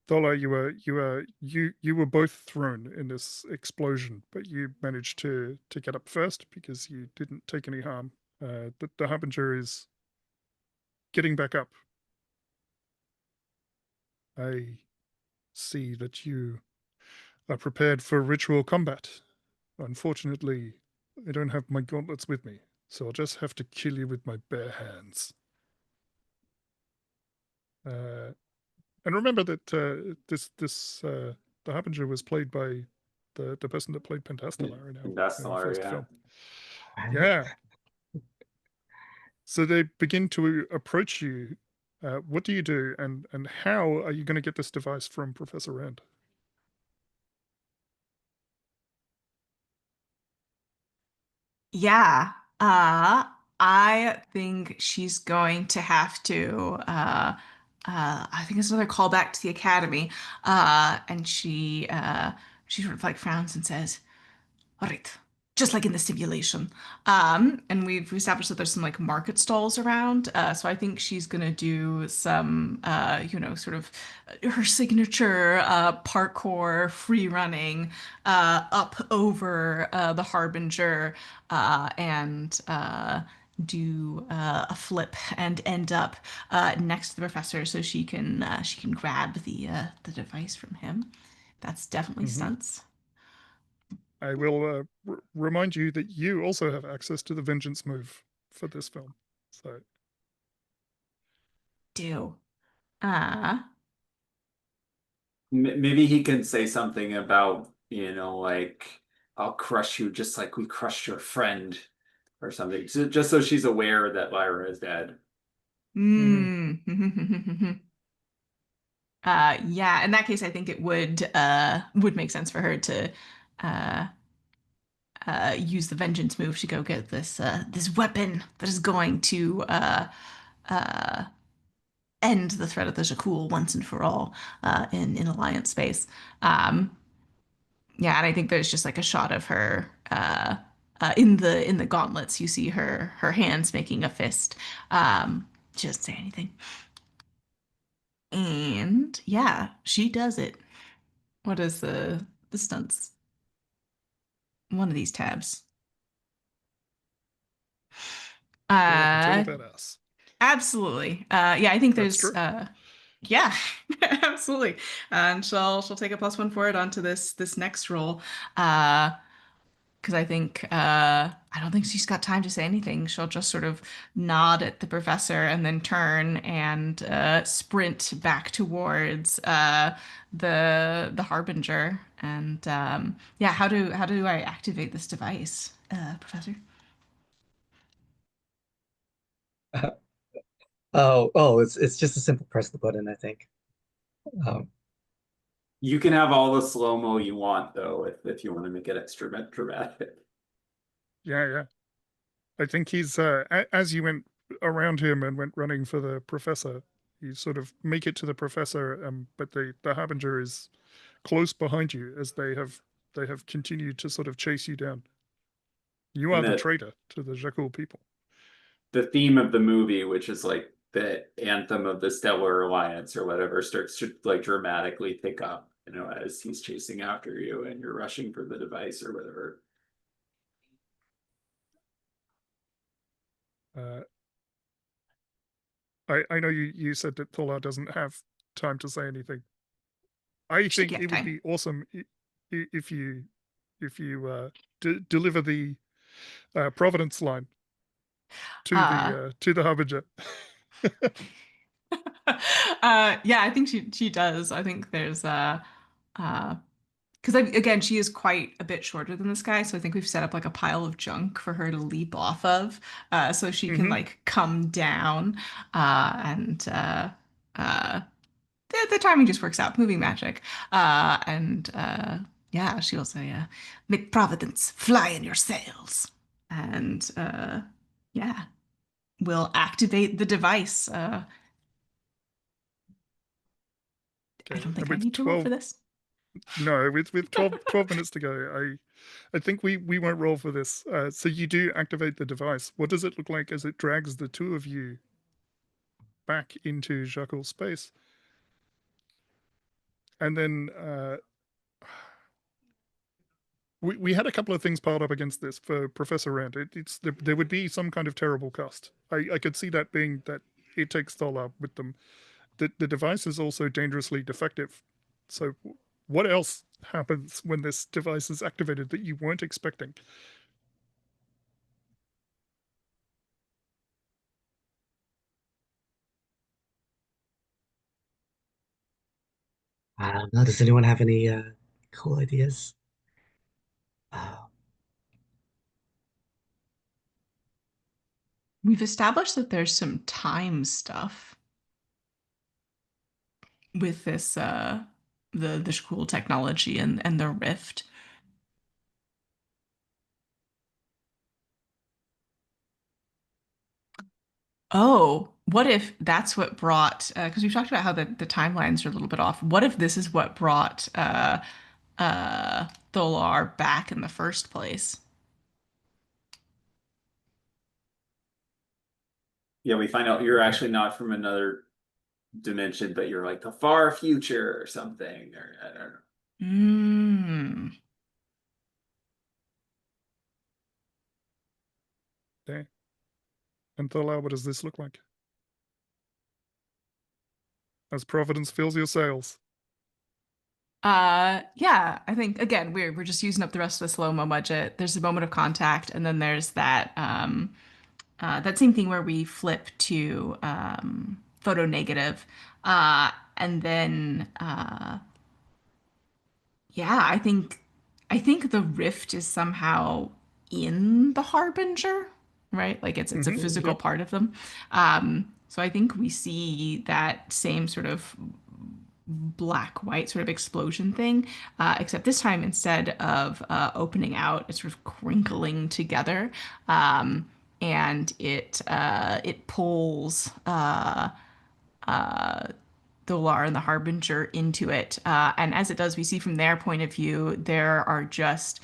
Tholo, you were both thrown in this explosion, but you managed to get up first because you didn't take any harm. The Harbinger is getting back up. I see that you are prepared for ritual combat. Unfortunately, I don't have my gauntlets with me, so I'll just have to kill you with my bare hands. Uh, and remember that the Harbinger was played by the person that played Pentastilla in our Industrial, first yeah. film. Yeah. So they begin to approach you. What do you do, and how are you going to get this device from Professor Rand? Yeah. I think she's going to have to I think it's another callback to the academy. And she sort of like frowns and says, all right, just like in the simulation. And we've established that there's some like market stalls around. So I think she's gonna do some, sort of her signature parkour free running up over the Harbinger and do a flip and end up next to the professor so she can grab the device from him. That's definitely Mm-hmm. sense. I will remind you that you also have access to the vengeance move for this film. So Do. Uh, Maybe he can say something about, like, I'll crush you just like we crushed your friend or something. Just so she's aware that Lyra is dead. mm-hmm. mm. Yeah, in that case, I think it would make sense for her to uh use the vengeance move to go get this weapon that is going to uh end the threat of the Zha-kul once and for all in Alliance space. Um, yeah, and I think there's just like a shot of her in the gauntlets. You see her hands making a fist. She doesn't say anything. And yeah, she does it. What is the stunts? One of these tabs. Kill a Uh badass. Absolutely. Yeah, I think That's there's true. yeah, absolutely. And she'll take a +1 for it onto this next roll. Because I think I don't think she's got time to say anything. She'll just sort of nod at the professor and then turn and sprint back towards the Harbinger. And yeah, how do I activate this device, Professor? oh, it's just a simple press the button, I think. Um, You can have all the slow-mo you want, though, if you want to make it extra dramatic. Yeah, yeah. I think he's as you went around him and went running for the professor, you sort of make it to the professor, but the Harbinger is close behind you as they have continued to sort of chase you down. You And are the the traitor to the Zha-kul people. the theme of the movie, which is like the anthem of the Stellar Alliance or whatever, starts to like dramatically pick up, as he's chasing after you and you're rushing for the device or whatever. Uh, I know you said that Tola doesn't have time to say anything. I She think can have it would time. be awesome if you deliver the Providence line Uh, to the Harbinger. yeah, I think she does. I think there's uh because again, she is quite a bit shorter than this guy, so I think we've set up like a pile of junk for her to leap off of, so she can Hmm. like come down, and the timing just works out, moving magic, and yeah, she'll say, "Make Providence fly in your sails," and yeah, we'll activate the device. I Okay, don't and think I with need to roll for 12, this. no, with 12 minutes to go, I think we won't roll for this. So you do activate the device. What does it look like as it drags the two of you back into Zha-kul's space? And then we had a couple of things piled up against this for Professor Rand. There would be some kind of terrible cost. I could see that being that it takes Thola with them. The device is also dangerously defective. So what else happens when this device is activated that you weren't expecting? Now, does anyone have any cool ideas? Uh, We've established that there's some time stuff with this the Zha-kul technology and the rift. Oh, what if that's what brought, because we've talked about how the timelines are a little bit off. What if this is what brought Tholar back in the first place? Yeah, we find out you're actually not from another dimension, but you're like the far future or something, or I don't know. Mm. Okay. And Thola, what does this look like? As Providence fills your sails. Yeah, I think again we're just using up the rest of the slow-mo budget. There's a moment of contact, and then there's that same thing where we flip to photo negative. And then yeah, I think the rift is somehow in the Harbinger, right? Like it's a Hmm. physical Yep. part of them. So I think we see that same sort of black white sort of explosion thing, except this time instead of opening out, it's sort of crinkling together, and it pulls Dolar and the Harbinger into it. And as it does, we see from their point of view, there are just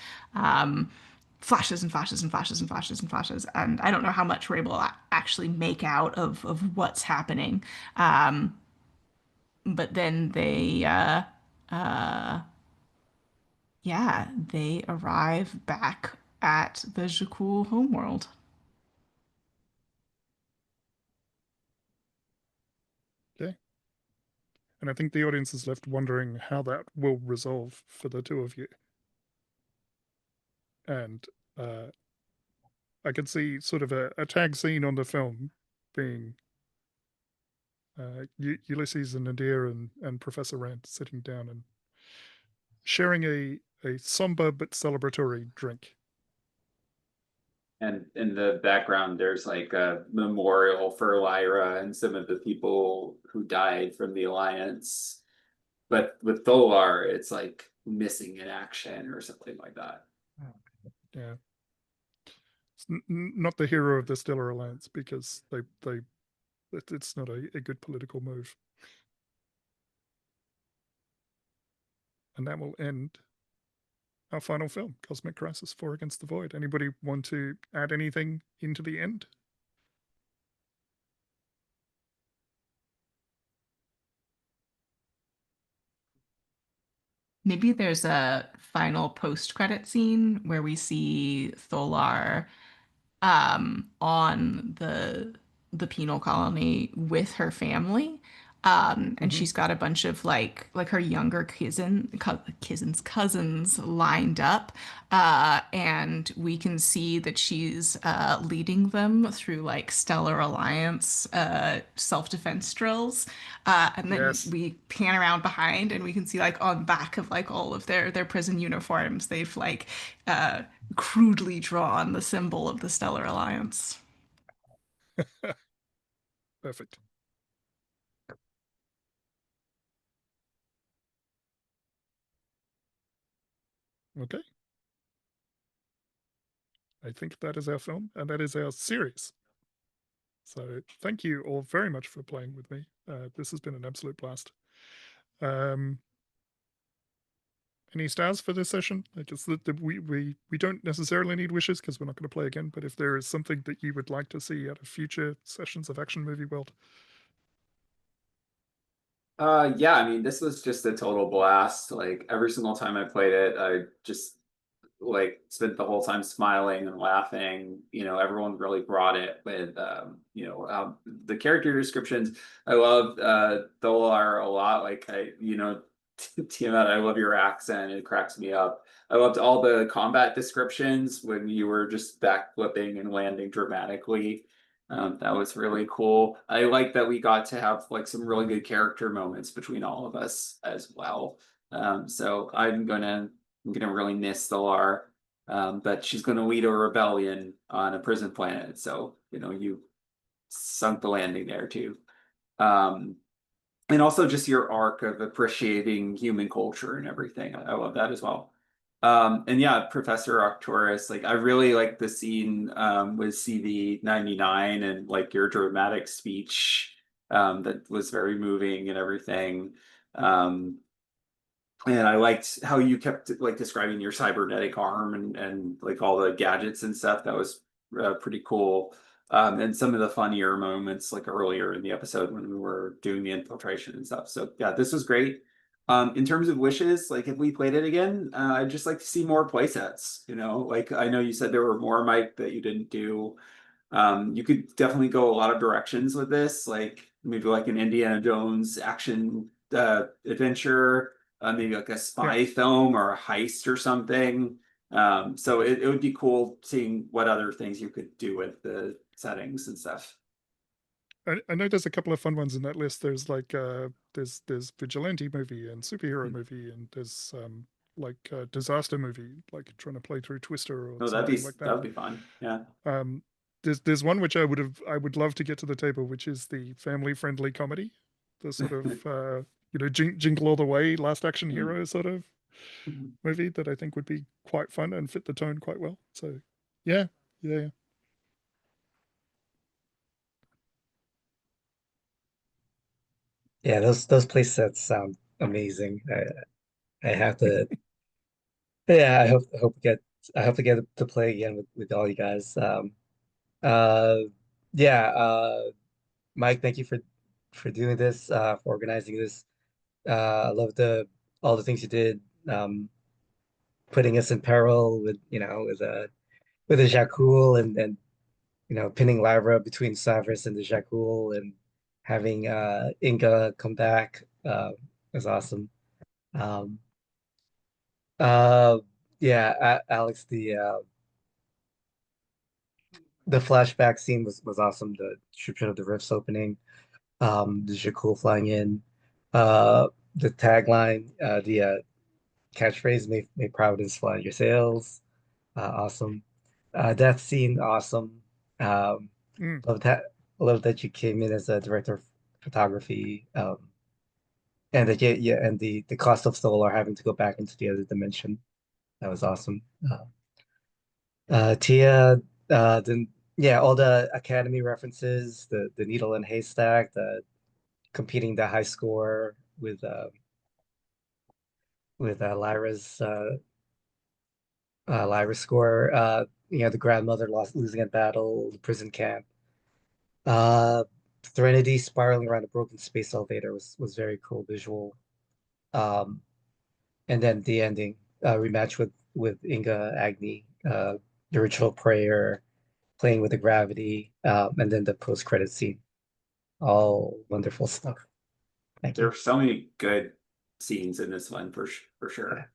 flashes and flashes and flashes and flashes and flashes. And I don't know how much we're able to actually make out of what's happening. But then yeah, they arrive back at the Zha-kul homeworld. Okay. And I think the audience is left wondering how that will resolve for the two of you. And uh, I could see sort of a tag scene on the film being Ulysses and Nadir and Professor Rand sitting down and sharing a somber but celebratory drink. And in the background, there's like a memorial for Lyra and some of the people who died from the Alliance. But with Tholar, it's like missing in action or something like that. Yeah. It's not the hero of the Stellar Alliance because it's not a good political move. And that will end our final film, Cosmic Crisis 4 Against the Void. Anybody want to add anything into the end? Maybe there's a final post-credit scene where we see Tholar on the penal colony with her family. And Hmm. she's got a bunch of like her younger cousins lined up. And we can see that she's leading them through like Stellar Alliance self-defense drills. And then Yes. we pan around behind and we can see like on back of like all of their prison uniforms, they've like uh crudely drawn the symbol of the Stellar Alliance. Perfect. Okay. I think that is our film, and that is our series. So thank you all very much for playing with me. This has been an absolute blast. Um, any stars for this session? I guess that we don't necessarily need wishes because we're not going to play again. But if there is something that you would like to see out of future sessions of Action Movie World, Yeah, I mean, this was just a total blast. Like every single time I played it, I just like spent the whole time smiling and laughing. You know, everyone really brought it with the character descriptions. I loved Tholar a lot. Like Tiamat, I love your accent. It cracks me up. I loved all the combat descriptions when you were just backflipping and landing dramatically. That was really cool. I like that we got to have like some really good character moments between all of us as well. So I'm gonna really miss Stellar, but she's gonna lead a rebellion on a prison planet. So you sunk the landing there too. Um, and also just your arc of appreciating human culture and everything. I love that as well. And yeah, Professor Arcturus, like I really like the scene with CV-99 and like your dramatic speech that was very moving and everything. Um, and I liked how you kept like describing your cybernetic arm and like all the gadgets and stuff. That was pretty cool. And some of the funnier moments like earlier in the episode when we were doing the infiltration and stuff. So yeah, this was great. In terms of wishes, like if we played it again, I'd just like to see more play sets. Like I know you said there were more, Mike, that you didn't do. You could definitely go a lot of directions with this, like maybe like an Indiana Jones action adventure, maybe like a yeah, spy film or a heist or something. So it would be cool seeing what other things you could do with the settings and stuff. I know there's a couple of fun ones in that list. There's like there's vigilante movie and superhero Hmm. movie, and there's like disaster movie, like trying to play through Twister or No, something like that that. would be fun. Yeah. Um, there's one which I would love to get to the table, which is the family friendly comedy, the sort of Jingle All the Way, Last Action Hero sort of Mhm. movie that I think would be quite fun and fit the tone quite well. So yeah, yeah, yeah. Yeah, those play sets sound amazing. I have to. Yeah, I hope to get to play again with all you guys. Uh, yeah, Mike, thank you for doing this, for organizing this. I love the all the things you did, putting us in peril with the Zha-kul and pinning Lyra between Savras and the Zha-kul and having Inga come back was awesome. Um, uh, yeah, Alex, the flashback scene was awesome. The description of the rifts opening, the Zha-kul flying in, uh, the tagline, the catchphrase, may Providence fly your sails. Awesome. Death scene, awesome. Um, Mm. love that. Love that you came in as a director of photography. And and the cost of Solar having to go back into the other dimension. That was awesome. Tia, then yeah, all the Academy references, the needle and haystack, the competing the high score with Lyra's score. The grandmother losing at battle, the prison camp. Uh, Threnody spiraling around a broken space elevator was very cool visual. Um, and then the ending rematch with Inga Agni, the ritual prayer, playing with the gravity, and then the post-credit scene. All wonderful stuff. Thank There you. are so many good scenes in this one for sure.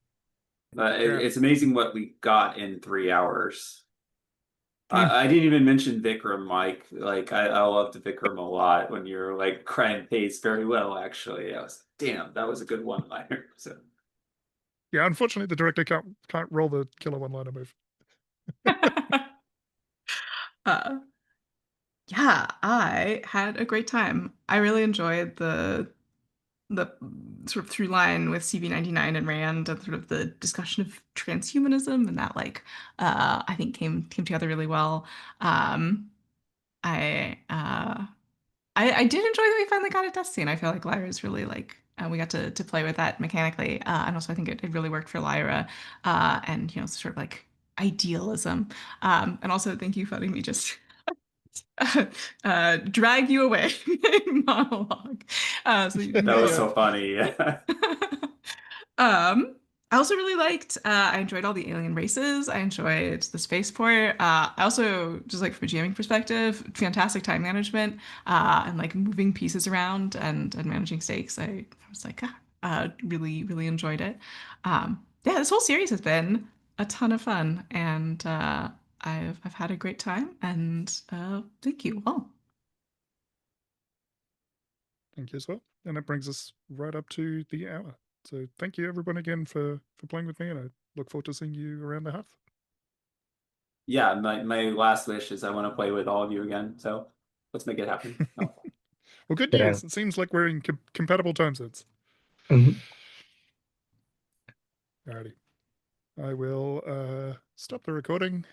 Yeah. It's amazing what we got in 3 hours. Mm. I didn't even mention Vikram, Mike. Like I loved Vikram a lot when you're like crying pace very well, actually. I was damn, that was a good one-liner. So Yeah, unfortunately, the director can't roll the killer one-liner move. uh, yeah, I had a great time. I really enjoyed the sort of through line with CV99 and Rand and sort of the discussion of transhumanism and that like I think came together really well. I I did enjoy that we finally got a death scene. I feel like Lyra's really like we got to play with that mechanically, and also I think it really worked for Lyra, and you know sort of like idealism, and also thank you for letting me just drag you away in monologue, so you that was know. so funny. Yeah. Um, I also really liked, I enjoyed all the alien races. I enjoyed the spaceport. I also, just like from a GMing perspective, fantastic time management, and like moving pieces around and managing stakes. I was like, really, really enjoyed it. Yeah, this whole series has been a ton of fun, and I've had a great time, and thank you all. Thank you as well. And that brings us right up to the hour. So thank you everyone again for playing with me, and I look forward to seeing you around the hearth. Yeah, my last wish is I want to play with all of you again. So let's make it happen. Oh. Well, good Did I? news. It seems like we're in compatible time zones. Mhm. Alrighty. I will stop the recording